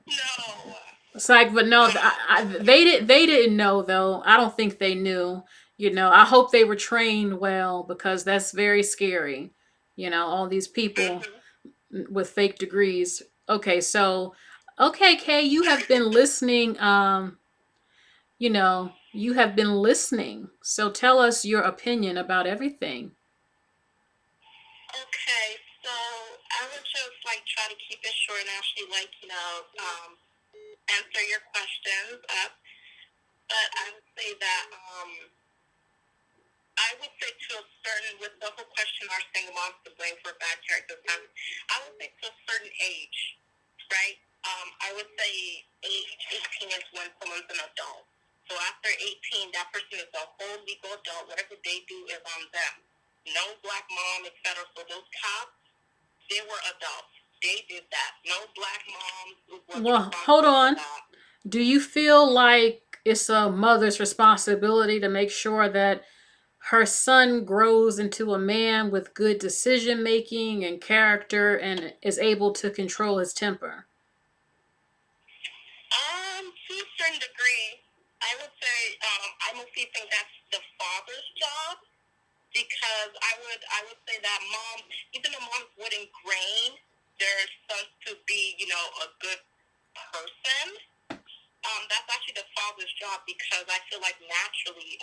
No. It's like, but no, they didn't know though. I don't think they knew. You know, I hope they were trained well because that's very scary. You know, all these people with fake degrees. Okay, so okay, Kay, you have been listening. You know, you have been listening. So tell us your opinion about everything. Okay, so I would just like try to keep it short and actually like, answer your questions up. But I would say that I would say to a certain, with the whole question, are single moms to blame for bad characters? I would say to a certain age, right? I would say age 18 is when someone's an adult. So after 18, that person is a whole legal adult. Whatever they do is on them. No black mom, etc. So those cops, they were adults. They did that. No black mom. Well, hold on. Do you feel like it's a mother's responsibility to make sure that her son grows into a man with good decision making and character and is able to control his temper? To a certain degree, I would say I mostly think that's the father's job, because I would say that mom, even though moms would ingrain their sons to be, a good person, that's actually the father's job, because I feel like naturally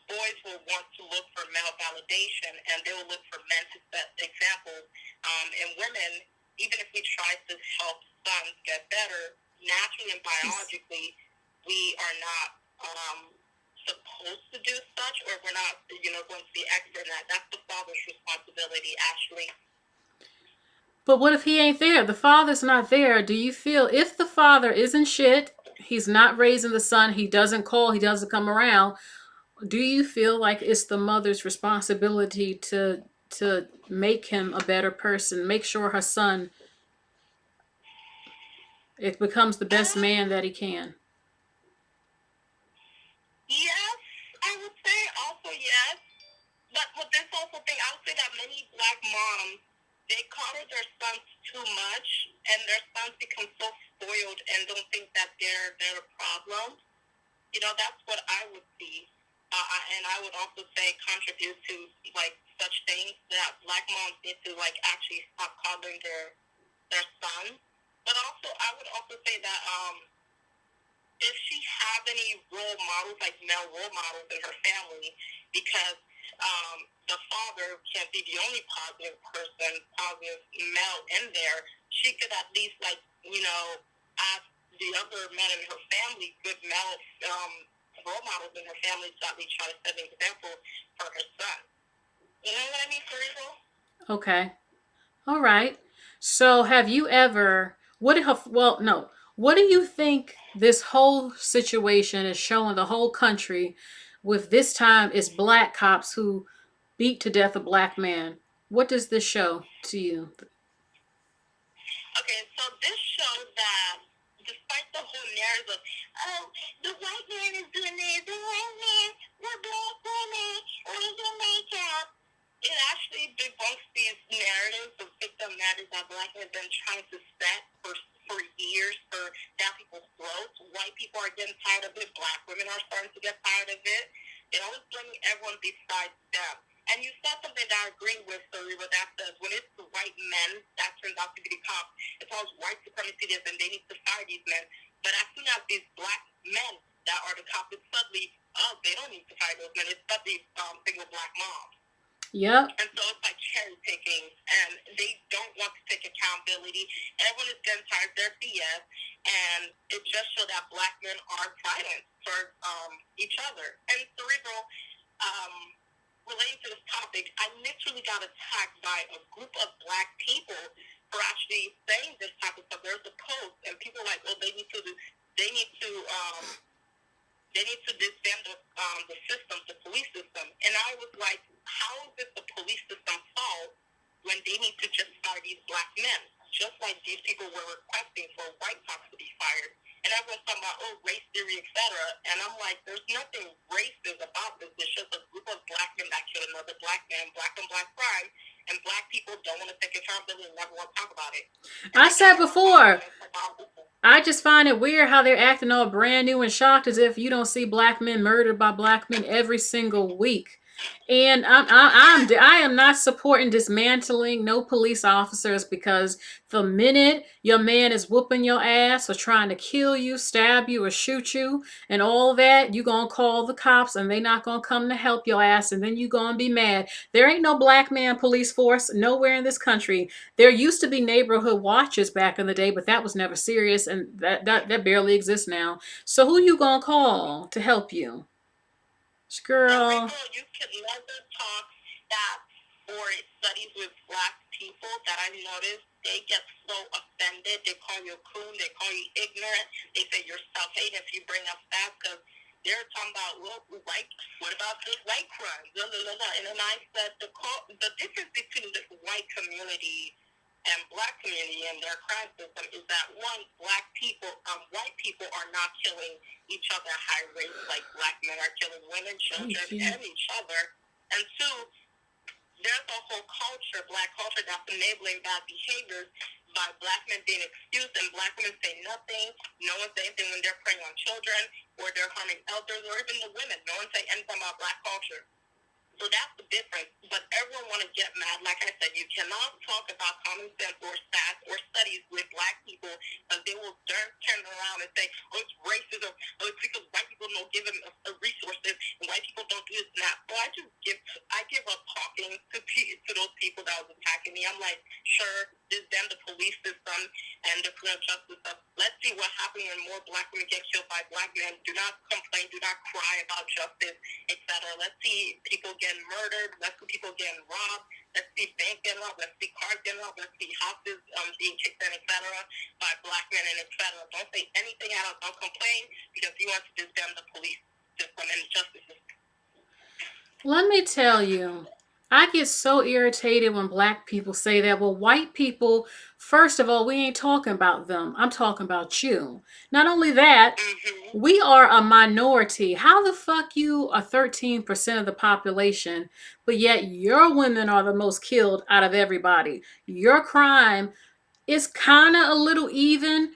boys will want to look for male validation, and they will look for men to set examples. And women, even if we try to help sons get better, naturally and biologically, we are not supposed to do such, or we're not, going to be expert in that. That's the father's responsibility, actually. But what if he ain't there? The father's not there. Do you feel if the father isn't shit, he's not raising the son, he doesn't call, he doesn't come around, do you feel like it's the mother's responsibility to make him a better person, make sure her son it becomes the best man that he can? Yes, I would say also yes. But with this also thing, I would say that many black moms, they coddle their sons too much, and their sons become so spoiled and don't think that they're a problem. That's what I would see. And I would also say contribute to, like, such things that black moms need to, like, actually stop coddling their sons. But also, I would also say that if she have any role models, like male role models in her family, because the father can't be the only positive male in there, she could at least, like, ask the other men in her family, good male role models in her family, to at least try to set an example for her son. You know what I mean, Cerebral? Okay. All right. So have you ever, what do you think this whole situation is showing the whole country with this time is black cops who beat to death a black man? What does this show to you? Okay, so this shows that despite the whole narrative of, oh, the white man is doing this, the white man, we're black women, we do makeup, it actually debunks these narratives of victim narratives that black men have been trying to set for years for down people's throats. White people are getting tired of it. Black women are starting to get tired of it. They're always blaming everyone besides them. And you said something that I agree with, Cerebral, that says when it's the white men that turns out to be the cops, it's always white supremacy this, and they need to fire these men. But as soon as these black men that are the cops, it's suddenly, they don't need to fire those men. It's suddenly single black moms. Yep. And so it's like cherry picking, and they don't want to take accountability. Everyone is getting tired of their BS, and it just shows that black men are violent towards each other. And Cerebral, relating to this topic, I literally got attacked by a group of black people for actually saying this type of stuff. There's a post, and people are like, oh, they need to disband the system, the police system. And I was like, how is it the police system fault when they need to just fire these black men? Just like these people were requesting for white cops to be fired. And everyone's talking about, oh, race theory, etc. And I'm like, there's nothing racist about this. It's just a group of black men that killed another black man, black on black crime, and black people don't want to take accountability and never want to talk about it. I said before, I just find it weird how they're acting all brand new and shocked as if you don't see black men murdered by black men every single week. And I am not supporting dismantling no police officers, because the minute your man is whooping your ass or trying to kill you, stab you, or shoot you, and all that, you gonna call the cops and they not gonna come to help your ass, and then you gonna be mad. There ain't no black man police force nowhere in this country. There used to be neighborhood watches back in the day, but that was never serious, and that barely exists now. So who you gonna call to help you? Girl. You can never talk that, or studies with black people that I noticed, they get so offended. They call you a coon. They call you ignorant. They say you're self-hating if you bring up that, because they're talking about, well, what about this white crime? Blah, blah, blah, blah. And then I said the difference between the white community and black community and their crime system is that, one, white people are not killing each other at high rates like black men are killing women, children, and each other. And two, there's a whole culture, black culture, that's enabling bad behaviors by black men being excused and black women say nothing. No one say anything when they're preying on children or they're harming elders or even the women. No one say anything about black culture. So that's the difference. But everyone want to get mad. Like I said, you cannot talk about common sense or stats or studies with black people, because they will turn around and say, oh, it's racism. Oh, it's because white people don't give them resources and white people don't do this and that. So I give up talking to those people that was attacking me. I'm like, sure, this them the police system and the criminal justice system. Let's see what happens when more black women get killed by black men. Do not complain. Do not cry about justice, etc. Let's see people getting murdered. Let's see people getting robbed. Let's see banks getting robbed. Let's see cars getting robbed. Let's see houses being kicked in, etc. by black men and etc. Don't say anything else. Don't complain, because you want to disband the police system and justice system. Let me tell you, I get so irritated when black people say that. Well, white people, first of all, we ain't talking about them. I'm talking about you. Not only that, we are a minority. How the fuck you are 13% of the population, but yet your women are the most killed out of everybody? Your crime is kind of a little even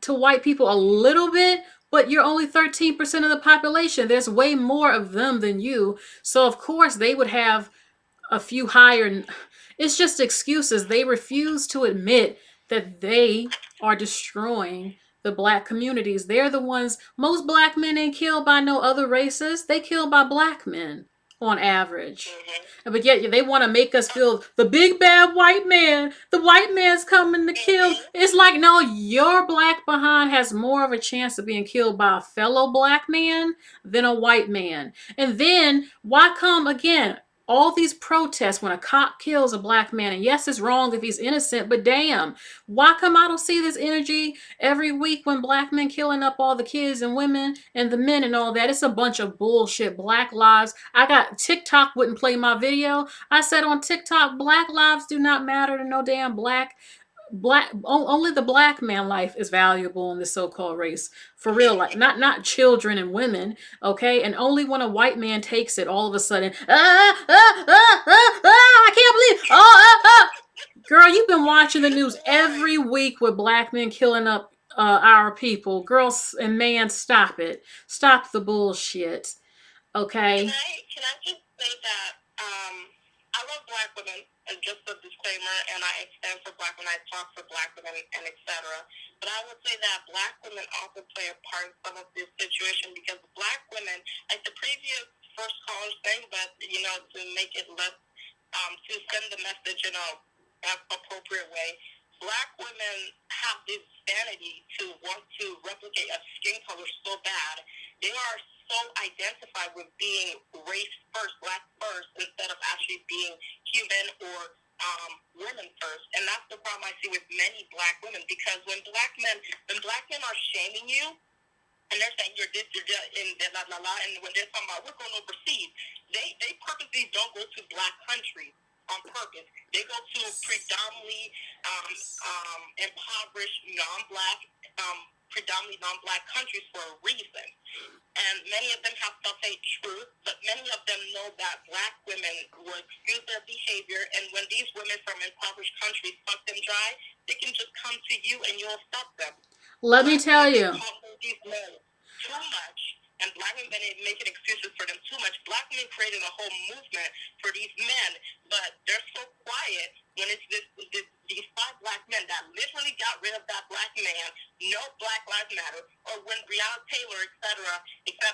to white people, a little bit, but you're only 13% of the population. There's way more of them than you. So of course they would have a few higher. It's just excuses. They refuse to admit that they are destroying the black communities. They're the ones. Most black men ain't killed by no other races. They killed by black men on average. But yet they want to make us feel the big bad white man. The white man's coming to kill. It's like, no, your black behind has more of a chance of being killed by a fellow black man than a white man. And then why come again? All these protests when a cop kills a black man, and yes, it's wrong if he's innocent, but damn, why come I don't see this energy every week when black men killing up all the kids and women and the men and all that? It's a bunch of bullshit. Black lives. I got TikTok wouldn't play my video. I said on TikTok, black lives do not matter to no damn black. Only the black man life is valuable in this so-called race, for real, like not children and women, okay? And only when a white man takes it, all of a sudden, I can't believe, girl, you've been watching the news every week with black men killing up our people. Girls and man, stop it. Stop the bullshit, okay? Can I just say that I love black women, and just a disclaimer, and I stand for black women, I talk for black women, and etc. But I would say that black women also play a part in some of this situation, because black women, like the previous first caller saying that, to make it less, to send the message in a appropriate way, black women have this vanity to want to replicate a skin color so bad. They are so identified with being race first, black first, instead of actually being human or women first, and that's the problem I see with many black women. Because when black men are shaming you, and they're saying you're this, you're that, and blah blah blah, and when they're talking about we're going overseas, they purposely don't go to black countries on purpose. They go to predominantly impoverished, predominantly non-black countries for a reason. And many of them have self-hate truth, but many of them know that black women will excuse their behavior, and when these women from impoverished countries suck them dry, they can just come to you and you'll stop them. Let me tell you. These men too much, and black women making excuses for them too much. Black women created a whole movement for these men, but they're so quiet when it's these 5 black men that literally got rid of that black man, no Black Lives Matter, or when Breonna Taylor, et cetera,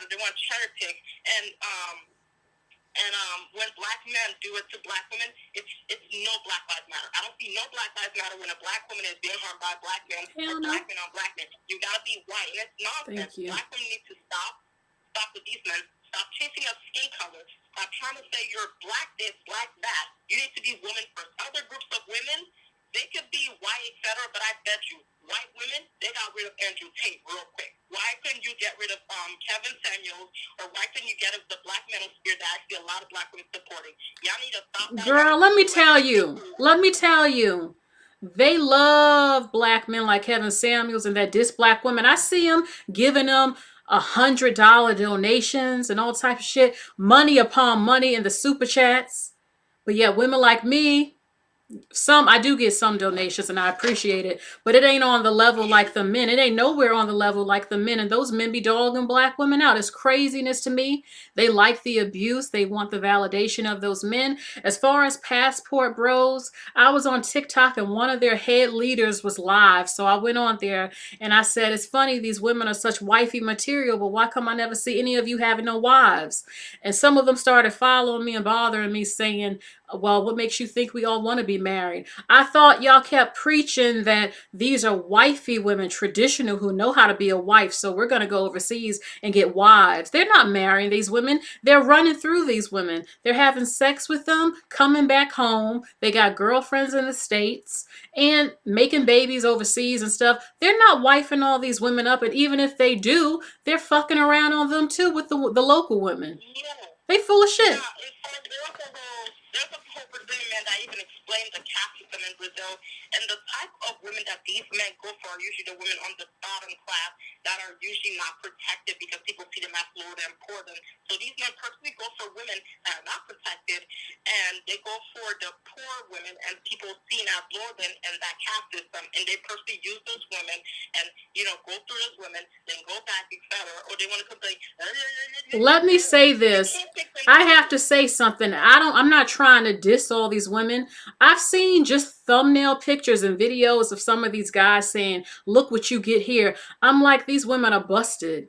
they want to cherry pick, and when black men do it to black women, it's no Black Lives Matter. I don't see no Black Lives Matter when a black woman is being harmed by a black man, or black men on black men. You gotta be white, and it's nonsense. Black women need to stop with these men. Stop chasing up skin color. Stop trying to say you're black this, black that. You need to be women first. Other groups of women, they could be white, etc., but I bet you, white women, they got rid of Andrew Tate real quick. Why couldn't you get rid of Kevin Samuels, or why couldn't you get rid of the black manosphere that I see a lot of black women supporting? Y'all need to stop that. Girl, let me tell you. They love black men like Kevin Samuels and that diss black women. I see them giving them $100 donations and all type of shit, money upon money in the super chats. But yeah, women like me, I do get some donations and I appreciate it, but it ain't on the level like the men. It ain't nowhere on the level like the men, and those men be dogging black women out. It's craziness to me. They like the abuse. They want the validation of those men. As far as passport bros, I was on TikTok and one of their head leaders was live. So I went on there and I said, it's funny, these women are such wifey material, but why come I never see any of you having no wives? And some of them started following me and bothering me saying, well, what makes you think we all want to be married? I thought y'all kept preaching that these are wifey women, traditional, who know how to be a wife. So we're going to go overseas and get wives. They're not marrying these women. They're running through these women. They're having sex with them, coming back home. They got girlfriends in the States and making babies overseas and stuff. They're not wifing all these women up. And even if they do, they're fucking around on them too with the local women. They full of shit. There's a whole Brazilian man that even explains the caste system in Brazil, and the type of women that these men go for are usually the women on the bottom class that are usually not protected because people see them as lower and poor than. So these men personally go for women that are not protected, and they go for the poor women and people seen as lower than in that caste system, and they personally use those women and go through those women, then go back, etc. Or they want to complain. Let me say this. I have to say something. I'm not trying to diss all these women. I've seen just thumbnail pictures and videos of some of these guys saying, look what you get here. I'm like, these women are busted.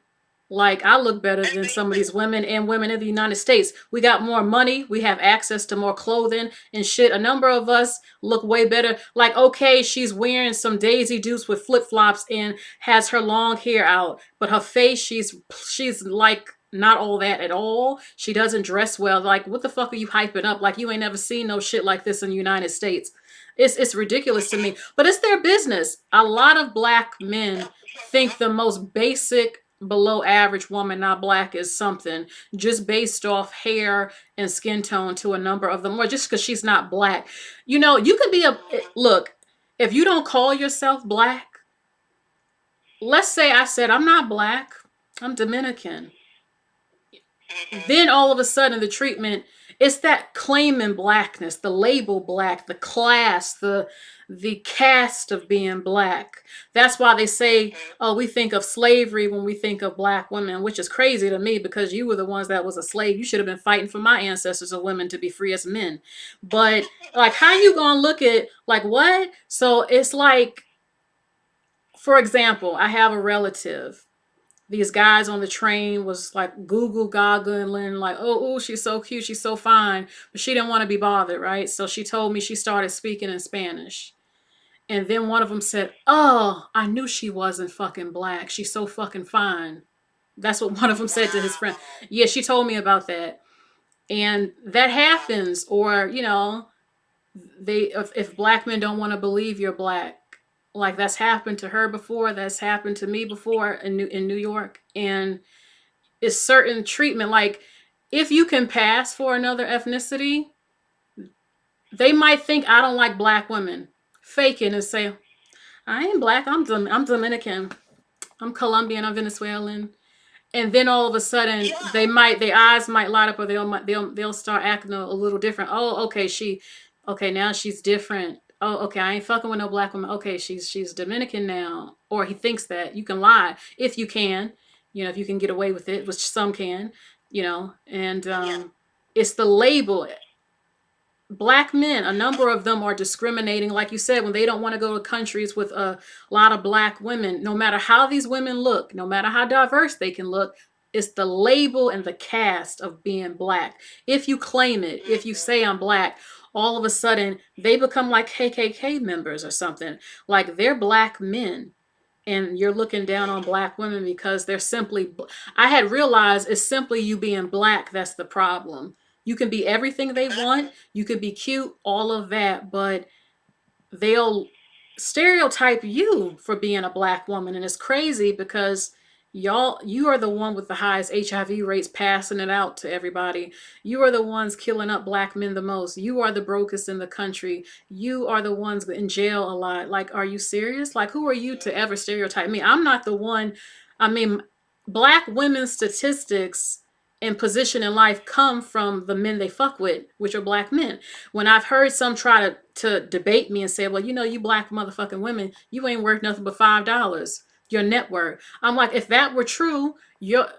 Like, I look better than some of these women and women in the United States. We got more money. We have access to more clothing and shit. A number of us look way better. Like, okay, she's wearing some Daisy Dukes with flip-flops and has her long hair out. But her face, she's like not all that at all. She doesn't dress well. Like, what the fuck are you hyping up? Like, you ain't never seen no shit like this in the United States. It's ridiculous to me. But it's their business. A lot of black men think the most basic below average woman not black is something just based off hair and skin tone to a number of them, or just because she's not black. You can be look, if you don't call yourself black, let's say I said I'm not black, I'm Dominican, then all of a sudden the treatment, it's that claiming blackness, the label black, the class, the caste of being black. That's why they say, oh, we think of slavery when we think of black women, which is crazy to me because you were the ones that was a slave. You should have been fighting for my ancestors of women to be free as men. But like, how you gonna look at like what? So it's like, for example, I have a relative. These guys on the train was like Google goggling, like, oh, she's so cute, she's so fine. But she didn't want to be bothered, right? So she told me she started speaking in Spanish. And then one of them said, oh, I knew she wasn't fucking black. She's so fucking fine. That's what one of them said to his friend. Yeah, she told me about that. And that happens. Or, if black men don't want to believe you're black, like that's happened to her before, that's happened to me before in New York, and it's certain treatment. Like if you can pass for another ethnicity, they might think I don't like black women, fake it and say I ain't black. I'm Dominican. I'm Colombian. I'm Venezuelan. And then all of a sudden, their eyes might light up, or they'll start acting a little different. Oh, okay, now she's different. Oh, okay, I ain't fucking with no black woman. Okay, she's Dominican now, or he thinks that. You can lie if you can, if you can get away with it, which some can, and it's the label. Black men, a number of them are discriminating, like you said, when they don't want to go to countries with a lot of black women. No matter how these women look, no matter how diverse they can look, it's the label and the cast of being black. If you claim it, if you say I'm black, all of a sudden they become like KKK members or something. Like they're black men, and you're looking down on black women because they're simply. I had realized it's simply you being black that's the problem. You can be everything they want. You could be cute, all of that, but they'll stereotype you for being a black woman. And it's crazy because you are the one with the highest HIV rates, passing it out to everybody. You are the ones killing up black men the most. You are the brokest in the country. You are the ones in jail a lot. Like, are you serious? Like, who are you to ever stereotype me? I'm not the one. I mean, black women's statistics and position in life come from the men they fuck with, which are black men. When I've heard some try to debate me and say, well, you black motherfucking women, you ain't worth nothing but $5, your net worth. I'm like, if that were true,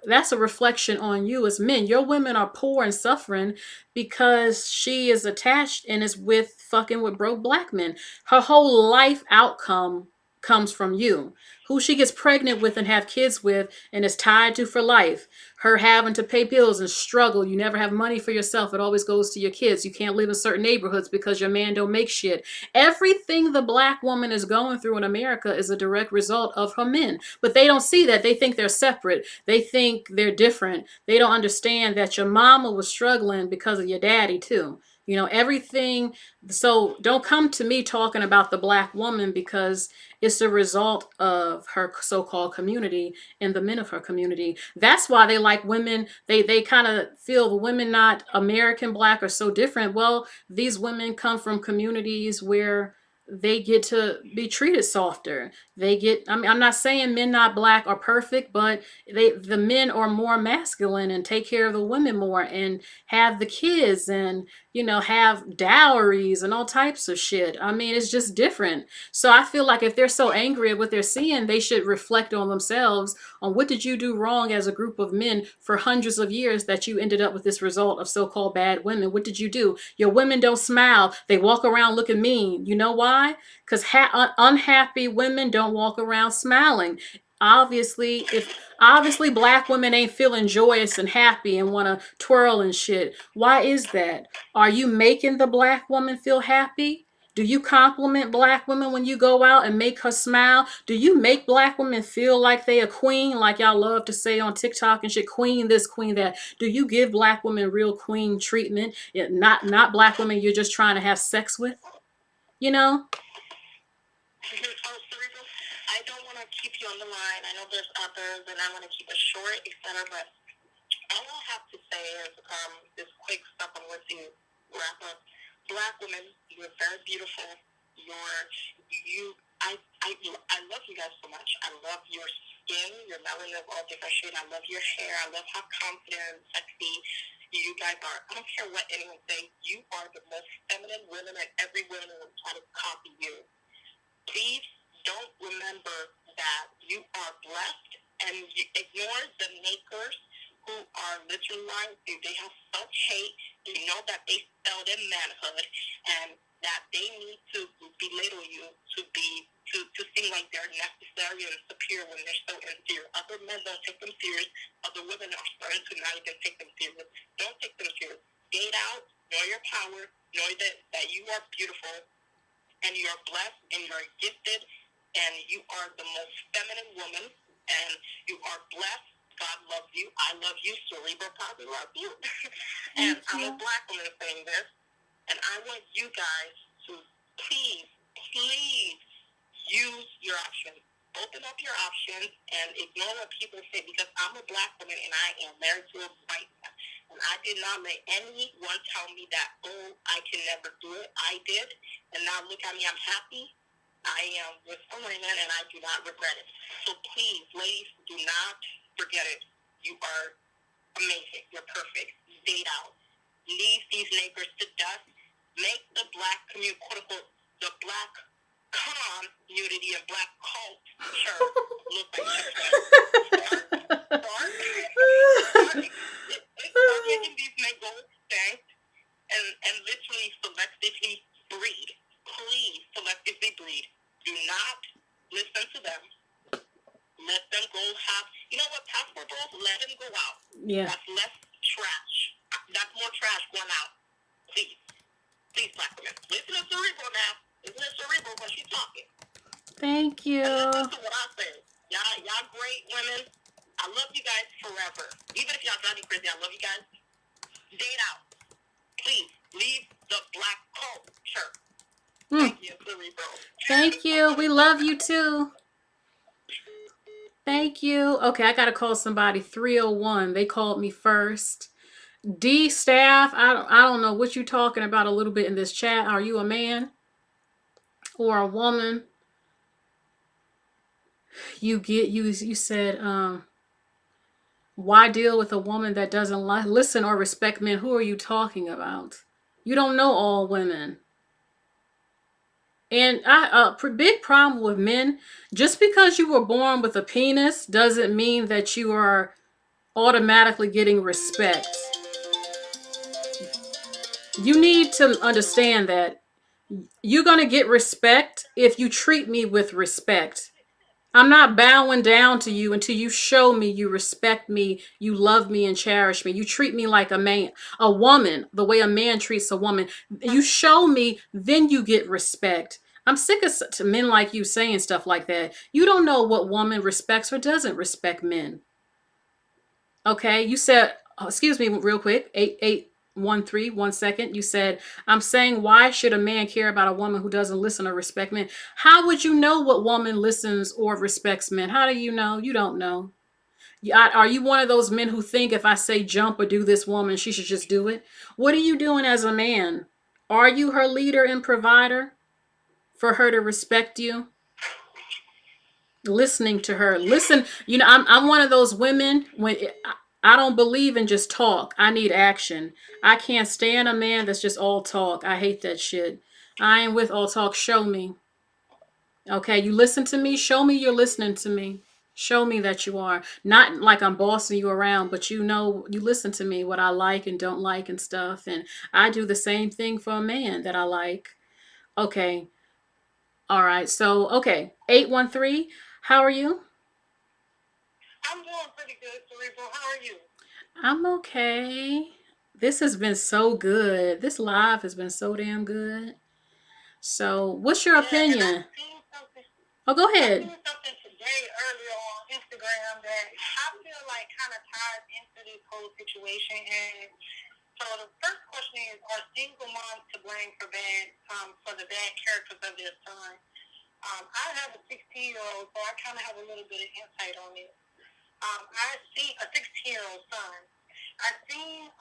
that's a reflection on you as men. Your women are poor and suffering because she is attached and is fucking with broke black men. Her whole life outcome comes from you. Who she gets pregnant with and have kids with and is tied to for life. Her having to pay bills and struggle. You never have money for yourself. It always goes to your kids. You can't live in certain neighborhoods because your man don't make shit. Everything the black woman is going through in America is a direct result of her men. But they don't see that. They think they're separate. They think they're different. They don't understand that your mama was struggling because of your daddy too. Everything. So don't come to me talking about the black woman because it's a result of her so-called community and the men of her community. That's why they like women. They kind of feel the women not American black are so different. Well, these women come from communities where they get to be treated softer. I'm not saying men not black are perfect, but the men are more masculine and take care of the women more and have the kids and, have dowries and all types of shit. I mean, it's just different. So I feel like if they're so angry at what they're seeing, they should reflect on themselves on what did you do wrong as a group of men for hundreds of years that you ended up with this result of so-called bad women. What did you do? Your women don't smile. They walk around looking mean. You know why? Because unhappy women don't walk around smiling. Obviously black women ain't feeling joyous and happy and want to twirl and shit. Why is that? Are you making the black woman feel happy? Do you compliment black women when you go out and make her smile? Do you make black women feel like they a queen, like y'all love to say on TikTok and shit, queen this, queen that? Do you give black women real queen treatment? Not black women you're just trying to have sex with? I don't want to keep you on the line. I know there's others, and I want to keep it short, etc. But all I have to say is this quick stuff on what you wrap up. Black women, you're very beautiful. I love you guys so much. I love your skin, your melanin of all different shades. I love your hair. I love how confident and sexy you guys are. I don't care what anyone says. You are the most feminine women, and every woman will try to copy you. Please don't remember that you are blessed, and you ignore the makers who are literally lying to you. They have such hate. You know that they failed in manhood, and that they need to belittle you to seem like they're necessary and superior when they're so inferior. Other men don't take them serious. Other women are starting to not even take them serious. Don't take them serious. Date out. Know your power. Know that you are beautiful, and you are blessed, and you are gifted, and you are the most feminine woman, and you are blessed. God loves you. I love you. Cerebral probably loves you. And I'm a black woman saying this. And I want you guys to please use your options. Open up your options and ignore what people say, because I'm a black woman and I am married to a white man. And I did not let anyone tell me that, oh, I can never do it. I did. And now look at me, I'm happy. I am with a woman and I do not regret it. So please, ladies, do not forget it. You are amazing. You're perfect. Date out. Leave these neighbors to dust. Make the black community, quote unquote, the black community and black culture look like start making these men go extinct and literally selectively breed. Please selectively breed. Do not listen to them. Let them go have, you know what, passport bros, let them go out. Yeah. That's less trash. That's more trash going out. Please. Please, black women. Listen to Cerebral now. Listen to Cerebral when she's talking. Thank you. And listen to what I say. Y'all great women. I love you guys forever. Even if y'all drive me crazy, I love you guys. Date out. Please, leave the black culture. Thank you, Cerebral. Thank you. We love you too. Thank you. Okay, I gotta call somebody. 301. They called me first. D staff. I don't know what you're talking about a little bit in this chat. Are you a man or a woman? You said why deal with a woman that doesn't listen or respect men? Who are you talking about? You don't know all women. And big problem with men, just because you were born with a penis doesn't mean that you are automatically getting respect. You need to understand that you're going to get respect if you treat me with respect. I'm not bowing down to you until you show me you respect me, you love me and cherish me. You treat me like a man, a woman, the way a man treats a woman. You show me, then you get respect. I'm sick of men like you saying stuff like that. You don't know what woman respects or doesn't respect men. Okay, you said, excuse me real quick, 8813, 1 second. You said, I'm saying, why should a man care about a woman who doesn't listen or respect men? How would you know what woman listens or respects men? How do you know? You don't know. Are you one of those men who think if I say jump or do this woman, she should just do it? What are you doing as a man? Are you her leader and provider for her to respect you? Listening to her. Listen, I'm one of those women when I don't believe in just talk. I need action. I can't stand a man that's just all talk. I hate that shit. I ain't with all talk. Show me. Okay, you listen to me. Show me you're listening to me. Show me that you are. Not like I'm bossing you around, but you listen to me, what I like and don't like and stuff. And I do the same thing for a man that I like. Okay. All right. So, okay. 813. How are you? I'm doing pretty good, Cerebral. How are you? I'm okay. This has been so good. This live has been so damn good. So, what's your opinion? Oh, go ahead. I seen something today earlier on Instagram that I feel like kind of ties into this whole situation. And so the first question is, are single moms to blame for the bad characters of their son? I have a 16-year-old, so I kind of have a little bit of insight on it. I see a 16-year-old son. I seen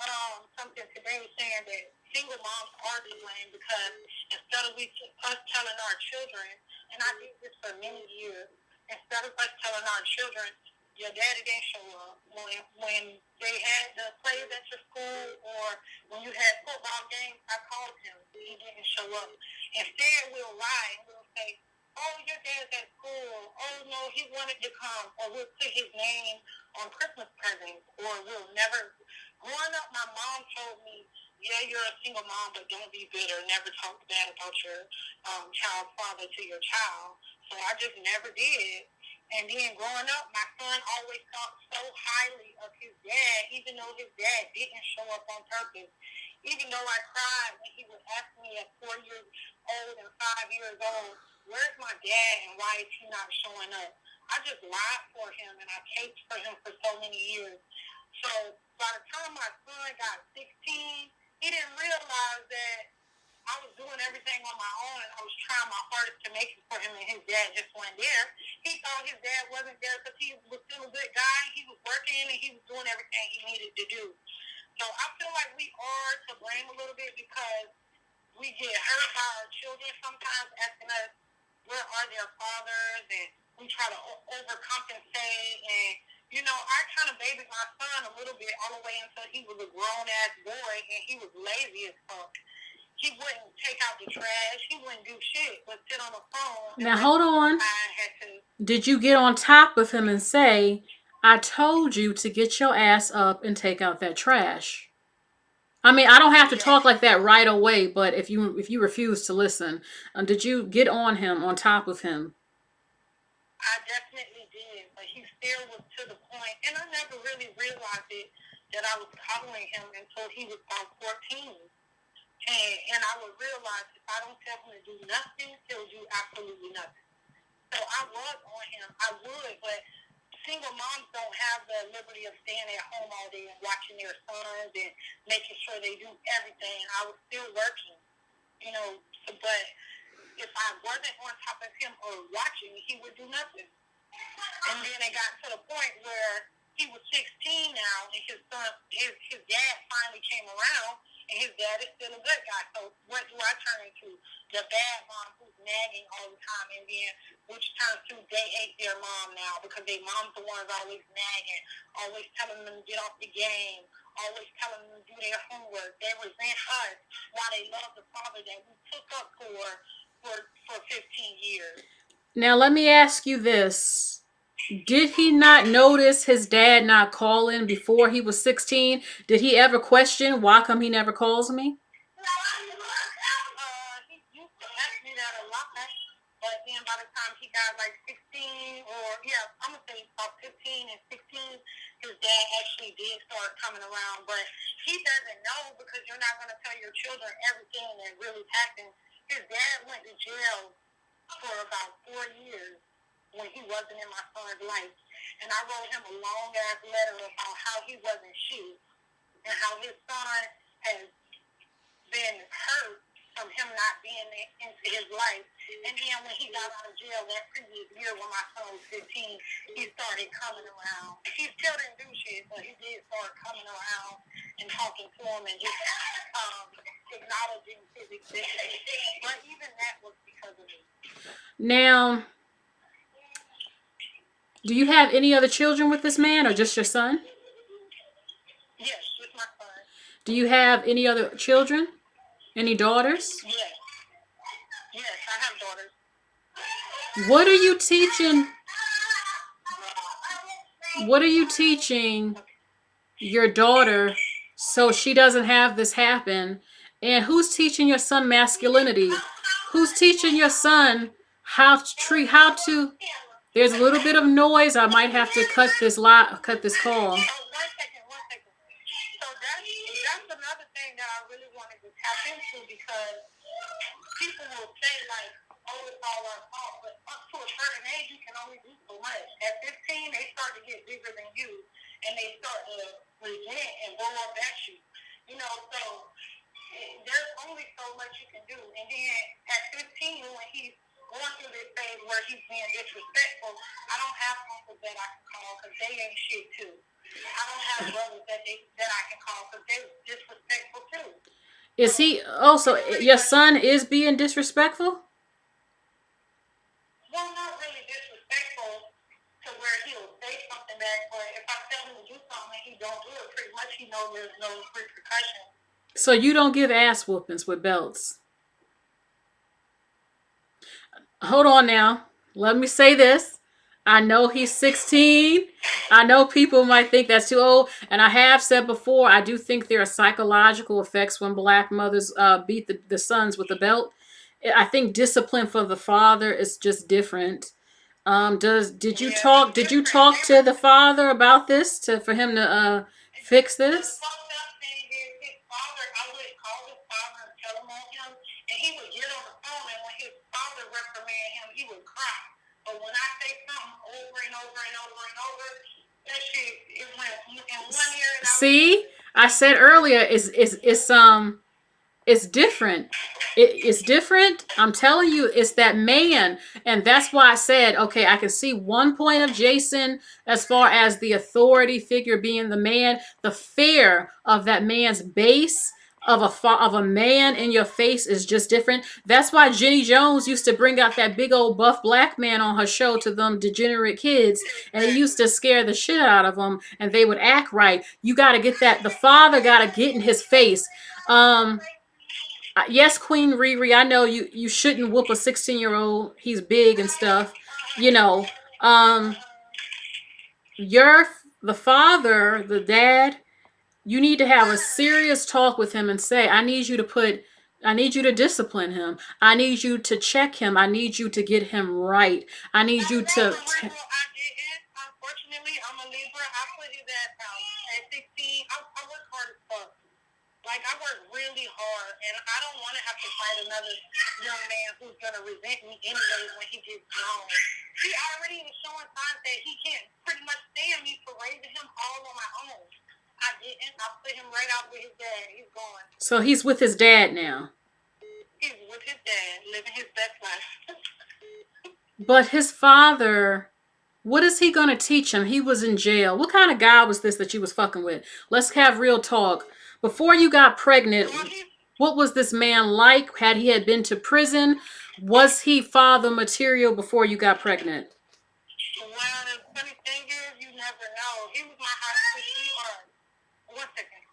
something today saying that single moms are to blame because instead of us telling our children, and I did this for many years, instead of us telling our children, your daddy didn't show up when they had the plays at your school or when you had football games, I called him. He didn't show up. Instead, we'll lie and we'll say, oh, your dad's at school. Oh, no, he wanted to come. Or we'll put his name on Christmas presents. Or we'll never. Growing up, my mom told me, yeah, you're a single mom, but don't be bitter. Never talk bad about your child's father to your child. So I just never did. And then growing up, my son always thought so highly of his dad, even though his dad didn't show up on purpose. Even though I cried when he would ask me at 4 years old and 5 years old, where's my dad and why is he not showing up? I just lied for him and I taped for him for so many years. So by the time my son got 16, he didn't realize that I was doing everything on my own, and I was trying my hardest to make it for him, and his dad just wasn't there. He thought his dad wasn't there because he was still a good guy. He was working, and he was doing everything he needed to do. So I feel like we are to blame a little bit because we get hurt by our children sometimes asking us, where are their fathers? And we try to overcompensate. And, you know, I kind of babied my son a little bit all the way until he was a grown-ass boy, and he was lazy as fuck. He wouldn't take out the trash. He wouldn't do shit but sit on the phone. Now, hold on. I had to. Did you get on top of him and say, I told you to get your ass up and take out that trash? I mean, I don't have to talk like that right away, but if you refuse to listen, did you get on him, on top of him? I definitely did, but he still was to the point, and I never really realized it, that I was coddling him until he was about 14. And I would realize if I don't tell him to do nothing, he'll do absolutely nothing. So I was on him. I would, but single moms don't have the liberty of staying at home all day and watching their sons and making sure they do everything. I was still working, you know, but if I wasn't on top of him or watching, he would do nothing. And then it got to the point where he was 16 now, and his dad finally came around, and his dad is still a good guy. So what do I turn into? The bad mom who's nagging all the time, and then which turns to they hate their mom now because their mom's the ones always nagging, always telling them to get off the game, always telling them to do their homework. They resent us while they love the father that we took up for 15 years. Now, let me ask you this. Did he not notice his dad not calling before he was 16? Did he ever question why come he never calls me? He used to ask me that a lot, but then by the time he got like 16, I'm gonna say about 15 and 16, his dad actually did start coming around. But he doesn't know because you're not gonna tell your children everything that really happened. His dad went to jail for about 4 years when he wasn't in my son's life. And I wrote him a long-ass letter about how he wasn't shit and how his son has been hurt from him not being into his life. And then when he got out of jail that previous year when my son was 15, he started coming around. He still didn't do shit, but he did start coming around and talking to him and just acknowledging his existence. But even that was because of me. Now, do you have any other children with this man or just your son? Yes, with my son. Do you have any other children? Any daughters? Yes. Yes, I have daughters. What are you teaching? What are you teaching your daughter so she doesn't have this happen? And who's teaching your son masculinity? Who's teaching your son how to There's a little bit of noise. I might have to cut this call. Oh, one second. So that's another thing that I really wanted to tap into because people will say like, oh, it's all our fault, but up to a certain age, you can only do so much. At 15, they start to get bigger than you, and they start to resent and blow up at you. You know, so there's only so much you can do. And then at 15, when he's going through this phase where he's being disrespectful, I don't have uncles that I can call because they ain't shit too. I don't have brothers that I can call because they're disrespectful too. Is he also, your son is being disrespectful? Well, not really disrespectful to where he'll say something back, but if I tell him to do something and he don't do it, pretty much he knows there's no repercussion. So you don't give ass whoopings with belts? Hold on now. Let me say this. I know he's 16. I know people might think that's too old. And I have said before, I do think there are psychological effects when black mothers beat the sons with a belt. I think discipline for the father is just different. Did you talk to the father about this for him to fix this? See, I said earlier, it's different. It's different. I'm telling you, it's that man. And that's why I said, okay, I can see one point of Jason as far as the authority figure being the man, the fear of that man's base of a man in your face is just different. That's why Jenny Jones used to bring out that big old buff black man on her show to them degenerate kids, and it used to scare the shit out of them, and they would act right. You got to get that. The father got to get in his face. Yes, Queen Riri, I know you shouldn't whoop a 16-year-old. He's big and stuff. You know, the father, the dad, you need to have a serious talk with him and say, I need you to discipline him. I need you to check him. I need you to get him right. I need you to. Unfortunately, I'm a Libra. I put his ass out at 16. I work hard as fuck. Like, I work really hard, and I don't want to have to fight another young man who's going to resent me anyways when he gets grown. He already is showing signs that he can't pretty much stand me for raising him all on my own. I didn't. I put him right out with his dad. He's gone. So he's with his dad now. He's with his dad, living his best life. But his father, what is he going to teach him? He was in jail. What kind of guy was this that you was fucking with? Let's have real talk. Before you got pregnant, what was this man like? Had he been to prison? Was he father material before you got pregnant? Well, the funny thing is, you never know. He was my high school sweetheart. 1 second.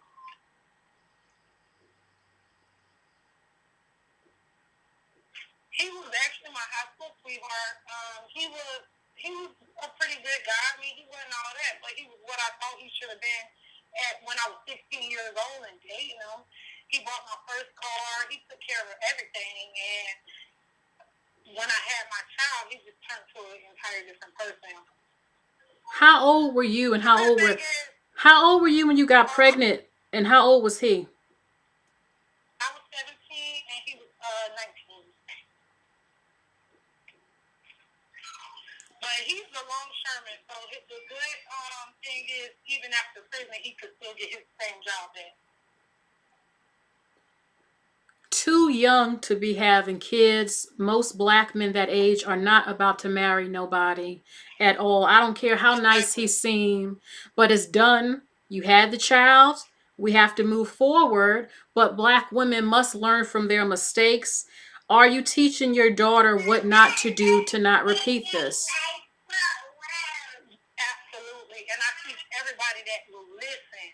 He was actually my high school sweetheart. He was a pretty good guy. I mean, he wasn't all that, but he was what I thought he should have been when I was 16 years old and dating him. He bought my first car. He took care of everything. And when I had my child, he just turned to an entirely different person. How old were you and how old were you when you got pregnant? And how old was he? I was 17 and he was 19. But he's a longshoreman, so the good thing is, even after prison, he could still get his same job back. Too young to be having kids. Most black men that age are not about to marry nobody at all. I don't care how nice he seemed, but it's done. You had the child. We have to move forward, but black women must learn from their mistakes. Are you teaching your daughter what not to do to not repeat this? Absolutely, and I teach everybody that will listen,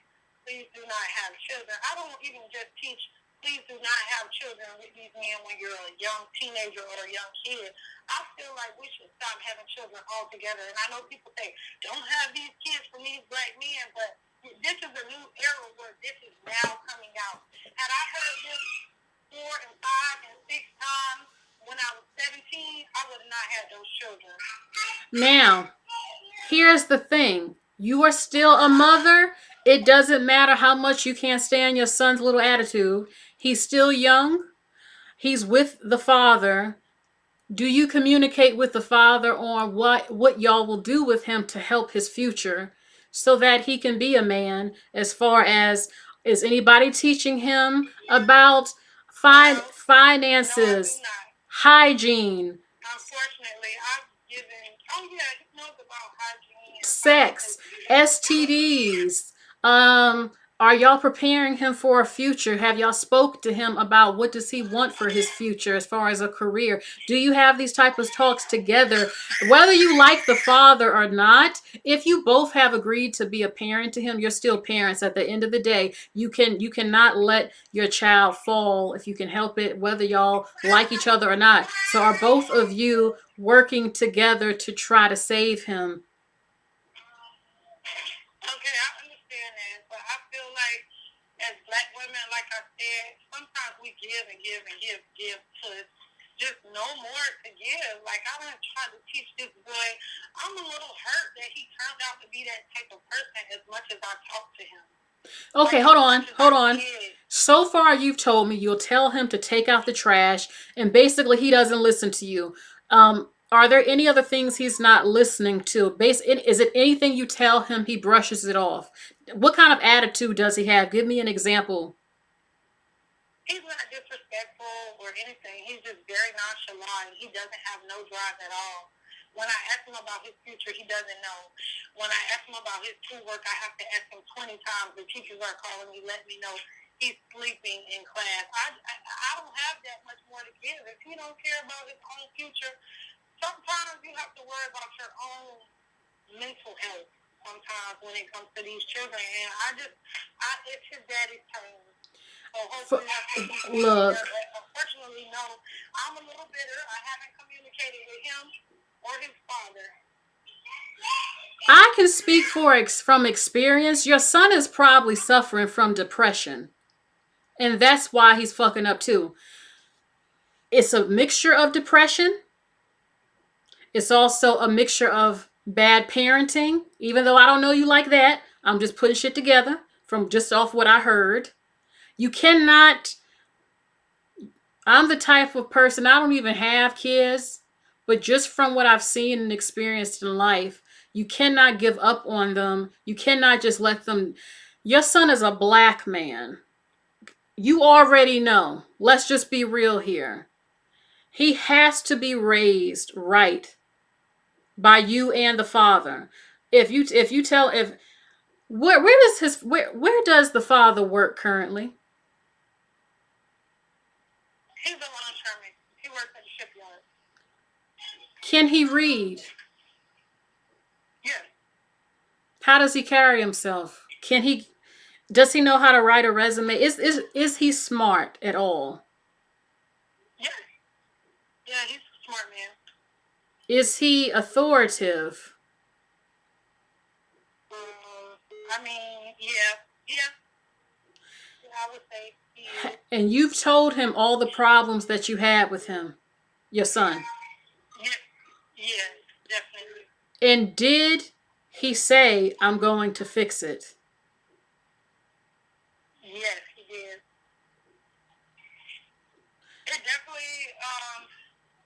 please do not have children. I don't even just teach, please do not have children with these men when you're a young teenager or a young kid. I feel like we should stop having children altogether. And I know people say, don't have these kids from these black men, but this is a new era where this is now coming out. Had I heard this 4 and 5 and 6 times when I was 17, I would have not had those children. Now, here's the thing. You are still a mother. It doesn't matter how much you can't stand your son's little attitude. He's still young. He's with the father. Do you communicate with the father on what y'all will do with him to help his future so that he can be a man? As far as, is anybody teaching him about finances, hygiene? Unfortunately, I've given, he knows about hygiene. Sex, STDs. Are y'all preparing him for a future? Have y'all spoke to him about what does he want for his future as far as a career? Do you have these type of talks together? Whether you like the father or not, if you both have agreed to be a parent to him, you're still parents. At the end of the day, you cannot let your child fall if you can help it, whether y'all like each other or not. So are both of you working together to try to save him? Okay, I understand that, but I feel like as black women, like I said, sometimes we give and give and give to just no more to give. Like, I done tried to teach this boy. I'm a little hurt that he turned out to be that type of person as much as I talked to him. Okay, hold on. So far, you've told me you'll tell him to take out the trash, and basically he doesn't listen to you. Are there any other things he's not listening to? Is it anything you tell him he brushes it off? What kind of attitude does he have? Give me an example. He's not disrespectful or anything. He's just very nonchalant. He doesn't have no drive at all. When I ask him about his future, he doesn't know. When I ask him about his schoolwork, I have to ask him 20 times. The teachers are calling me, let me know he's sleeping in class. I don't have that much more to give. If he don't care about his own future, sometimes you have to worry about your own mental health sometimes when it comes to these children. And it's his daddy's turn. So hopefully look. Unfortunately, no. I'm a little bitter. I haven't communicated with him or his father. I can speak from experience. Your son is probably suffering from depression. And that's why he's fucking up too. It's a mixture of depression. It's also a mixture of bad parenting. Even though I don't know you like that, I'm just putting shit together from just off what I heard. You cannot... I'm the type of person, I don't even have kids, but just from what I've seen and experienced in life, you cannot give up on them. You cannot just let them... Your son is a black man. You already know. Let's just be real here. He has to be raised right by you and the father. Where does the father work currently? He's a longshoreman. He works at the shipyard. Can he read? Yes. How does he carry himself? Does he know how to write a resume? Is he smart at all? Yes. Yeah, he's a smart man. Is he authoritative? Yeah. I would say he is. And you've told him all the problems that you had with him, your son. Yes, definitely. And did he say, I'm going to fix it? Yes, he did. It definitely,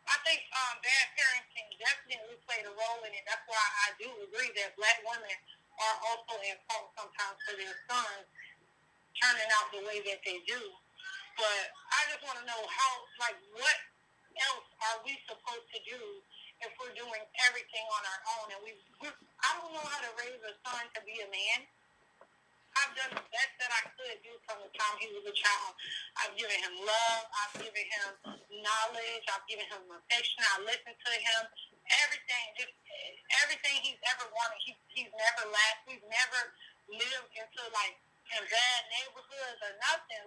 I think bad parenting definitely played a role in it. That's why I do agree that black women are also in fault sometimes for their sons turning out the way that they do. But I just want to know what else are we supposed to do if we're doing everything on our own? And I don't know how to raise a son to be a man. I've done the best that I could do from the time he was a child. I've given him love. I've given him knowledge. I've given him affection. I listened to him. Everything he's ever wanted. He's never laughed. We've never lived in bad neighborhoods or nothing.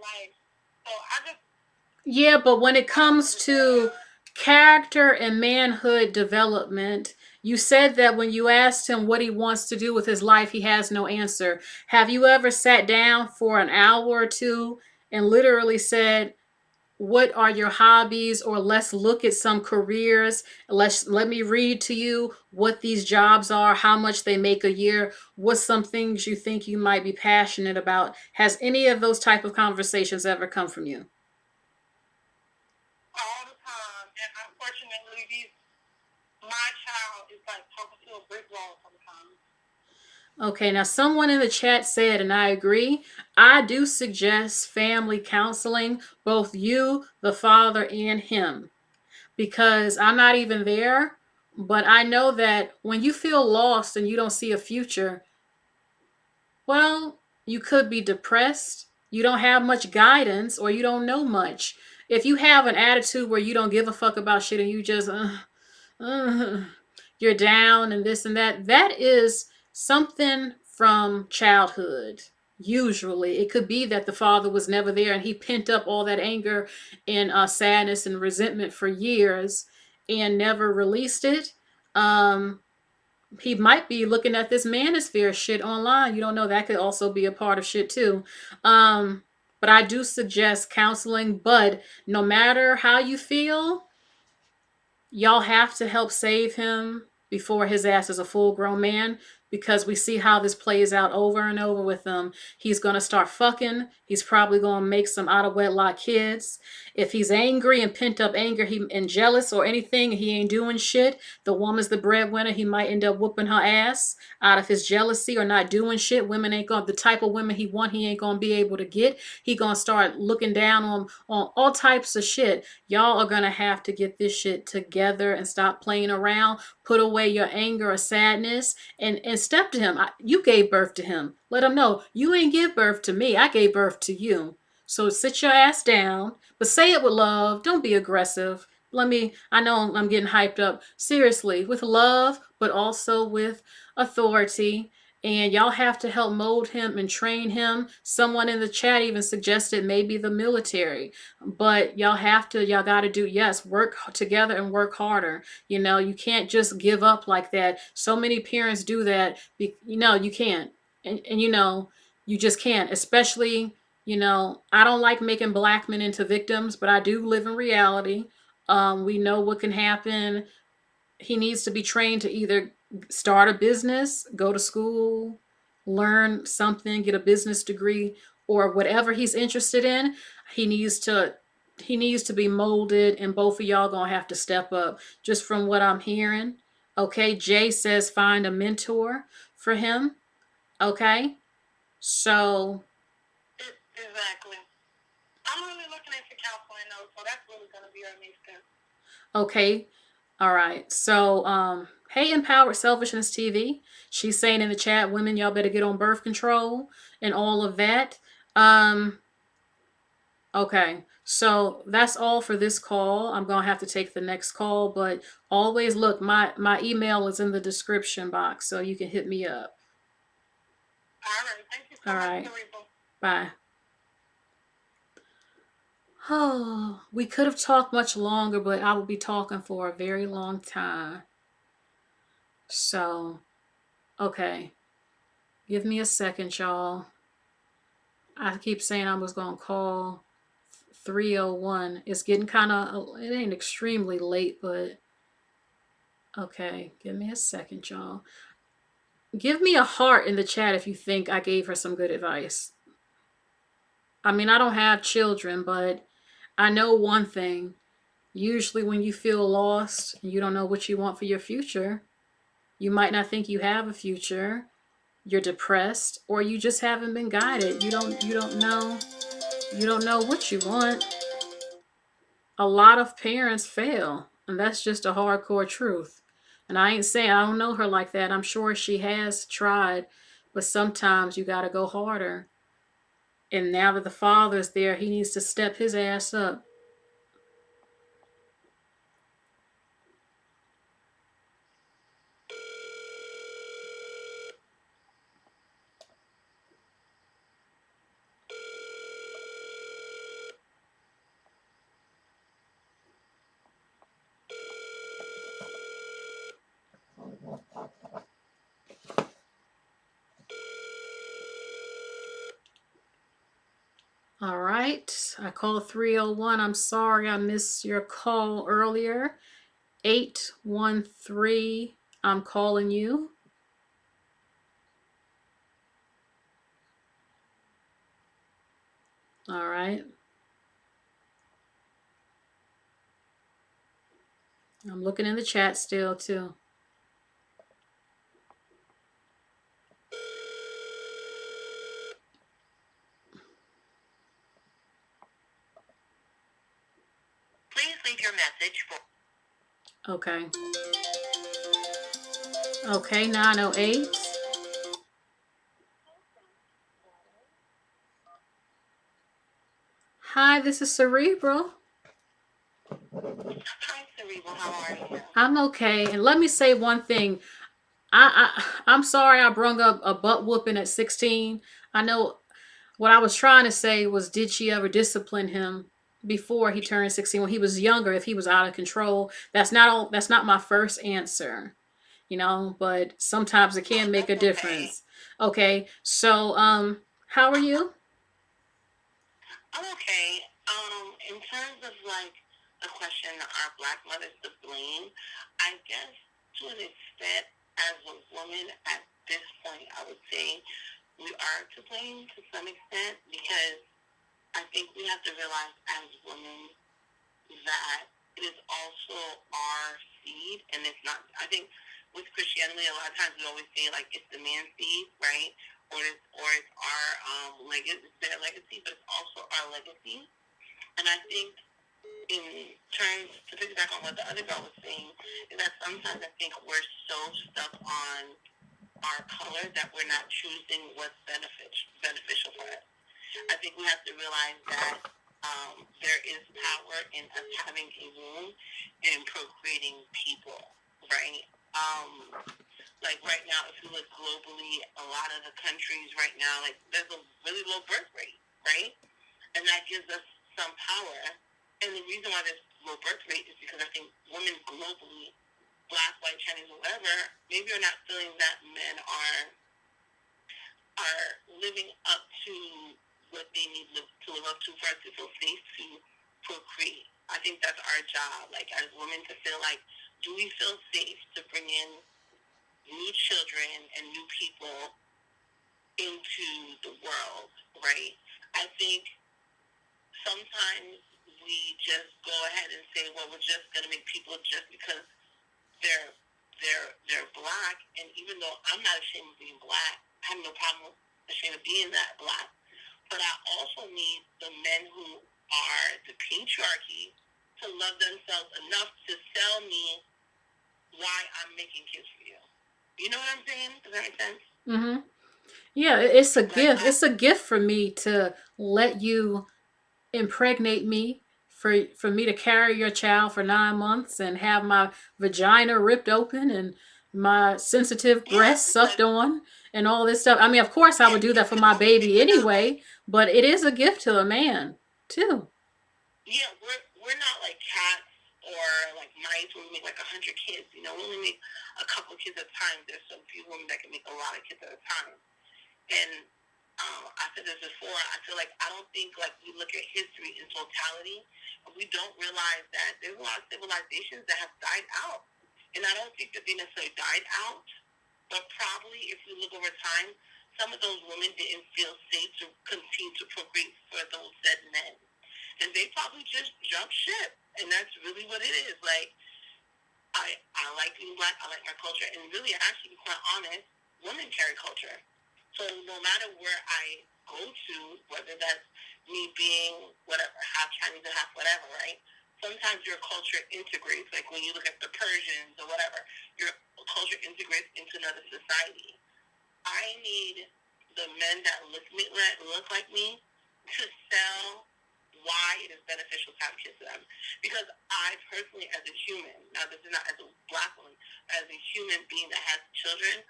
So I just... Yeah, but when it comes to character and manhood development, you said that when you asked him what he wants to do with his life, he has no answer. Have you ever sat down for an hour or two and literally said, what are your hobbies? Or let's look at some careers. Let me read to you what these jobs are, how much they make a year, what's some things you think you might be passionate about. Has any of those type of conversations ever come from you? All the time. And unfortunately, my child is like talking to a brick wall sometimes. Okay, now someone in the chat said, and I agree, I do suggest family counseling, both you, the father, and him. Because I'm not even there, but I know that when you feel lost and you don't see a future, well, you could be depressed, you don't have much guidance, or you don't know much. If you have an attitude where you don't give a fuck about shit and you just, you're down and this and that, that is something from childhood. Usually it could be that the father was never there and he pent up all that anger and sadness and resentment for years and never released it. He might be looking at this manosphere shit online. You don't know, that could also be a part of shit too. But I do suggest counseling. But no matter how you feel, y'all have to help save him before his ass is a full grown man. because we see how this plays out over and over with him. He's going to start fucking. He's probably going to make some out of wedlock kids. If he's angry and pent up anger and jealous or anything, he ain't doing shit. The woman's the breadwinner. He might end up whooping her ass out of his jealousy or not doing shit. Women ain't going, the type of women he want, he ain't going to be able to get. He going to start looking down on all types of shit. Y'all are going to have to get this shit together and stop playing around. Put away your anger or sadness and step to him. You gave birth to him. Let him know you ain't give birth to me. I gave birth to you. So sit your ass down, but say it with love. Don't be aggressive. I know I'm getting hyped up. Seriously, with love, but also with authority. And y'all have to help mold him and train him. Someone in the chat even suggested maybe the military. But y'all got to do, yes, work together and work harder. You can't just give up like that. So many parents do that. You can't. And you just can't. Especially, I don't like making black men into victims, but I do live in reality. We know what can happen. He needs to be trained to either start a business, go to school, learn something, get a business degree, or whatever he's interested in. He needs to be molded, and both of y'all gonna have to step up, just from what I'm hearing. Okay, Jay says find a mentor for him. Okay, so exactly. I'm really looking into counseling though, so that's really gonna be our next step. Okay. All right. So, hey, Empowered Selfishness TV. She's saying in the chat, women, y'all better get on birth control and all of that. Okay. So that's all for this call. I'm going to have to take the next call, but always look, my email is in the description box, so you can hit me up. All right. Thank you so All much, right. Cerebral. Bye. Oh, we could have talked much longer, but I will be talking for a very long time. So, okay. Give me a second, y'all. I keep saying I was going to call 301. It's getting kind of, it ain't extremely late, but okay. Give me a second, y'all. Give me a heart in the chat if you think I gave her some good advice. I mean, I don't have children, but I know one thing. Usually when you feel lost and you don't know what you want for your future, you might not think you have a future. You're depressed, or you just haven't been guided. You don't know what you want. A lot of parents fail, and that's just a hardcore truth. And I ain't saying I don't know her like that. I'm sure she has tried, but sometimes you got to go harder. And now that the father's there, he needs to step his ass up. All right, I called 301. I'm sorry I missed your call earlier. 813, I'm calling you. All right. I'm looking in the chat still, too. Please leave your message for... Okay. Okay, 908. Hi, this is Cerebral. Hi, Cerebral. How are you? I'm okay. And let me say one thing. I'm sorry I brung up a butt whooping at 16. I know what I was trying to say was, did she ever discipline him before he turned 16 when he was younger, if he was out of control? That's not my first answer, but sometimes it can make a difference. Okay. So, how are you? I'm okay. In terms of like the question, are black mothers to blame? I guess to an extent, as a woman at this point, I would say we are to blame to some extent, because I think we have to realize as women that it is also our seed, and it's not. I think with Christianity, a lot of times we always say like it's the man's seed, right? Or it's our legacy, their legacy, but it's also our legacy. And I think, in terms to piggyback on what the other girl was saying, is that sometimes I think we're so stuck on our color that we're not choosing what's beneficial for us. I think we have to realize that there is power in us having a womb and procreating people, right? Like right now, if you look globally, a lot of the countries right now, like there's a really low birth rate, right? And that gives us some power. And the reason why there's low birth rate is because I think women globally, Black, white, Chinese, whatever, maybe are not feeling that men are living up to what they need to live up to for us to feel safe to procreate. I think that's our job, like as women, to feel like, do we feel safe to bring in new children and new people into the world, right? I think sometimes we just go ahead and say, well, we're just going to make people just because they're Black, and even though I'm not ashamed of being Black, I have no problem ashamed of being that Black, but I also need the men who are the patriarchy to love themselves enough to tell me why I'm making kids for you. You know what I'm saying? Does that make sense? Mm-hmm. Yeah, it's a gift. It's a gift for me to let you impregnate me, for me to carry your child for 9 months and have my vagina ripped open and my sensitive breasts sucked on and all this stuff. I mean, of course, I would do that for my baby anyway, but it is a gift to a man too. Yeah, we're not like cats or like mice where we make like 100 kids. You know, we only make a couple kids at a time. There's so few women that can make a lot of kids at a time. And I said this before, I feel like I don't think like we look at history in totality, and we don't realize that there's a lot of civilizations that have died out. And I don't think that they necessarily died out, but probably if we look over time, some of those women didn't feel safe to continue to procreate for those said men. And they probably just jumped ship. And that's really what it is. Like, I like being Black, I like my culture, and really, actually, to be quite honest, women carry culture. So no matter where I go to, whether that's me being whatever, half Chinese or half whatever, right? Sometimes your culture integrates. Like when you look at the Persians or whatever, your culture integrates into another society. I need the men that look like me to sell why it is beneficial to have kids to them. Because I personally, as a human, now this is not as a Black woman, as a human being that has children,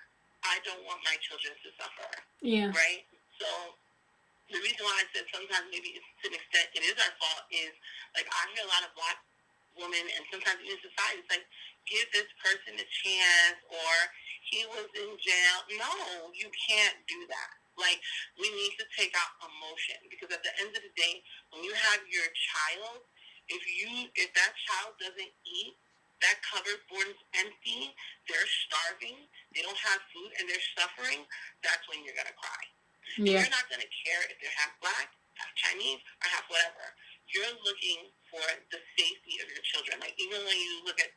I don't want my children to suffer. Yeah. Right? So the reason why I said sometimes maybe it's, to an extent it is our fault, is like I hear a lot of Black women, and sometimes even society, it's like, give this person a chance, or he was in jail. No, you can't do that. Like, we need to take out emotion, because at the end of the day, when you have your child, if that child doesn't eat, that cupboard board is empty, they're starving, they don't have food, and they're suffering, that's when you're going to cry. Yeah. You're not going to care if they're half Black, half Chinese, or half whatever. You're looking for the safety of your children. Like, even when you look at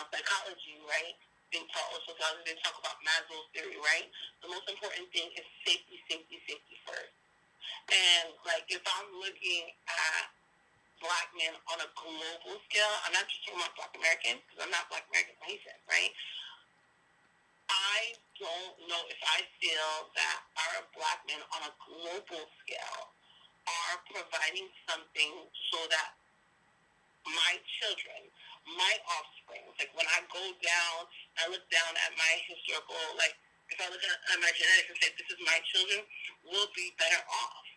psychology, right? They talk about Maslow's theory, right? The most important thing is safety, safety, safety first. And, like, if I'm looking at Black men on a global scale, I'm not just talking about Black American, because I'm not Black American, I'm Haitian, right? I don't know if I feel that our Black men on a global scale are providing something so that my children, my offspring, like when I go down, I look down at my historical, like if I look at my genetics and say this is my children, we'll be better off.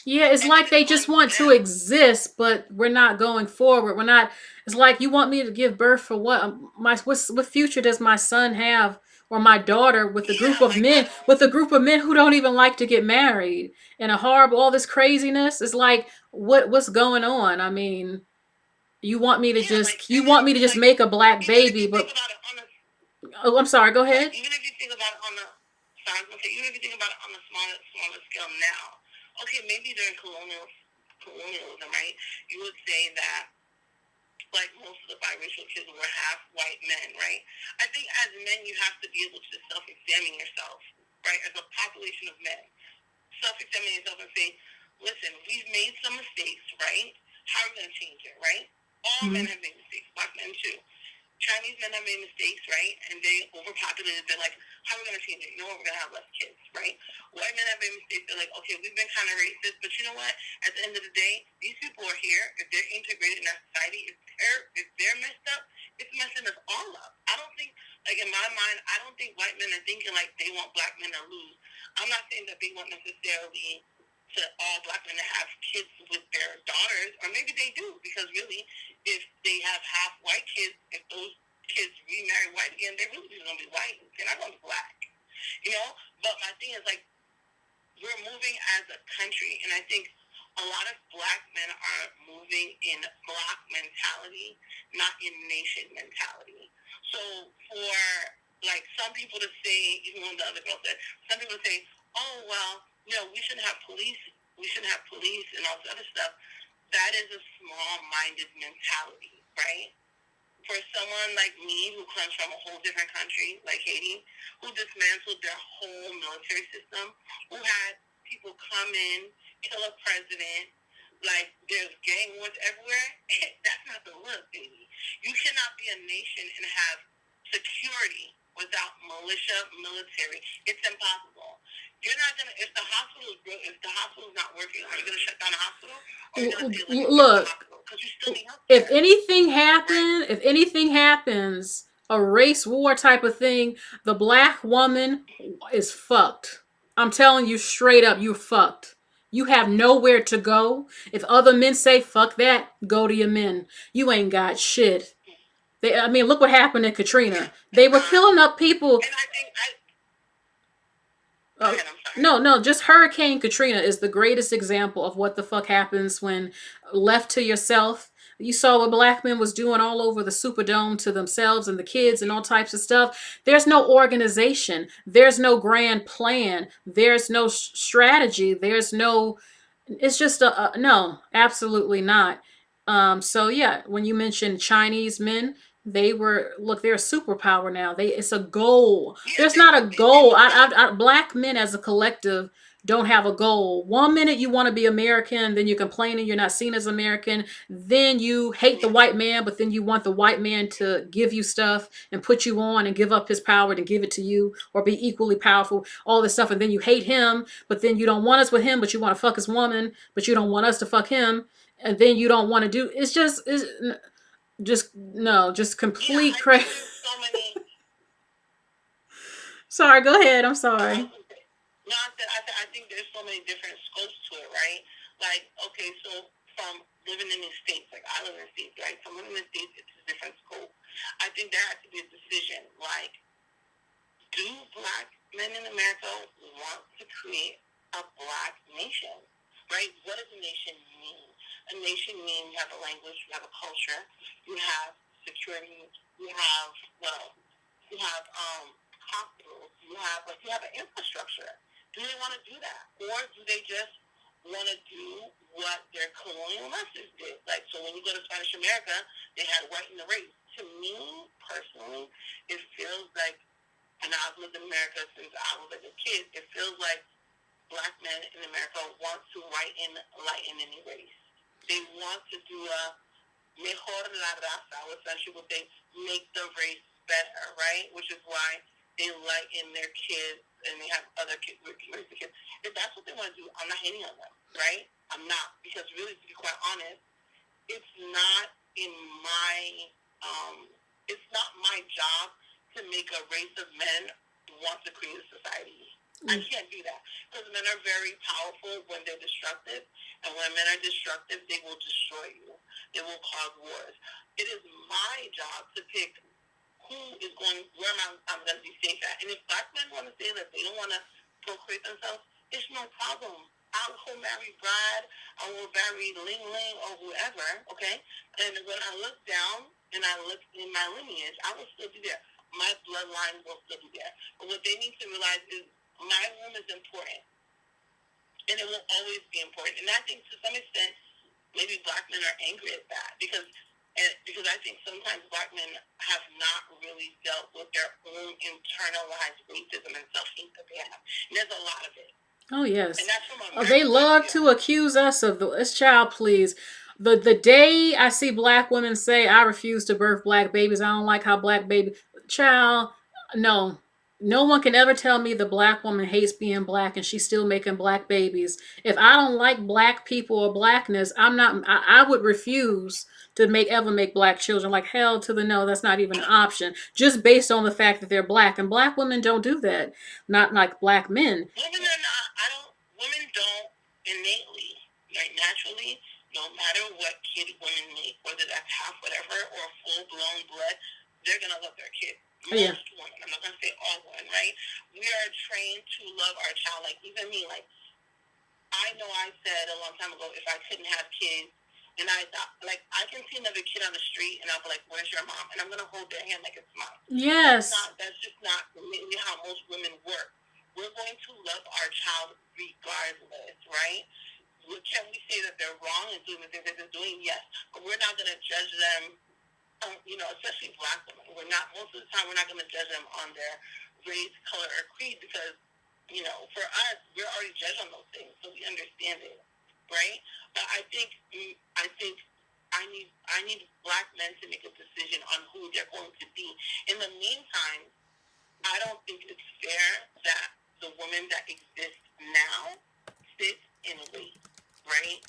Yeah, it's like they just want to exist, but we're not going forward. We're not. It's like, you want me to give birth for what? What future does my son have, or my daughter, with a group of men, who don't even like to get married, and all this craziness? It's like, what's going on? I mean, You want me to Yeah, just like, you and want then, me to just like, make a black even if baby, you think but about it on a, oh, I'm sorry. Go like, ahead. even if you think about it on a, sorry, I was gonna say, even if you think about it on a smaller scale now, okay, maybe during colonialism, right? You would say that, like, most of the biracial kids were half white men, right? I think as men, you have to be able to self-examine yourself, right? As a population of men, self-examine yourself and say, listen, we've made some mistakes, right? How are we going to change it, right? All men have made mistakes, black men too. Chinese men have made mistakes, right? And they overpopulated. They're like, how are we going to change it? You know what? We're going to have less kids, right? White men have made mistakes. They're like, okay, we've been kind of racist, but you know what? At the end of the day, these people are here. If they're integrated in our society, if they're messed up, it's messing us all up. I don't think, like, in my mind, I don't think white men are thinking like they want black men to lose. I'm not saying that they want necessarily to all black men to have kids with their daughters, or maybe they do, because really, if they have half white kids, if those kids remarry white again, they're really just going to be white. They're not going to be black, you know? But my thing is, like, we're moving as a country, and I think a lot of black men are moving in block mentality, not in nation mentality. So for, like, some people to say, even when the other girl said, some people say, oh, well, you know, we shouldn't have police and all this other stuff. That is a small-minded mentality, right? For someone like me who comes from a whole different country, like Haiti, who dismantled their whole military system, who had people come in, kill a president, like there's gang wars everywhere, that's not the look, baby. You cannot be a nation and have security without militia, military. It's impossible. You're not gonna, if the hospital's not working, are you gonna shut down the hospital? Or are you gonna say, Look, because you still need health if care. anything happens, a race war type of thing, the black woman is fucked. I'm telling you straight up, you're fucked. You have nowhere to go. If other men say fuck that, go to your men. You ain't got shit. I mean, look what happened to Katrina. They were killing up people. And I think No, just Hurricane Katrina is the greatest example of what the fuck happens when left to yourself. You saw what black men was doing all over the Superdome to themselves and the kids and all types of stuff. There's no organization. There's no grand plan. There's no strategy. There's no, it's just no, absolutely not. So yeah, when you mentioned Chinese men, they're a superpower now. It's a goal. There's not a goal. Black men as a collective don't have a goal. One minute you want to be American, then you're complaining you're not seen as American. Then you hate the white man, but then you want the white man to give you stuff and put you on and give up his power to give it to you or be equally powerful, all this stuff. And then you hate him, but then you don't want us with him, but you want to fuck his woman, but you don't want us to fuck him. And then you don't want to do, just complete crazy. So many. Sorry, go ahead. I'm sorry. No, I think there's so many different scopes to it, right? Like, okay, so from living in the States, like I live in the States, right? From living in the States, it's a different scope. I think there has to be a decision, like, do black men in America want to create a black nation, right? What does a nation mean? A nation means you have a language, you have a culture, you have security, you have, hospitals, you have an infrastructure. Do they want to do that? Or do they just want to do what their colonial masters did? Like, so when you go to Spanish America, they had white in the race. To me, personally, it feels like, and I've lived in America since I was like a kid, it feels like black men in America want to lighten any race. They want to do a mejor la raza, which essentially would they make the race better, right? Which is why they lighten their kids and they have other kids, raise the kids. If that's what they want to do, I'm not hating on them, right? I'm not, because really, to be quite honest, it's not in it's not my job to make a race of men want to create a society. I can't do that, because men are very powerful when they're destructive, and when men are destructive, they will destroy you. They will cause wars. It is my job to pick where I'm going to be safe at. And if black men want to say that they don't want to procreate themselves, it's no problem. I'll will marry Brad, I will marry Ling Ling or whoever, okay? And when I look down and I look in my lineage, I will still be there. My bloodline will still be there. But what they need to realize is my room is important. And it will always be important. And I think to some extent, maybe Black men are angry at that because I think sometimes Black men have not really dealt with their own internalized racism and self-hate that they have. And there's a lot of it. Oh, yes. And that's from Oh, they love to accuse us of this. Child, please. The day I see Black women say, I refuse to birth Black babies, I don't like how Black baby... Child, no. No one can ever tell me the Black woman hates being Black and she's still making Black babies. If I don't like Black people or Blackness, I would refuse to ever make Black children. Like, hell to the no, that's not even an option. Just based on the fact that they're Black. And Black women don't do that. Not like Black men. Women don't innately, like naturally, no matter what kid women make, whether that's half whatever or full-blown blood, they're going to love their kid. Most women, I'm not going to say all women, right? We are trained to love our child. Like, even me, like, I know I said a long time ago, if I couldn't have kids, and I thought, like, I can see another kid on the street, and I'll be like, where's your mom? And I'm going to hold their hand like it's mine. Yes. That's just not really how most women work. We're going to love our child regardless, right? Can we say that they're wrong and doing the things that they're doing? Yes. But we're not going to judge them, especially Black women. Most of the time, we're not going to judge them on their race, color, or creed because, for us, we're already judged on those things, so we understand it, right? But I think I need Black men to make a decision on who they're going to be. In the meantime, I don't think it's fair that the woman that exists now sits and waits, right?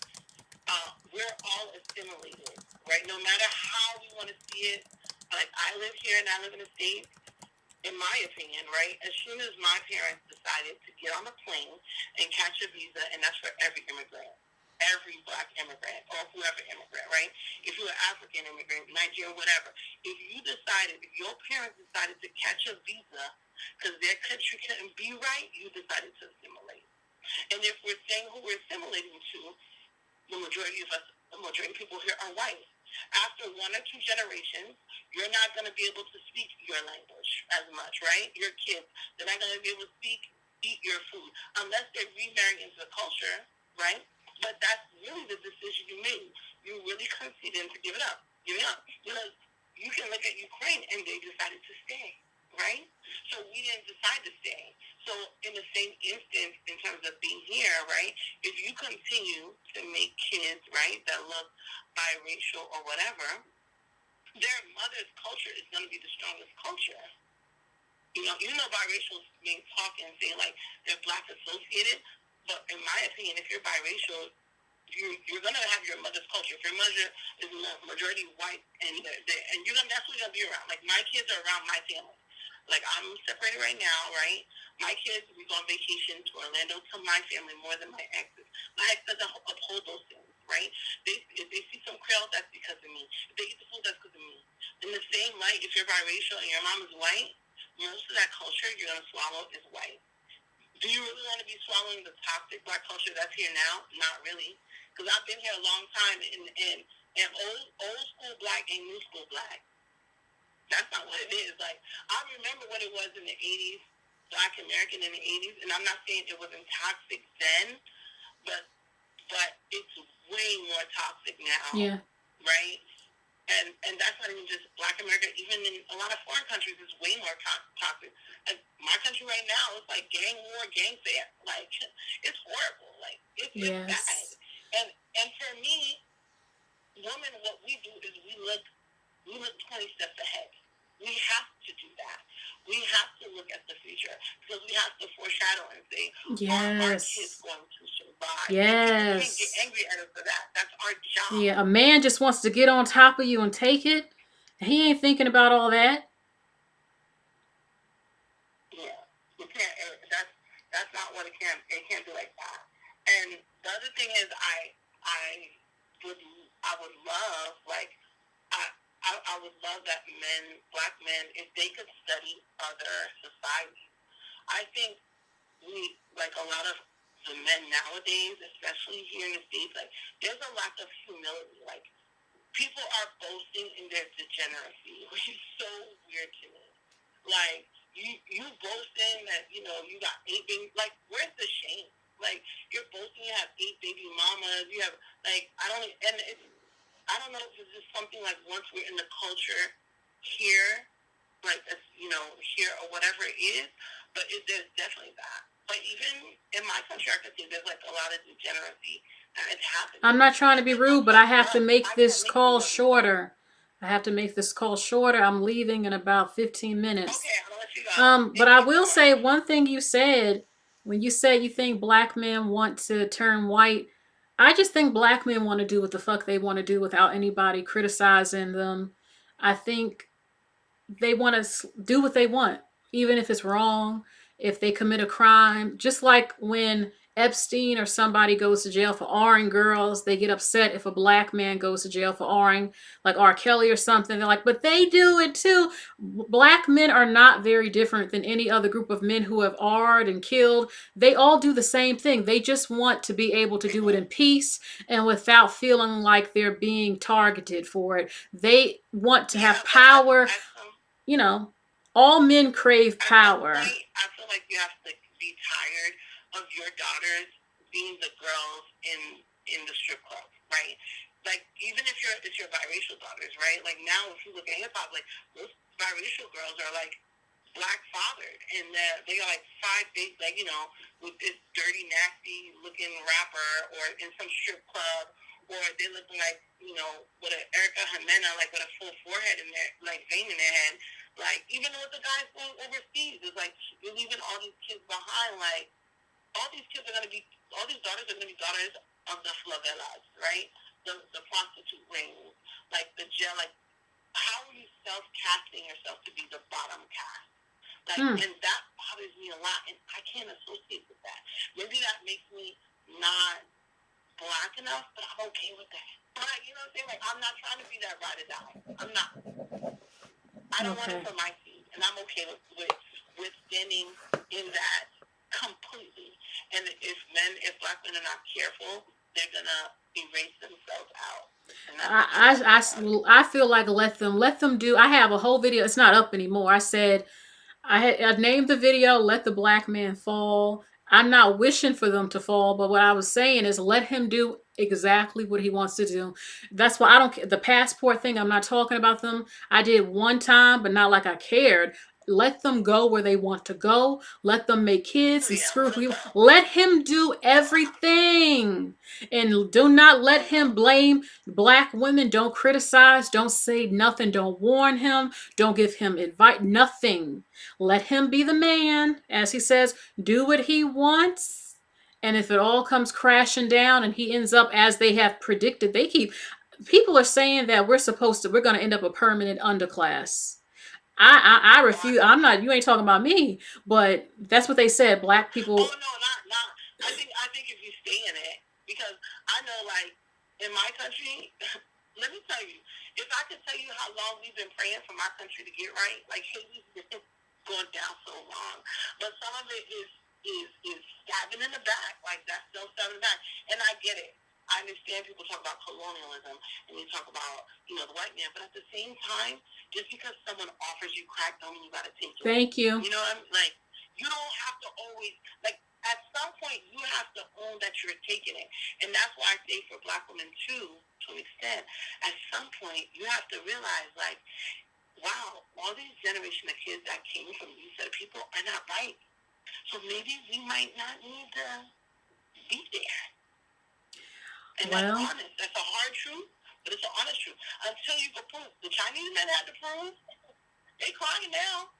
We're all assimilated, right? No matter how we want to see it. Like, I live here and I live in the States. In my opinion, right, as soon as my parents decided to get on a plane and catch a visa, and that's for every immigrant, every Black immigrant or whoever immigrant, right? If you're an African immigrant, Nigerian, whatever, if your parents decided to catch a visa because their country couldn't be right, you decided to assimilate. And if we're saying who we're assimilating to, the majority of people here are white. After 1 or 2 generations, you're not going to be able to speak your language as much, right? Your kids, they're not going to be able to eat your food, unless they're remarrying into the culture, right? But that's really the decision you made. You really conceded to give it up. Because you can look at Ukraine and they decided to stay, right? So we didn't decide to stay. So in the same instance, in terms of being here, right, if you continue to make kids, right, that look biracial or whatever, their mother's culture is going to be the strongest culture. Even though biracial means talk and say, like, they're Black associated, but in my opinion, if you're biracial, you're going to have your mother's culture. If your mother is majority white, and that's what you're going to be around. Like, my kids are around my family. Like, I'm separated right now, right? My kids, we go on vacation to Orlando to my family more than my exes. My ex doesn't uphold those things, right? If they see some Creole, that's because of me. If they eat the food, that's because of me. In the same light, if you're biracial and your mom is white, most of that culture you're going to swallow is white. Do you really want to be swallowing the toxic Black culture that's here now? Not really. Because I've been here a long time, and old school Black and new school Black. That's not what it is. Like, I remember what it was in the 80s, Black American in the 80s, and I'm not saying it wasn't toxic then, but it's way more toxic now. Yeah. Right? And that's not even just Black America. Even in a lot of foreign countries, it's way more toxic. Like, my country right now, it's like gang war, gang fair. Like, it's horrible. Like, it's bad. And for me, women, what we do is we look 20 steps ahead. We have to do that. We have to look at the future because we have to foreshadow and say, are our kids going to survive? Yes. We can't get angry at us for that. That's our job. Yeah, a man just wants to get on top of you and take it. He ain't thinking about all that. Yeah, you can't. That's not what it can. It can't do like that. And the other thing is, I would love, like, I would love that Black men, if they could study other societies. I think we, like a lot of the men nowadays, especially here in the States, like, there's a lack of humility. Like, people are boasting in their degeneracy, which is so weird to me. Like, you boasting that, you know, you got 8 baby, like, where's the shame? Like, you're boasting you have 8 baby mamas, you have, like, I don't know if it's just something like once we're in the culture here, like, you know, here or whatever it is, but there's definitely that. But even in my country, I can see there's like a lot of degeneracy that is happening. I'm not trying to be rude, but I have to make this call shorter. I'm leaving in about 15 minutes. Okay, I'll let you go. But I will say one thing you said, when you said you think black men want to turn white, I just think black men want to do what the fuck they want to do without anybody criticizing them. I think they want to do what they want, even if it's wrong, if they commit a crime. Just like when Epstein or somebody goes to jail for R-ing girls, they get upset if a black man goes to jail for R-ing, like R. Kelly or something. They're like, but they do it too. Black men are not very different than any other group of men who have R'd and killed. They all do the same thing. They just want to be able to do it in peace and without feeling like they're being targeted for it. They want to have power. You know, all men crave power. I feel like you have to be tired of your daughters being the girls in the strip club, right? Like, even if it's your biracial daughters, right? Like, now if you look at hip hop, like, most biracial girls are like black fathered, and they got like 5 big, like, you know, with this dirty, nasty looking rapper, or in some strip club, or they look like, you know, with an Erica Jimena, like with a full forehead in their, like, vein in their head. Like, even with the guys going overseas, it's like you're leaving all these kids behind. Like, all these daughters are gonna be daughters of the favelas, right? The prostitute rings, like the jail. Like, how are you self-casting yourself to be the bottom cast? Like, and that bothers me a lot, and I can't associate with that. Maybe that makes me not black enough, but I'm okay with that. But, you know what I'm saying? Like, I'm not trying to be that ride or die. I'm not. I don't want it for my seed, and I'm okay with standing in that completely. And if black men are not careful, they're gonna erase themselves out. I feel like let them do. I have a whole video. It's not up anymore. I said I named the video "Let the Black Man Fall." I'm not wishing for them to fall, but what I was saying is let him do exactly what he wants to do. That's why I don't. The passport thing, I'm not talking about them. I did one time, but not like I cared. Let them go where they want to go. Let them make kids and screw people. Let him do everything. And do not let him blame black women. Don't criticize. Don't say nothing. Don't warn him. Don't give him advice. Nothing. Let him be the man. As he says, do what he wants. And if it all comes crashing down and he ends up as they have predicted, people are saying that we're going to end up a permanent underclass. I refuse. I'm not. You ain't talking about me, but that's what they said. Black people. Oh no, not. I think if you stay in it, because I know, like, in my country, let me tell you, if I could tell you how long we've been praying for my country to get right, like, Haiti's been going down so long, but some of it is stabbing in the back, like, that's still stabbing in the back, and I get it. I understand people talk about colonialism and you talk about, you know, the white man, but at the same time, just because someone offers you crack don't mean you got to take it. Thank you. You know what I mean? Like, you don't have to always, like, at some point you have to own that you're taking it. And that's why I say for black women too, to an extent, at some point you have to realize, like, wow, all these generation of kids that came from these set of people are not right. So maybe we might not need to be there. And that's honest. That's a hard truth, but it's an honest truth. Until you can prove. The Chinese men had to prove. They crying now.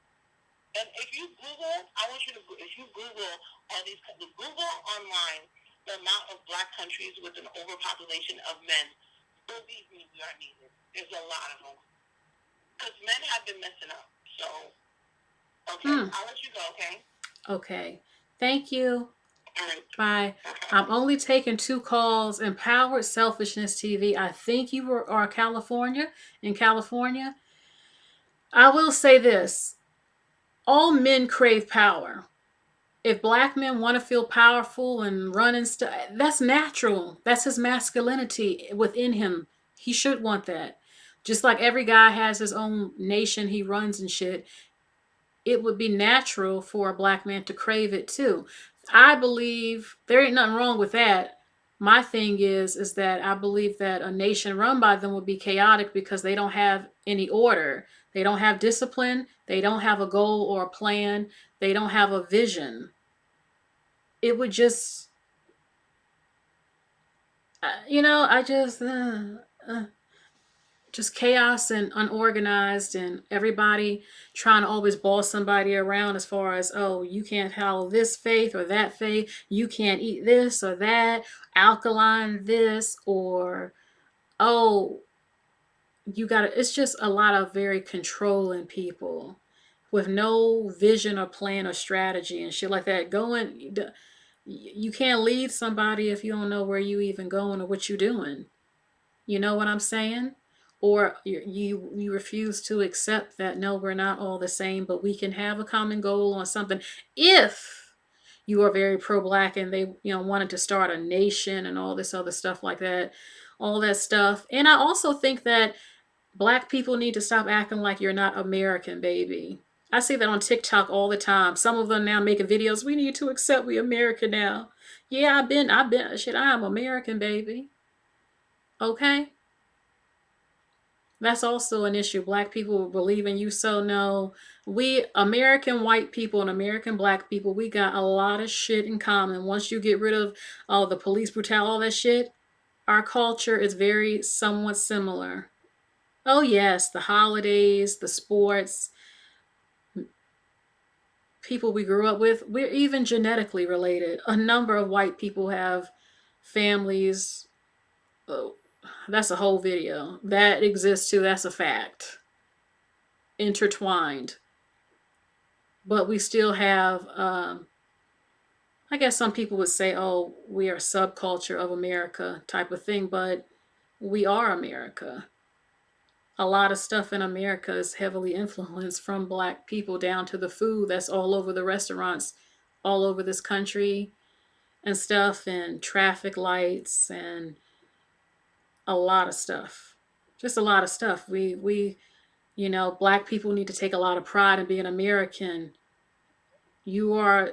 And if you Google, if you Google all these, Google online the amount of black countries with an overpopulation of men, believe me, we are needed. There's a lot of them. Because men have been messing up. So, okay, I'll let you go, okay? Okay. Thank you. Right. Bye. I'm only taking 2 calls. Empowered Selfishness TV. I think you are in California. I will say this. All men crave power. if black men want to feel powerful and run and stuff, that's natural. That's his masculinity within him. He should want that. Just like every guy has his own nation he runs and shit, it would be natural for a black man to crave it too. I believe there ain't nothing wrong with that. My thing is that I believe that a nation run by them would be chaotic because they don't have any order. They don't have discipline. They don't have a goal or a plan. They don't have a vision. It would just, I just chaos and unorganized, and everybody trying to always boss somebody around as far as, oh, you can't follow this faith or that faith, you can't eat this or that, alkaline this, or, oh, you gotta, it's just a lot of very controlling people with no vision or plan or strategy and shit like that. You can't lead somebody if you don't know where you even going or what you doing. You know what I'm saying? Or you refuse to accept that, no, we're not all the same, but we can have a common goal on something. If you are very pro-black and they, wanted to start a nation and all this other stuff like that, all that stuff. And I also think that black people need to stop acting like you're not American, baby. I see that on TikTok all the time. Some of them now making videos. We need to accept we American now. Yeah, shit, I am American, baby. Okay? That's also an issue. Black people believe in you, so no. We, American white people and American black people, we got a lot of shit in common. Once you get rid of all the police brutality, all that shit, our culture is very somewhat similar. Oh yes, the holidays, the sports, people we grew up with, we're even genetically related. A number of white people have families. Oh, that's a whole video. That exists too, that's a fact. Intertwined. But we still have, I guess some people would say, oh, we are a subculture of America type of thing, but we are America. A lot of stuff in America is heavily influenced from black people, down to the food that's all over the restaurants all over this country and stuff, and traffic lights and a lot of stuff. Just a lot of stuff. Black people need to take a lot of pride in being American. You are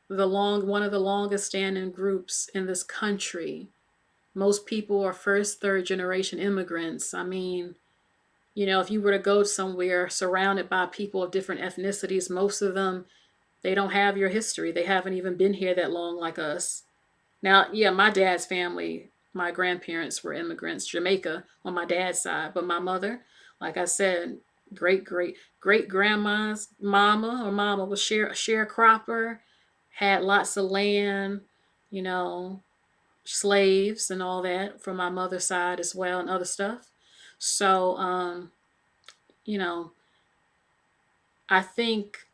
one of the longest standing groups in this country. Most people are first, third generation immigrants. I mean, if you were to go somewhere surrounded by people of different ethnicities, most of them, they don't have your history. They haven't even been here that long like us. Now, yeah, my dad's family, my grandparents were immigrants, Jamaica on my dad's side. But my mother, like I said, great grandma's mama was sharecropper, had lots of land, slaves and all that from my mother's side as well, and other stuff. So, I think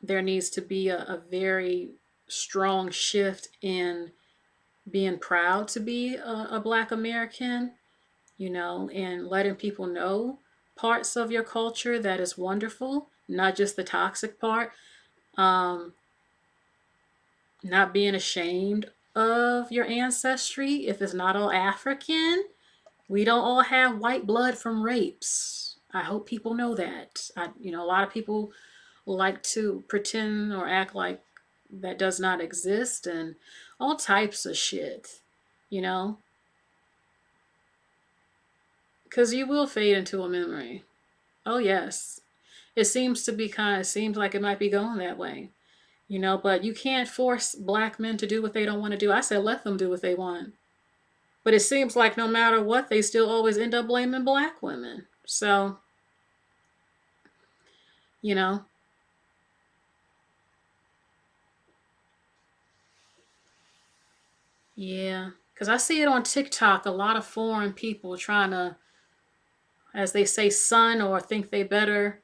there needs to be a very strong shift in being proud to be a Black American, and letting people know parts of your culture that is wonderful, not just the toxic part. Not being ashamed of your ancestry if it's not all African. We don't all have white blood from rapes. I hope people know that. A lot of people like to pretend or act like that does not exist, and all types of shit, because you will fade into a memory. Oh yes, it seems like it might be going that way, but you can't force black men to do what they don't want to do. I said let them do what they want. But it seems like no matter what, they still always end up blaming black women. So, yeah. Because I see it on TikTok, a lot of foreign people trying to, as they say, son or think they better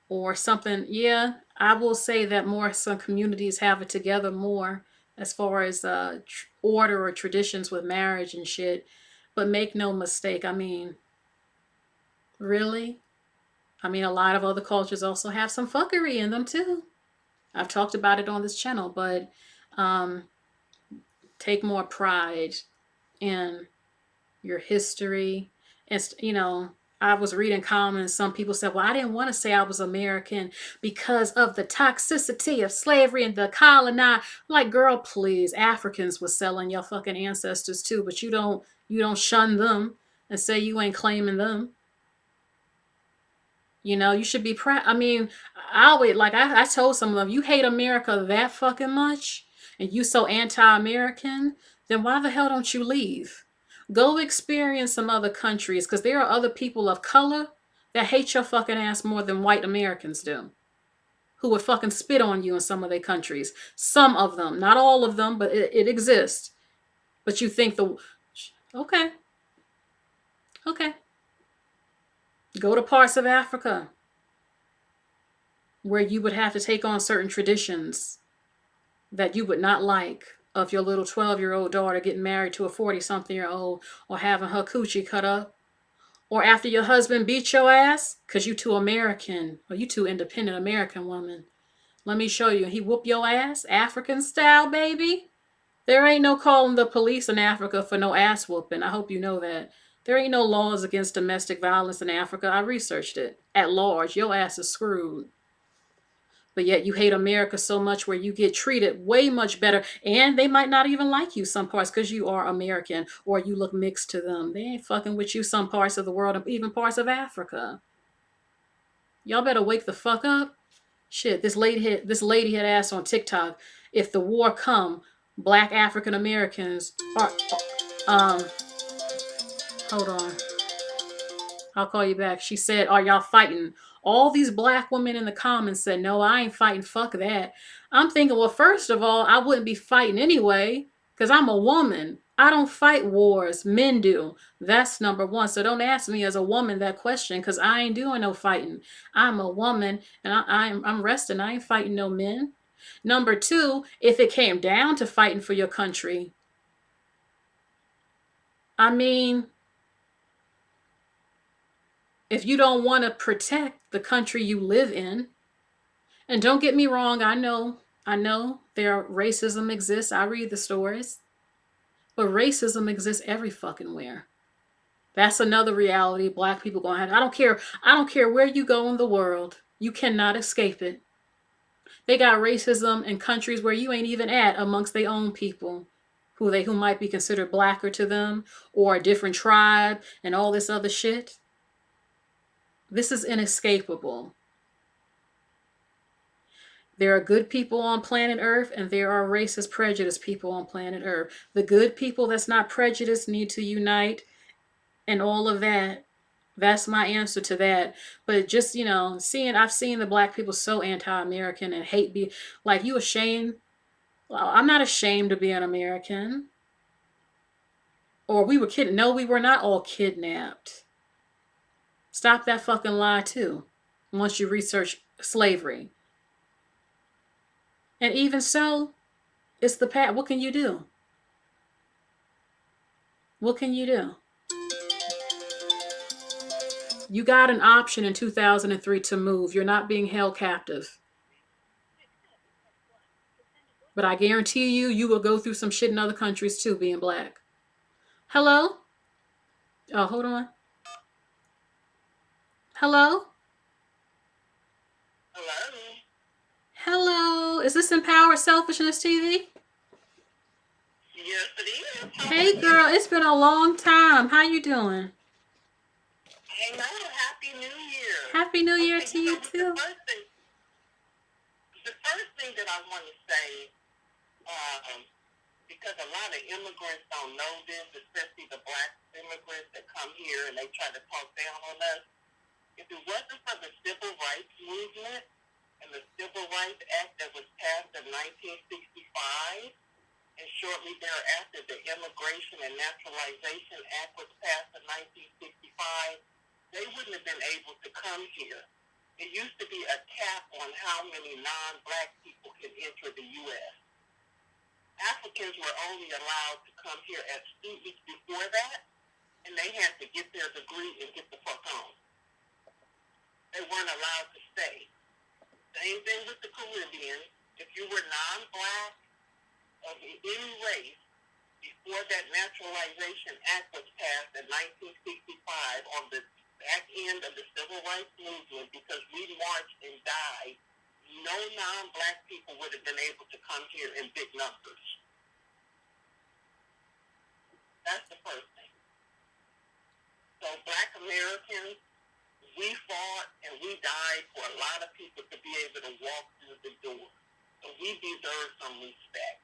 or something. Yeah, I will say that some communities have it together more as far as order or traditions with marriage and shit. But make no mistake, I mean, really? I mean, a lot of other cultures also have some fuckery in them too. I've talked about it on this channel, but take more pride in your history. And, I was reading comments. Some people said, well, I didn't want to say I was American because of the toxicity of slavery and the colonize. Like, girl, please. Africans was selling your fucking ancestors too, but you don't shun them and say you ain't claiming them. You should be proud. I mean, I always, like, I told some of them, you hate America that fucking much and you so anti-American, then why the hell don't you leave? Go experience some other countries, because there are other people of color that hate your fucking ass more than white Americans do, who would fucking spit on you in some of their countries. Some of them, not all of them, but it exists. But you think okay. Go to parts of Africa where you would have to take on certain traditions that you would not like, of your little 12-year-old daughter getting married to a 40-something-year-old, or having her coochie cut up, or after your husband beat your ass because you too American, or you too independent American woman. Let me show you. He whoop your ass, African style, baby. There ain't no calling the police in Africa for no ass whooping. I hope you know that. There ain't no laws against domestic violence in Africa. I researched it. At large, your ass is screwed. But yet you hate America so much, where you get treated way much better. And they might not even like you some parts because you are American or you look mixed to them. They ain't fucking with you some parts of the world, even parts of Africa. Y'all better wake the fuck up. Shit, this lady had asked on TikTok, if the war come, black African Americans are hold on. I'll call you back. She said, are y'all fighting? All these black women in the comments said, no, I ain't fighting. Fuck that. I'm thinking, well, first of all, I wouldn't be fighting anyway, because I'm a woman. I don't fight wars. Men do. That's number one. So don't ask me as a woman that question, because I ain't doing no fighting. I'm a woman, and I'm resting. I ain't fighting no men. Number two, if it came down to fighting for your country, I mean, if you don't want to protect the country you live in, and don't get me wrong, I know racism exists. I read the stories, but racism exists every fucking where. That's another reality black people gonna have. I don't care where you go in the world. You cannot escape it. They got racism in countries where you ain't even at, amongst their own people, who might be considered blacker to them, or a different tribe, and all this other shit. This is inescapable. There are good people on planet Earth, and there are racist, prejudiced people on planet Earth. The good people that's not prejudiced need to unite, and all of that. That's my answer to that. But just, I've seen the black people so anti-American and hate like, you ashamed? Well, I'm not ashamed to be an American. Or we were kidnapped. No, we were not all kidnapped. Stop that fucking lie too, once you research slavery. And even so, it's the past. What can you do? What can you do? You got an option in 2003 to move. You're not being held captive. But I guarantee you will go through some shit in other countries too, being black. Hello? Oh, hold on. Hello? Hello? Hello? Is this Empowered Selfishness TV? Yes, it is. Hey, girl. It's been a long time. How you doing? Hey, no, Happy New Year. Happy New Year to you, too. The first thing that I want to say, because a lot of immigrants don't know this, especially the black immigrants that come here and they try to talk down on us. If it wasn't for the Civil Rights Movement and the Civil Rights Act that was passed in 1965, and shortly thereafter the Immigration and Naturalization Act was passed in 1965, they wouldn't have been able to come here. It used to be a cap on how many non-black people could enter the U.S. Africans were only allowed to come here as students before that, and they had to get their degree and get the fuck on. They weren't allowed to stay. Same thing with the Caribbean, if you were non-black of any race, before that Naturalization Act was passed in 1965 on the back end of the Civil Rights Movement, because we marched and died, no non-black people would have been able to come here in big numbers. That's the first thing. So black Americans, we fought and we died for a lot of people to be able to walk through the door. So we deserve some respect.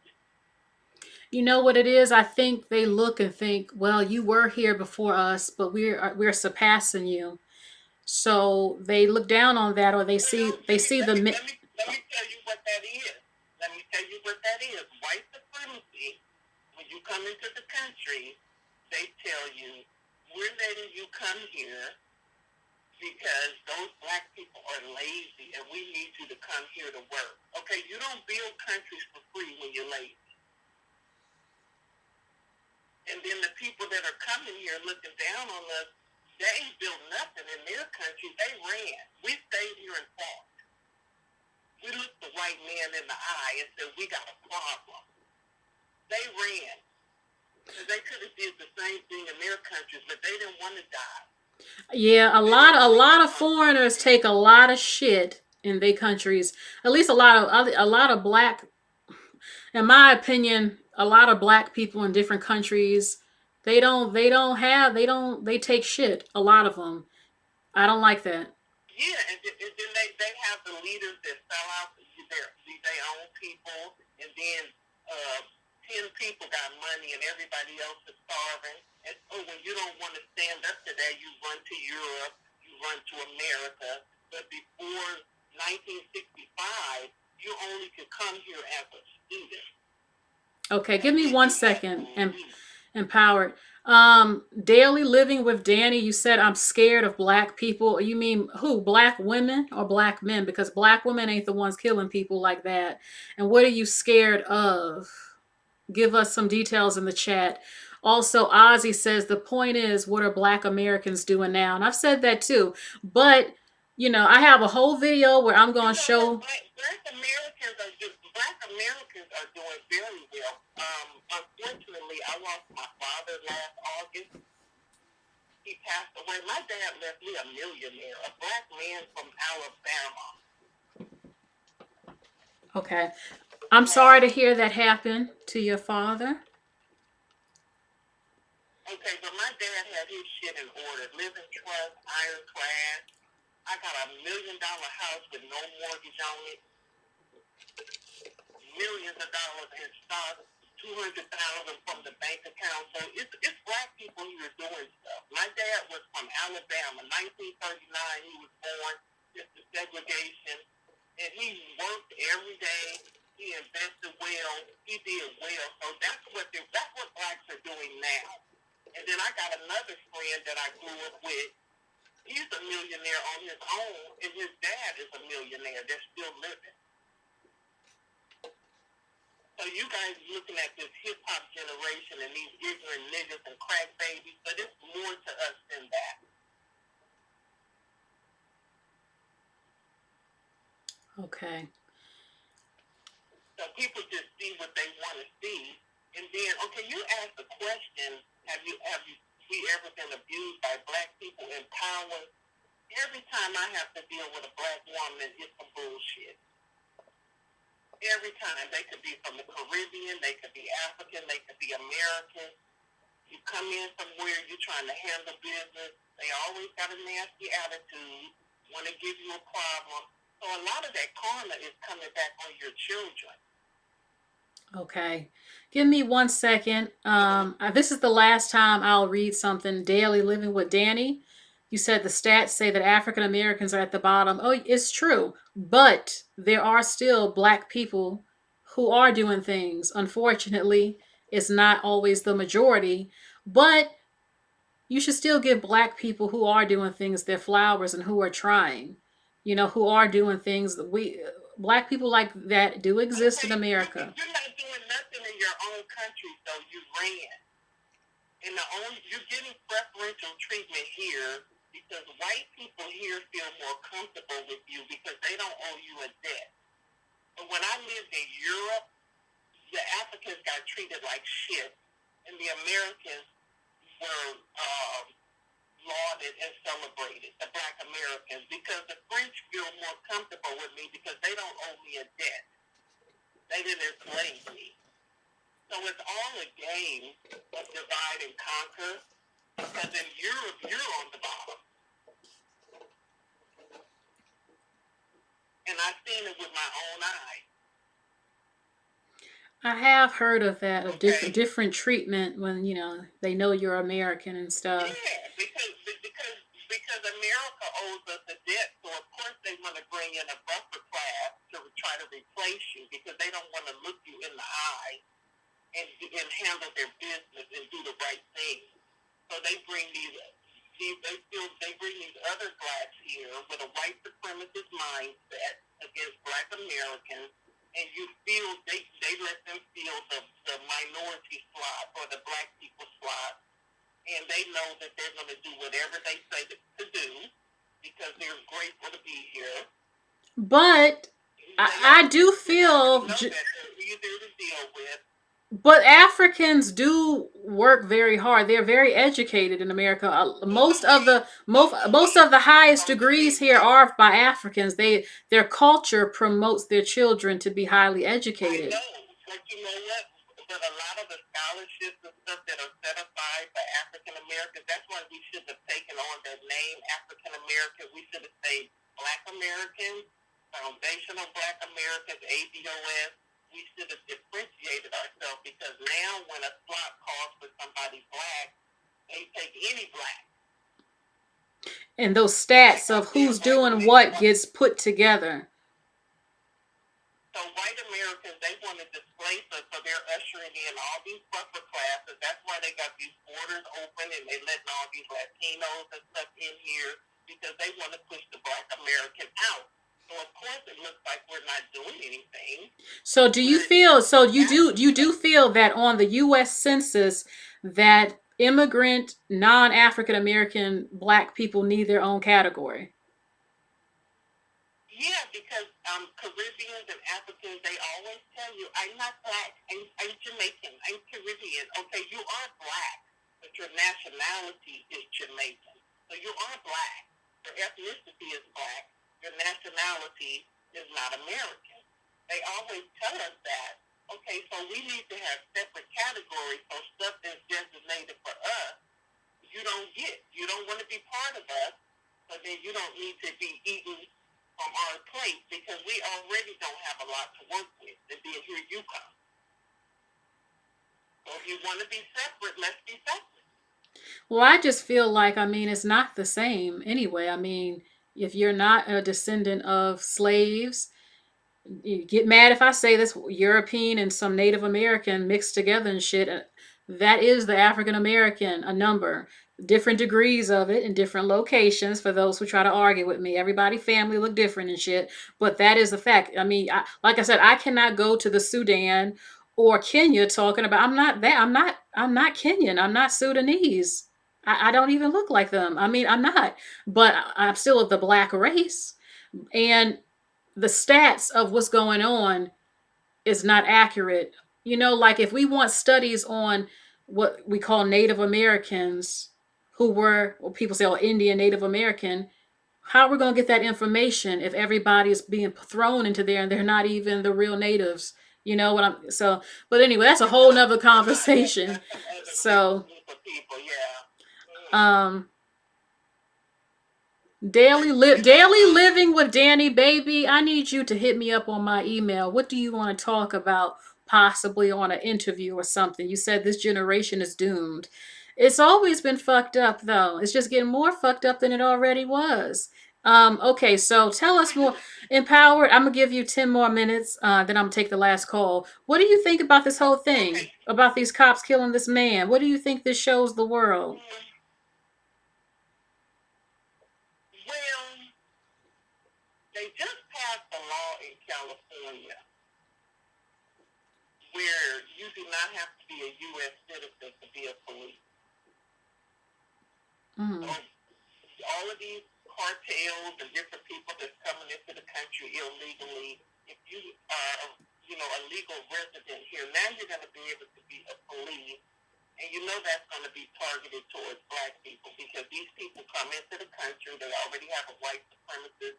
You know what it is? I think they look and think, well, you were here before us, but we're surpassing you. So they look down on that, or they see Let me tell you what that is. Let me tell you what that is. White supremacy. When you come into the country, they tell you, we're letting you come here because those black people are lazy and we need you to come here to work. Okay, you don't build countries for free when you're lazy. And then the people that are coming here looking down on us, they ain't built nothing in their country. They ran. We stayed here and fought. We looked the white man in the eye and said, we got a problem. They ran. They could have did the same thing in their countries, but they didn't want to die. Yeah, a lot of foreigners take a lot of shit in their countries. At least a lot of black, in my opinion, a lot of black people in different countries, they take shit. A lot of them. I don't like that. Yeah, and then they have the leaders that sell out their own people, and then 10 people got money and everybody else is starving. And so when you don't want to stand up to that, you run to Europe, you run to America. But before 1965, you only could come here as a student. Okay, give me 1 second. Empowered. Daily living with Danny, you said I'm scared of black people. You mean who? Black women or black men? Because black women ain't the ones killing people like that. And what are you scared of? Give us some details in the chat. Also, Ozzy says the point is, what are black Americans doing now? And I've said that too. But, you know, I have a whole video where I'm going to show. Black Americans are doing very well. Unfortunately, I lost my father last August. He passed away. My dad left me a millionaire, a black man from Alabama. Okay. I'm sorry to hear that happen to your father. Okay, but my dad had his shit in order. Living trust, ironclad. I got $1 million house with no mortgage on it. Millions of dollars in stock, $200,000 from the bank account. So it's black people who are doing stuff. My dad was from Alabama, 1939. He was born. It's the segregation, and he worked every day. He invested well. He did well. So that's what blacks are doing now. And then I got another friend that I grew up with. He's a millionaire on his own, and his dad is a millionaire. They're still living. So you guys looking at this hip-hop generation and these ignorant niggas and crack babies, but it's more to us than that. Okay. So people just see what they want to see. And then, okay, you asked the question, have we ever been abused by black people in power? Every time I have to deal with a black woman, it's some bullshit. Every time. They could be from the Caribbean, they could be African, they could be American. You come in somewhere, you're trying to handle business, they always got a nasty attitude, want to give you a problem. So a lot of that karma is coming back on your children. Okay. Give me 1 second. This is the last time I'll read something. Daily Living with Danny. You said the stats say that African Americans are at the bottom. Oh, it's true. But there are still black people who are doing things. Unfortunately, it's not always the majority. But you should still give black people who are doing things their flowers and who are trying. You know, who are doing things that black people like that do exist in America. You're not doing nothing in your own country, so you ran. And you're getting preferential treatment here because white people here feel more comfortable with you because they don't owe you a debt. But when I lived in Europe, the Africans got treated like shit, and the Americans were lauded and celebrated, the Black Americans, because the French feel more comfortable with me because they don't owe me a debt. They didn't enslave me. So it's all a game of divide and conquer, because in Europe, you're on the bottom. And I've seen it with my own eyes. I have heard of that, of Okay. different treatment when, you know, they know you're American and stuff. Yeah, because America owes us a debt, so of course they want to bring in a buffer class to try to replace you, because they don't want to look you in the eye and handle their business and do the right thing. So they bring these other blacks here with a white supremacist mindset against Black Americans, and you feel they let them feel the minority slot or the Black people slot, and they know that they're going to do whatever they say to do because they're grateful to be here. But I do feel. Know that they're easier to deal with. But Africans do work very hard. They're very educated in America. Most of the highest degrees here are by Africans. Their culture promotes their children to be highly educated. I know, but you know what? But a lot of the scholarships and stuff that are set aside for African Americans, that's why we should have taken on that name, African American. We should have said Black Americans, Foundational Black Americans, ADOS. We should have differentiated ourselves, because now when a slot calls for somebody Black, they take any Black. And those stats of who's doing what gets put together. So white Americans, they want to displace us, so they're ushering in all these buffer classes. That's why they got these borders open, and they letting all these Latinos and stuff in here, because they want to push the Black American out. So of course it looks like we're not doing anything. So do you feel? So you do feel that on the U.S. Census that immigrant non-African American Black people need their own category? Yeah, because Caribbeans and Africans, they always tell you, I'm not Black, I'm Jamaican, I'm Caribbean. Okay, you are Black, but your nationality is Jamaican. So you are Black. Your ethnicity is Black. Your nationality is not American. They always tell us that. Okay, so we need to have separate categories, so stuff that's designated for us, you don't get. You don't want to be part of us, so then you don't need to be eating from our plate, because we already don't have a lot to work with, and then here you come. So if you want to be separate, let's be separate. Well, I just feel like, I mean, it's not the same anyway. I mean, if you're not a descendant of slaves, you get mad if I say this, European and some Native American mixed together and shit. That is the African American, a number. Different degrees of it in different locations for those who try to argue with me. Everybody family look different and shit. But that is the fact. I mean, like I said, I cannot go to the Sudan or Kenya talking about I'm not Kenyan. I'm not Sudanese. I don't even look like them. I mean, I'm not. But I'm still of the Black race. And the stats of what's going on is not accurate. You know, like if we want studies on what we call Native Americans who were, or people say, oh, Indian Native American, how are we going to get that information if everybody is being thrown into there and they're not even the real natives? You know what I'm, so, but anyway, that's a whole nother conversation. So, Daily living with Danny, baby. I need you to hit me up on my email. What do you want to talk about, possibly on an interview or something? You said this generation is doomed. It's always been fucked up, though. It's just getting more fucked up than it already was. Okay, so tell us more. Empowered, I'm gonna give you 10 more minutes, then I'm gonna take the last call. What do you think about this whole thing? About these cops killing this man? What do you think this shows the world? Well, they just passed a law in California where you do not have to be a U.S. citizen to be a police. Mm-hmm. So all of these cartels and different people that's coming into the country illegally, if you are, a legal resident here, now you're going to be able to be a police. And you know that's going to be targeted towards black people because these people come into the country, they already have a white supremacist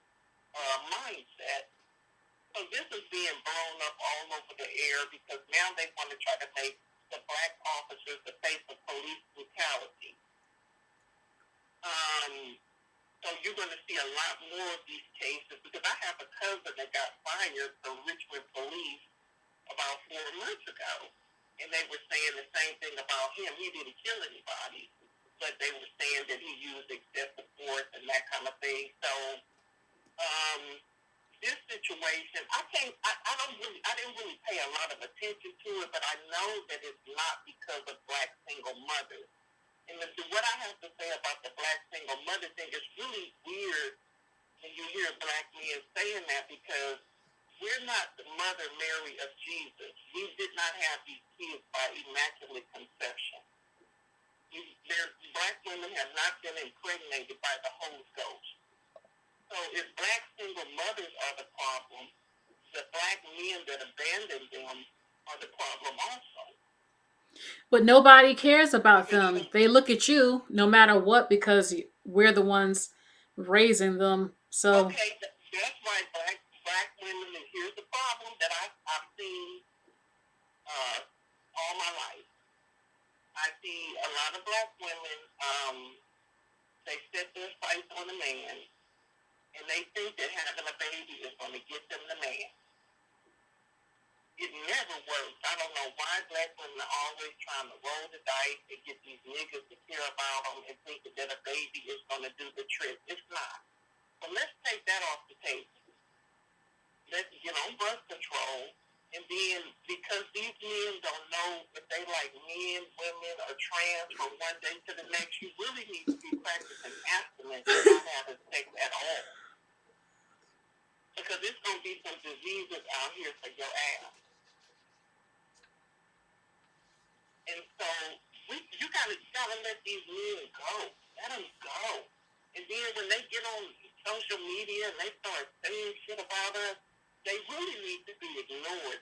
mindset. So this is being blown up all over the air because now they want to try to make the black officers the face of police brutality. So you're going to see a lot more of these cases because I have a cousin that got fired from Richmond Police about 4 months ago. And they were saying the same thing about him. He didn't kill anybody, but they were saying that he used excessive force and that kind of thing. So this situation, I didn't really pay a lot of attention to it, but I know that it's not because of black single mothers. And what I have to say about the black single mother thing is really weird when you hear black men saying that because we're not the Mother Mary of Jesus. We did not have these kids by immaculate conception. Black women have not been impregnated by the Holy Ghost. So if black single mothers are the problem, the black men that abandon them are the problem also. But nobody cares about them. They look at you no matter what because we're the ones raising them. So okay, that's why black women, and here's the problem that I've seen all my life. I see a lot of black women, they set their sights on a man, and they think that having a baby is going to get them the man. It never works. I don't know why black women are always trying to roll the dice and get these niggas to care about them and think that a baby is going to do the trick. It's not. So let's take that off the table. Let's get on birth control. And then, because these men don't know if they like men, women, or trans from one day to the next, you really need to be practicing abstinence and not having sex at all. Because there's going to be some diseases out here for your ass. And so, you gotta let these men go. Let them go. And then when they get on social media and they start saying shit about us, they really need to be ignored.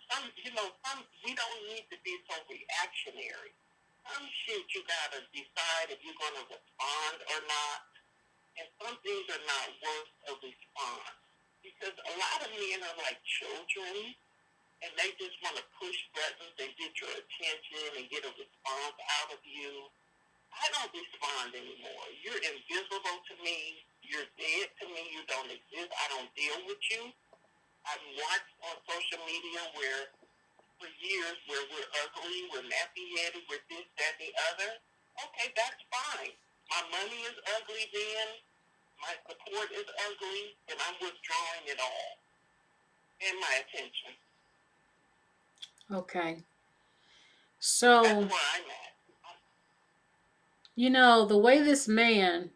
We don't need to be so reactionary. Some shit you gotta decide if you're gonna respond or not. And some things are not worth a response. Because a lot of men are like children, and they just want to push buttons and get your attention and get a response out of you. I don't respond anymore. You're invisible to me. You're dead to me. You don't exist. I don't deal with you. I've watched on social media for years where we're ugly, we're nappy-headed, we're this, that, the other. Okay, that's fine. My money is ugly then. My support is ugly, and I'm withdrawing it all. And my attention. okay. So that's where I'm at. The way this man,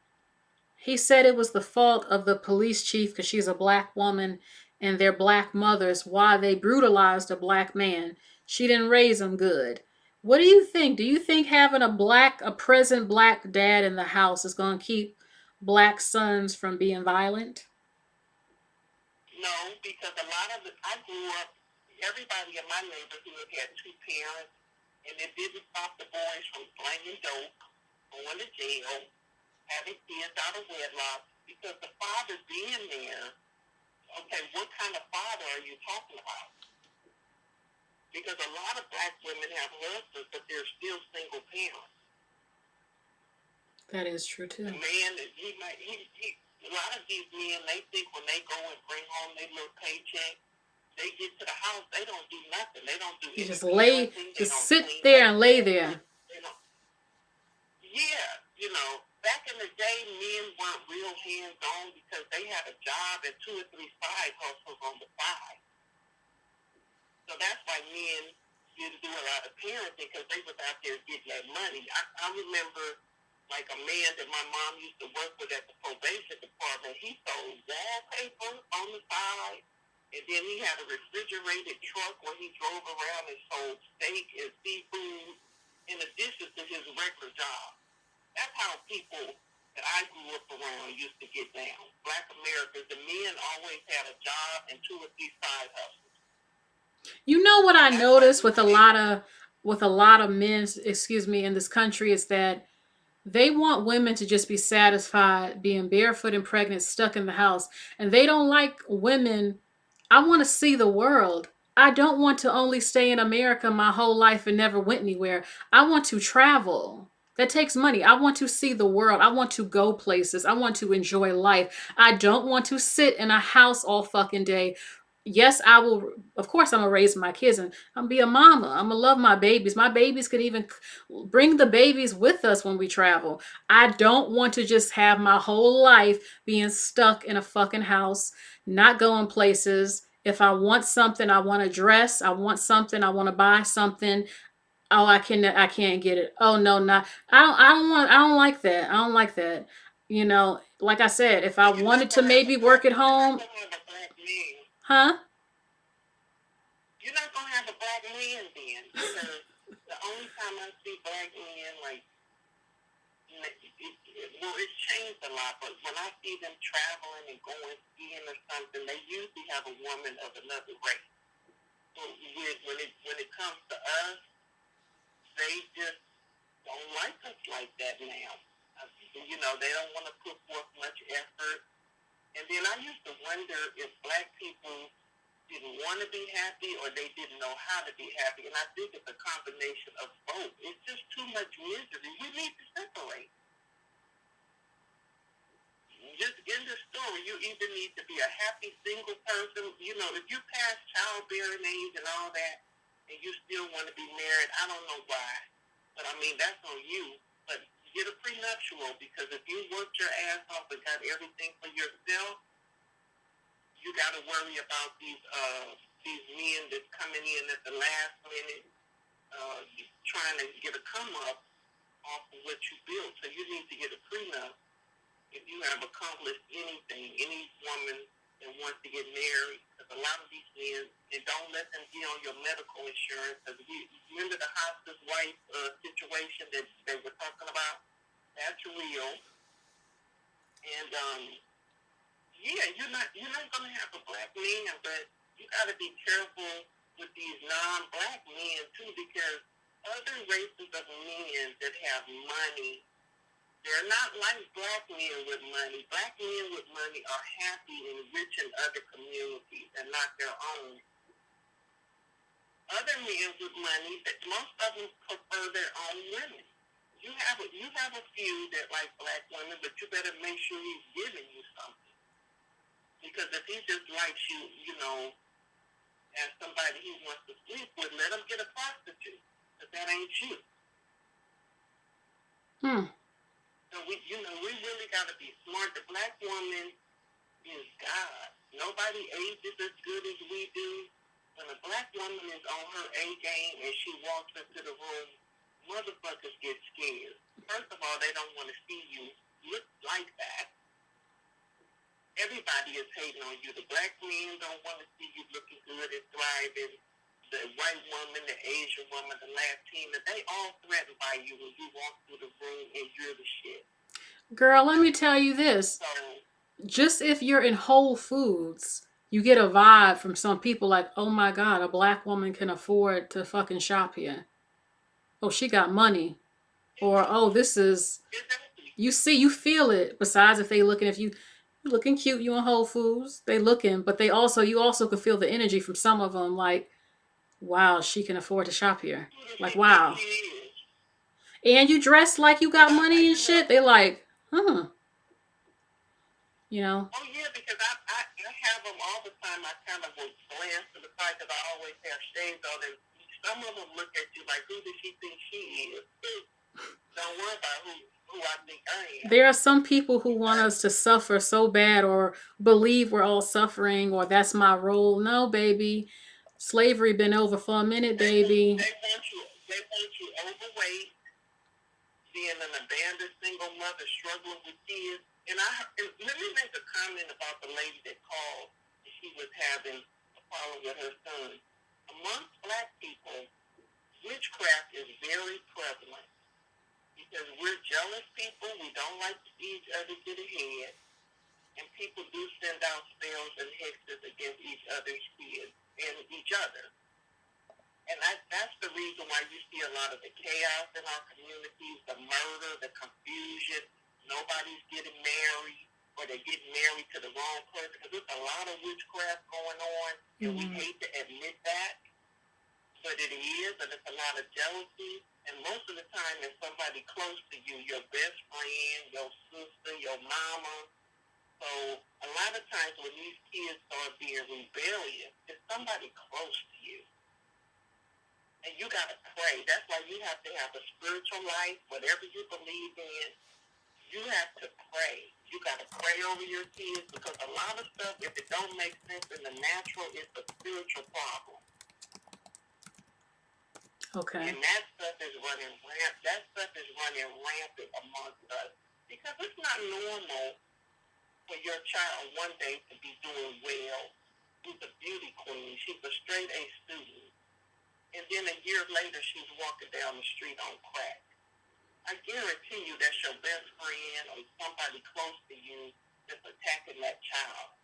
he said it was the fault of the police chief because she's a black woman and their black mothers why they brutalized a black man. She didn't raise him good. What do you think? Do you think having a present black dad in the house is going to keep black sons from being violent? No, because I grew up, everybody in my neighborhood had 2 parents, and it didn't stop the boys from slanging dope, going to jail, having kids out of wedlock, because the father being there, okay, what kind of father are you talking about? Because a lot of black women have husbands, but they're still single parents. That is true, too. The man, a lot of these men, they think when they go and bring home their little paycheck, they get to the house, they don't do nothing. They don't do anything. Just sit there and lay there. Yeah, back in the day, men weren't real hands-on because they had a job and 2 or 3 side hustles on the side. So that's why men didn't do a lot of parenting because they was out there getting that money. I remember, like, a man that my mom used to work with at the probation department, he sold wallpaper on the side, and then he had a refrigerated truck where he drove around and sold steak and seafood in addition to his regular job. That's how people that I grew up around used to get down. Black America is the men always had a job and 2 or 3 side hustles. You know what I That's noticed why with a lot of men, excuse me, in this country is that they want women to just be satisfied being barefoot and pregnant, stuck in the house. And they don't like women. I want to see the world. I don't want to only stay in America my whole life and never went anywhere. I want to travel. That takes money. I want to see the world. I want to go places. I want to enjoy life. I don't want to sit in a house all fucking day. Yes, I will. Of course, I'm going to raise my kids and I'm going to be a mama. I'm going to love my babies. My babies could even bring the babies with us when we travel. I don't want to just have my whole life being stuck in a fucking house, not going places. If I want something, I want to dress. I want something, I want to buy something. Oh, I can't get it. Oh no, not. I don't like that. I don't like that. You know, like I said, if I wanted to maybe work at home, huh? You're not gonna have a black man then, because the only time I see black men, like, well, it's changed a lot, but when I see them traveling and going skiing or something, they usually have a woman of another race. So when it comes to us, they just don't like us like that now. You know, they don't want to put forth much effort. And then I used to wonder if black people didn't want to be happy or they didn't know how to be happy. And I think it's a combination of both. It's just too much misery. We need to separate. Just in the story, you either need to be a happy single person. You know, if you pass childbearing age and all that, and you still want to be married, I don't know why. But, I mean, that's on you. But get a prenuptial, because if you worked your ass off and got everything for yourself, you got to worry about these men that's coming in at the last minute, trying to get a come up off of what you built. So you need to get a prenup if you have accomplished anything. Any woman that wants to get married, because a lot of these men, and don't let them be on your medical insurance. Because remember the hospice wife situation that they were talking about? That's real. And yeah, you're not gonna have a black man, but you gotta be careful with these non-black men too, because other races of men that have money, they're not like black men with money. Black men with money are happy and rich in other communities and not their own. Other men with money, most of them prefer their own women. You have a few that like black women, but you better make sure he's giving you something. Because if he just likes you, you know, as somebody he wants to sleep with, let him get a prostitute. But that ain't you. So we really got to be smart. The black woman is God. Nobody ages as good as we do. When a black woman is on her A game and she walks into the room, motherfuckers get scared. First of all, they don't want to see you look like that. Everybody is hating on you. The black men don't want to see you looking good and thriving. The white woman, the Asian woman, the Latina, they all threatened by you when you walk through the room and you're the shit. Girl, let me tell you this. Just if you're in Whole Foods, you get a vibe from some people like, oh my God, a black woman can afford to fucking shop here. Oh, she got money. Or, oh, this is, you feel it. Besides, if they looking, if you looking cute, you in Whole Foods, they looking, but you also could feel the energy from some of them, like, wow, she can afford to shop here. Like, wow. And you dress like you got money and shit, they like, you know. Oh yeah, because I have them all the time. I kind of will glance to the side because I always have shades on, and some of them look at you like, who does she think she is? Don't worry about who I think I am. There are some people who want us to suffer so bad, or believe we're all suffering, or that's my role. No, baby. Slavery been over for a minute, baby. They want you overweight, being an abandoned single mother struggling with kids. And let me make a comment about the lady that called. She was having a problem with her son. Amongst black people, witchcraft is very prevalent because we're jealous people. We don't like to see each other to the head. and people do send out spells and hexes against each other's kids and each other. And that's the reason why you see a lot of the chaos in our communities, the murder, the confusion. Nobody's getting married, or they're getting married to the wrong person, because there's a lot of witchcraft going on, and we hate to admit that, but it is, and it's a lot of jealousy. And most of the time, it's somebody close to you, your best friend, your sister, your mama. So a lot of times when these kids start being rebellious, it's somebody close to you. And you got to pray. That's why you have to have a spiritual life, whatever you believe in. You have to pray. You got to pray over your kids, because a lot of stuff, if it don't make sense in the natural, it's a spiritual problem. Okay. And that stuff is running rampant. That stuff is running rampant amongst us, because it's not normal for your child one day to be doing well. She's a beauty queen. She's a straight A student. And then a year later, she's walking down the street on crack. I guarantee you that's your best friend or somebody close to you that's attacking that child.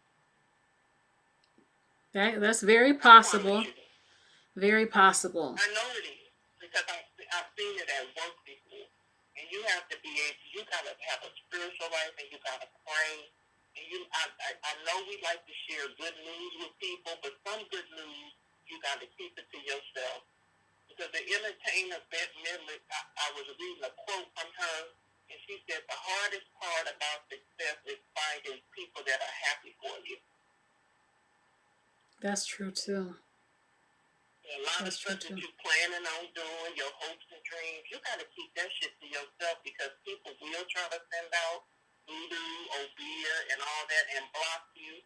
That's very possible. Very possible. I know it is, because I've seen it at work before. And you have to you got to have a spiritual life, and you got to pray. And I know we like to share good news with people, but some good news, you got to keep it to yourself. Because the entertainer, Bette Midler, I was reading a quote from her, and she said the hardest part about success is finding people that are happy for you. That's true too. A lot of stuff that you're planning on doing, your hopes and dreams, you got to keep that shit to yourself, because people will try to send out voodoo, obeah, and all that and block you.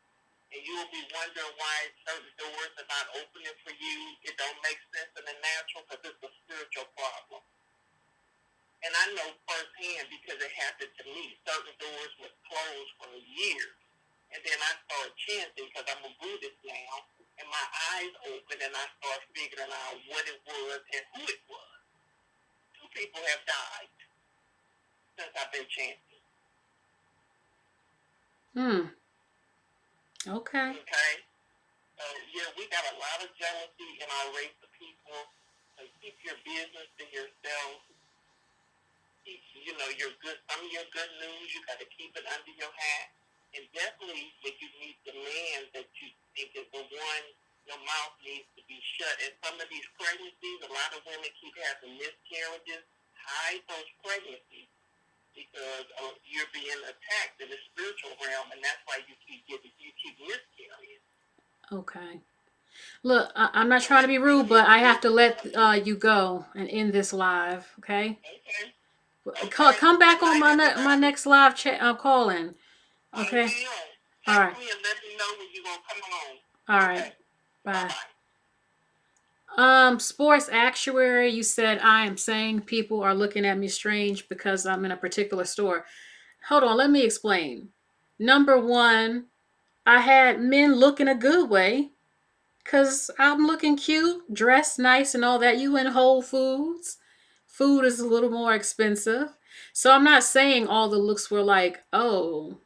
And you'll be wondering why certain doors are not opening for you. It don't make sense in the natural, because it's a spiritual problem. And I know firsthand, because it happened to me. Certain doors were closed for years. And then I started chanting, because I'm a Buddhist now. And my eyes opened, and I started figuring out what it was and who it was. 2 people have died since I've been chanting. Okay. Okay? So, yeah, we got a lot of jealousy in our race of people. So keep your business to yourself. Keep, some of your good news, you got to keep it under your hat. And definitely, when you meet the man that you think is the one, your mouth needs to be shut. And some of these pregnancies, a lot of women keep having miscarriages. Hide those pregnancies, because you're being attacked in the spiritual realm, and that's why you keep miscarrying. Okay. Look, I'm not trying to be rude, but I have to let you go and end this live. Okay. Okay. Come back on my next live chat. Call in. Okay. All right. Text me and let me know when you're gonna come on. All right. Okay. Bye. Bye-bye. Sports actuary, you said I am saying people are looking at me strange because I'm in a particular store. Hold on, let me explain. Number one, I had men look in a good way because I'm looking cute, dressed nice and all that. You in Whole Foods. Food is a little more expensive. So I'm not saying all the looks were like, oh,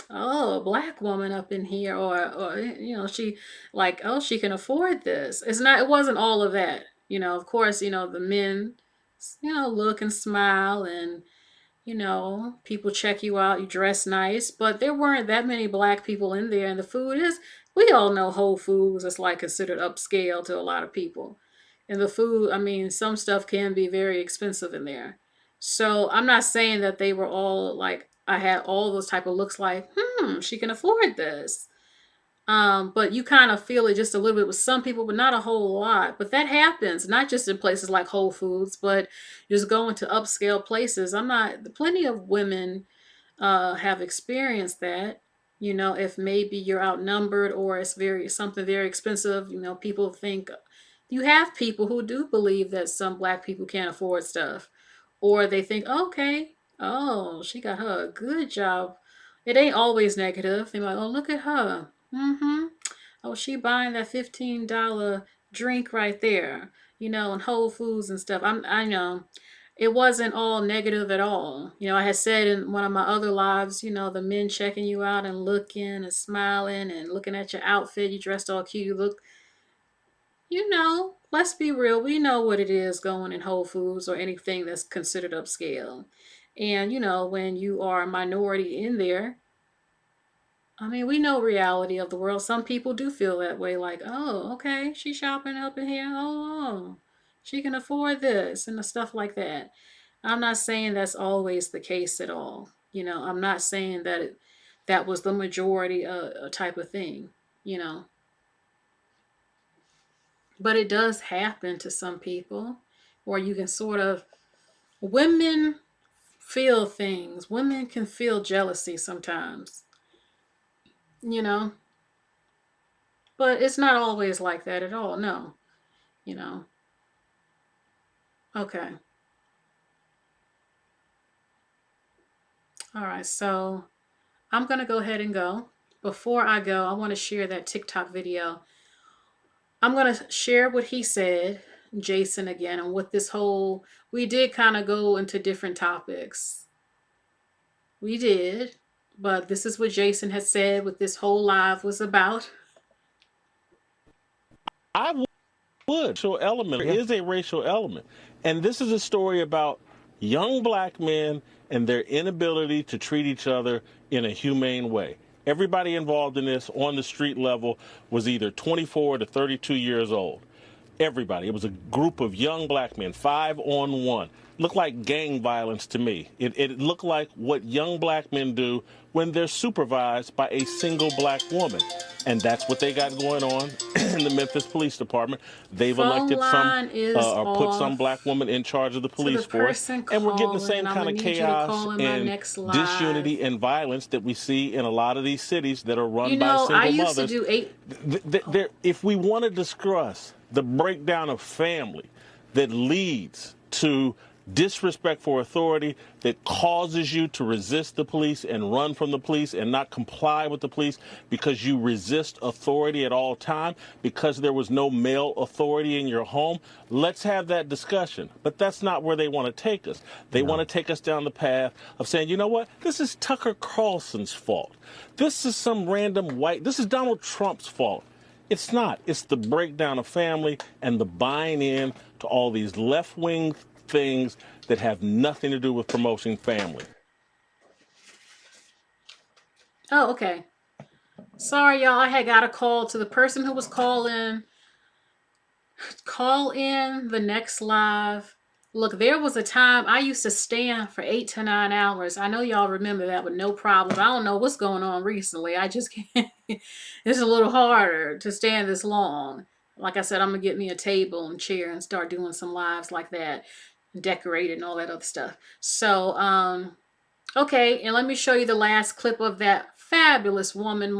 a black woman up in here, or she like, oh, she can afford this. It wasn't all of that. Of course, the men, look and smile, and people check you out, you dress nice, but there weren't that many black people in there. And the food is, we all know Whole Foods is like considered upscale to a lot of people. And the food, I mean, some stuff can be very expensive in there. So I'm not saying that they were all like, I had all those type of looks like, she can afford this. But you kind of feel it just a little bit with some people, but not a whole lot. But that happens, not just in places like Whole Foods, but just going to upscale places. Plenty of women have experienced that. If maybe you're outnumbered or it's something very expensive, people think, you have people who do believe that some black people can't afford stuff. Or they think, okay, oh, she got her a good job. It ain't always negative. They're like, oh, look at her. Oh, she buying that $15 drink right there, in Whole Foods and stuff. I know it wasn't all negative at all. I had said in one of my other lives, the men checking you out and looking and smiling and looking at your outfit, you dressed all cute, you look, let's be real, we know what it is going in Whole Foods or anything that's considered upscale. And, when you are a minority in there, I mean, we know reality of the world. Some people do feel that way, like, oh, okay, she's shopping up in here. Oh, she can afford this and the stuff like that. I'm not saying that's always the case at all. I'm not saying that that was the majority type of thing, But it does happen to some people, or you can sort of, women feel things. Women can feel jealousy sometimes, you know. But it's not always like that at all. No, Okay. All right. So I'm going to go ahead and go. Before I go, I want to share that TikTok video. I'm going to share what he said, Jason, again, and what this whole, we did kind of go into different topics. We did. But this is what Jason had said, what this whole live was about. I would. Racial element. There is a racial element. And this is a story about young black men and their inability to treat each other in a humane way. Everybody involved in this on the street level was either 24 to 32 years old. Everybody. It was a group of young black men, 5-on-1. Looked like gang violence to me. It looked like what young black men do when they're supervised by a single black woman. And that's what they got going on in the Memphis Police Department. They've elected some, or put some black woman in charge of the police force. And we're getting the same kind of chaos and disunity and violence that we see in a lot of these cities that are run by single I used mothers. to do If we want to discuss the breakdown of family that leads to disrespect for authority, that causes you to resist the police and run from the police and not comply with the police because you resist authority at all time, because there was no male authority in your home, let's have that discussion. But that's not where they want to take us. They want to take us down the path of saying, you know what, this is Tucker Carlson's fault. This is some random this is Donald Trump's fault. It's not. It's the breakdown of family and the buying in to all these left-wing things that have nothing to do with promoting family. Oh, okay. Sorry, y'all. I had got a call to the person who was calling. Call in the next live. Look, there was a time I used to stand for 8 to 9 hours. I know y'all remember that with no problem. I don't know what's going on recently. I just can't. It's a little harder to stand this long. Like I said, I'm going to get me a table and chair and start doing some lives like that. Decorated and all that other stuff. So, okay. And let me show you the last clip of that fabulous woman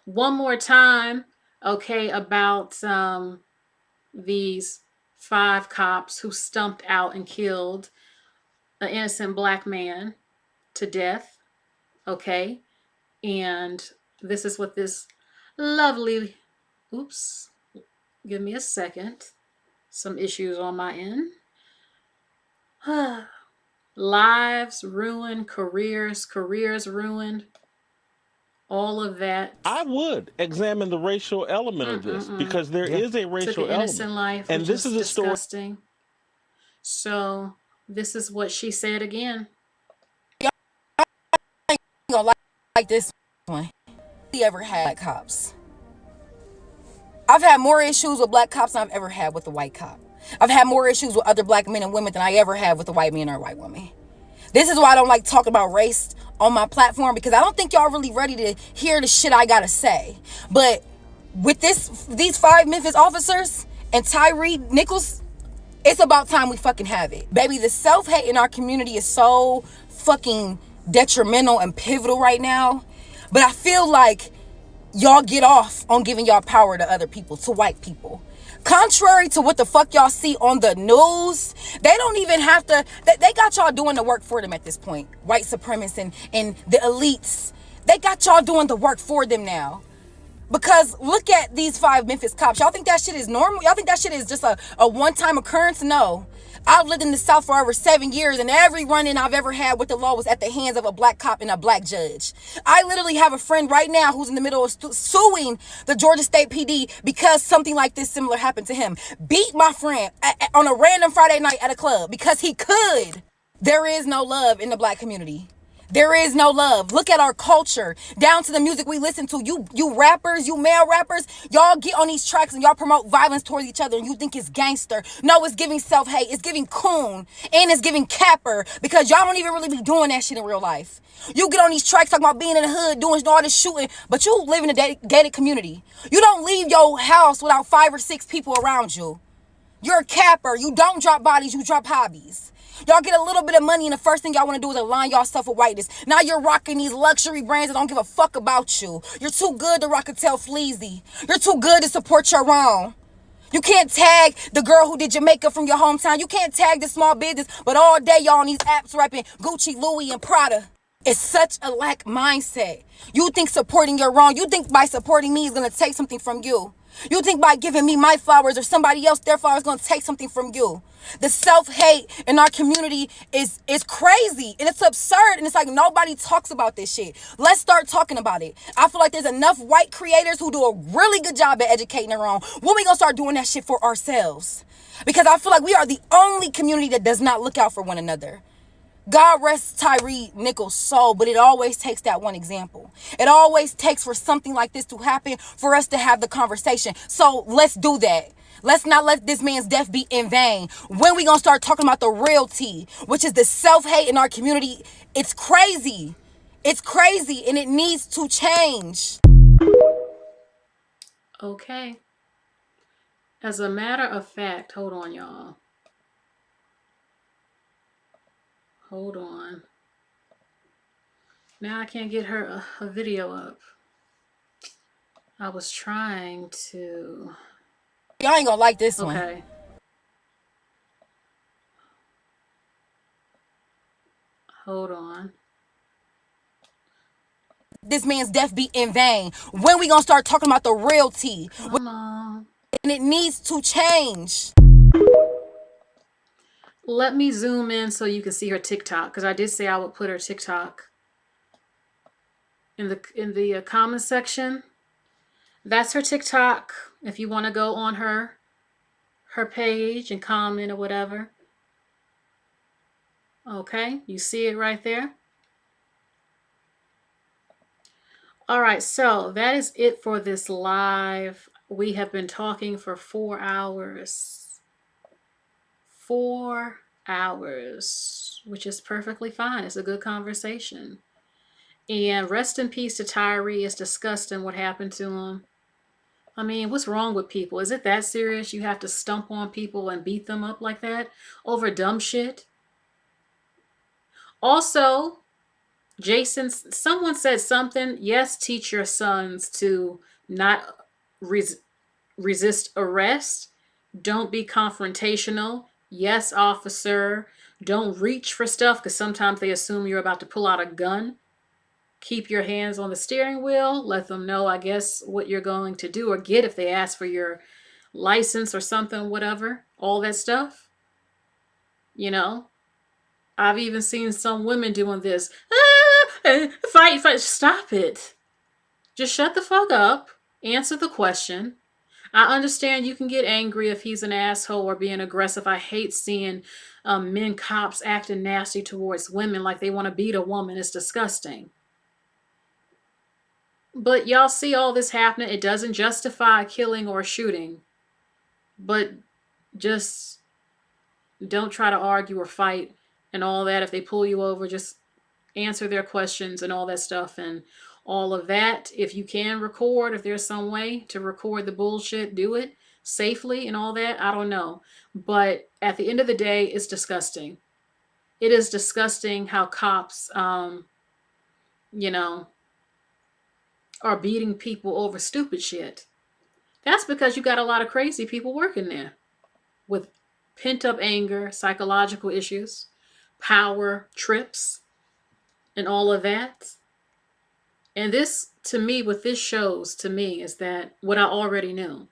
one more time. Okay. About these 5 cops who stumped out and killed an innocent black man to death. Okay. And this is what this lovely, oops, give me a second. Some issues on my end. Lives ruined, careers ruined, all of that. I would examine the racial element of this because there is a racial element. Life, and this is disgusting. So this is what she said again. Y'all ain't gonna like this one. We ever had black cops. I've had more issues with black cops than I've ever had with the white cop. I've had more issues with other black men and women than I ever have with a white man or a white woman. This is why I don't like talking about race on my platform, because I don't think y'all really ready to hear the shit I gotta say. But with these 5 Memphis officers and TYRE Nichols, it's about time we fucking have it. Baby, the self-hate in our community is so fucking detrimental and pivotal right now. But I feel like y'all get off on giving y'all power to other people, to white people. Contrary to what the fuck y'all see on the news, they don't even have to, they got y'all doing the work for them at this point. White supremacists and the elites, they got y'all doing the work for them now. Because look at these 5 Memphis cops. Y'all think that shit is normal? Y'all think that shit is just a one-time occurrence? No. I've lived in the South for over 7 years, and every run-in I've ever had with the law was at the hands of a black cop and a black judge. I literally have a friend right now who's in the middle of suing the Georgia State PD because something like this similar happened to him. Beat my friend on a random Friday night at a club because he could. There is no love in the black community. There is no love. Look at our culture, down to the music we listen to. You rappers, you male rappers, y'all get on these tracks and y'all promote violence towards each other and you think it's gangster. No, it's giving self-hate. It's giving coon. And it's giving capper because y'all don't even really be doing that shit in real life. You get on these tracks talking about being in the hood, doing all this shooting, but you live in a gated community. You don't leave your house without 5 or 6 people around you. You're a capper. You don't drop bodies, you drop hobbies. Y'all get a little bit of money and the first thing y'all want to do is align y'allself with whiteness. Now you're rocking these luxury brands that don't give a fuck about you. You're too good to rock a tail fleazy. You're too good to support your own. You can't tag the girl who did your makeup from your hometown. You can't tag the small business, but all day y'all on these apps rapping Gucci, Louis, and Prada. It's such a lack mindset. You think supporting your wrong. You think by supporting me is going to take something from you. You think by giving me my flowers or somebody else their flowers is going to take something from you. The self-hate in our community is crazy and it's absurd and it's like nobody talks about this shit. Let's start talking about it. I feel like there's enough white creators who do a really good job at educating their own. When we going to start doing that shit for ourselves? Because I feel like we are the only community that does not look out for one another. God rest Tyre Nichols' soul, but it always takes that one example. It always takes for something like this to happen for us to have the conversation. So let's do that. Let's not let this man's death be in vain. When we gonna start talking about the real tea, which is the self-hate in our community? It's crazy. It's crazy and it needs to change. Okay. As a matter of fact, hold on, y'all. Hold on. Now I can't get her a video up. I was trying to. Y'all ain't gonna like this one. Okay. Hold on. This man's death be in vain. When we gonna start talking about the real tea? Come on. And it needs to change. Let me zoom in so you can see her TikTok, because I did say I would put her TikTok in the comment section. That's her TikTok. If you want to go on her page and comment or whatever. Okay, you see it right there. All right, so that is it for this live. We have been talking for 4 hours. 4 hours, which is perfectly fine. It's a good conversation. And rest in peace to TYRE. It's disgusting what happened to him. I mean, what's wrong with people? Is it that serious? You have to stomp on people and beat them up like that over dumb shit? Also, Jason, someone said something. Yes, teach your sons to not resist arrest. Don't be confrontational. Yes, officer. Don't reach for stuff because sometimes they assume you're about to pull out a gun. Keep your hands on the steering wheel. Let them know, I guess, what you're going to do or get if they ask for your license or something, whatever. All that stuff. You know, I've even seen some women doing this. Fight. Stop it. Just shut the fuck up. Answer the question. I understand you can get angry if he's an asshole or being aggressive. I hate seeing men cops acting nasty towards women like they want to beat a woman. It's disgusting. But y'all see all this happening. It doesn't justify killing or shooting. But just don't try to argue or fight and all that. If they pull you over, just answer their questions and all that stuff and all of that. If you can record, if there's some way to record the bullshit, do it safely and all that. I don't know. But at the end of the day, it's disgusting. It is disgusting how cops, you know, are beating people over stupid shit. That's because you got a lot of crazy people working there with pent-up anger, psychological issues, power trips, and all of that. And this, to me, what this shows to me is that what I already knew.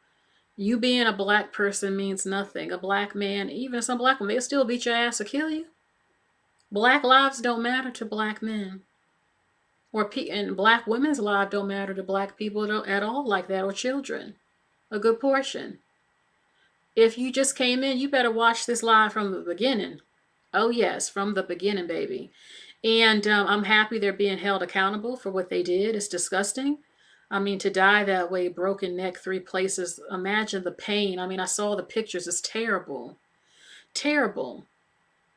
You being a black person means nothing. A black man, even some black women, they'll still beat your ass or kill you. Black lives don't matter to black men. And black women's lives don't matter to black people at all like that, or children. A good portion. If you just came in, you better watch this live from the beginning. Oh yes, from the beginning, baby. And I'm happy they're being held accountable for what they did. It's disgusting. I mean, to die that way, broken neck, 3 places, imagine the pain. I mean, I saw the pictures. It's terrible. Terrible.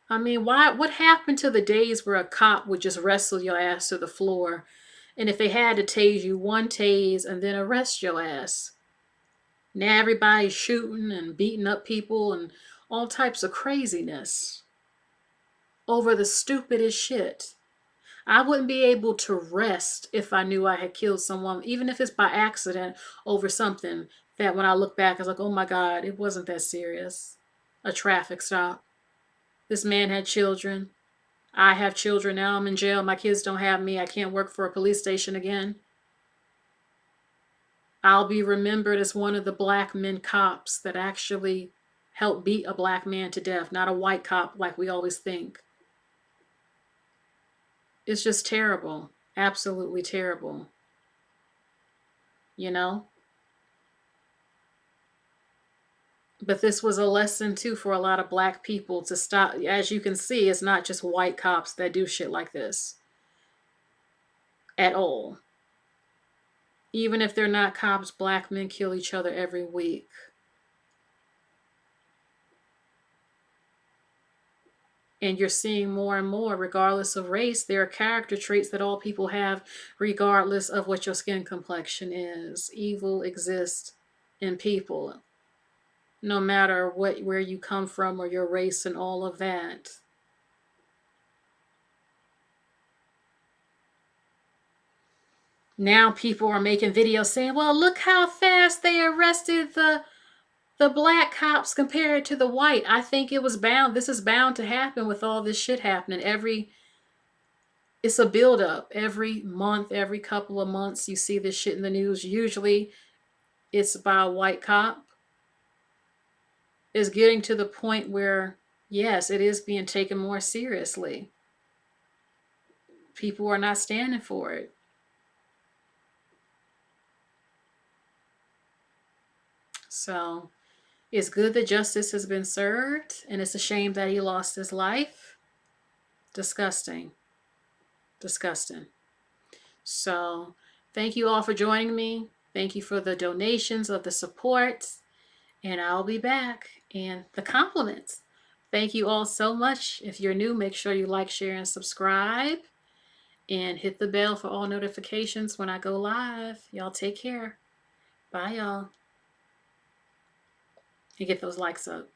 I mean, what happened to the days where a cop would just wrestle your ass to the floor, and if they had to tase you, 1 tase and then arrest your ass? Now everybody's shooting and beating up people and all types of craziness over the stupidest shit. I wouldn't be able to rest if I knew I had killed someone, even if it's by accident, over something that when I look back, I was like, oh my God, it wasn't that serious. A traffic stop. This man had children. I have children now. I'm in jail. My kids don't have me. I can't work for a police station again. I'll be remembered as one of the black men cops that actually helped beat a black man to death, not a white cop like we always think. It's just terrible. Absolutely terrible. You know? But this was a lesson too for a lot of black people to stop. As you can see, it's not just white cops that do shit like this. At all. Even if they're not cops, black men kill each other every week. And you're seeing more and more, regardless of race, there are character traits that all people have, regardless of what your skin complexion is. Evil exists in people, no matter where you come from or your race and all of that. Now people are making videos saying, well, look how fast they arrested the black cops compared to the white. I think this is bound to happen with all this shit happening. It's a buildup. Every month, every couple of months, you see this shit in the news. Usually it's by a white cop. It's getting to the point where, yes, it is being taken more seriously. People are not standing for it. So it's good that justice has been served, and it's a shame that he lost his life. Disgusting. Disgusting. So thank you all for joining me. Thank you for the donations, of the support, and I'll be back. And the compliments. Thank you all so much. If you're new, make sure you like, share, and subscribe, and hit the bell for all notifications when I go live. Y'all take care. Bye, y'all. And get those likes up.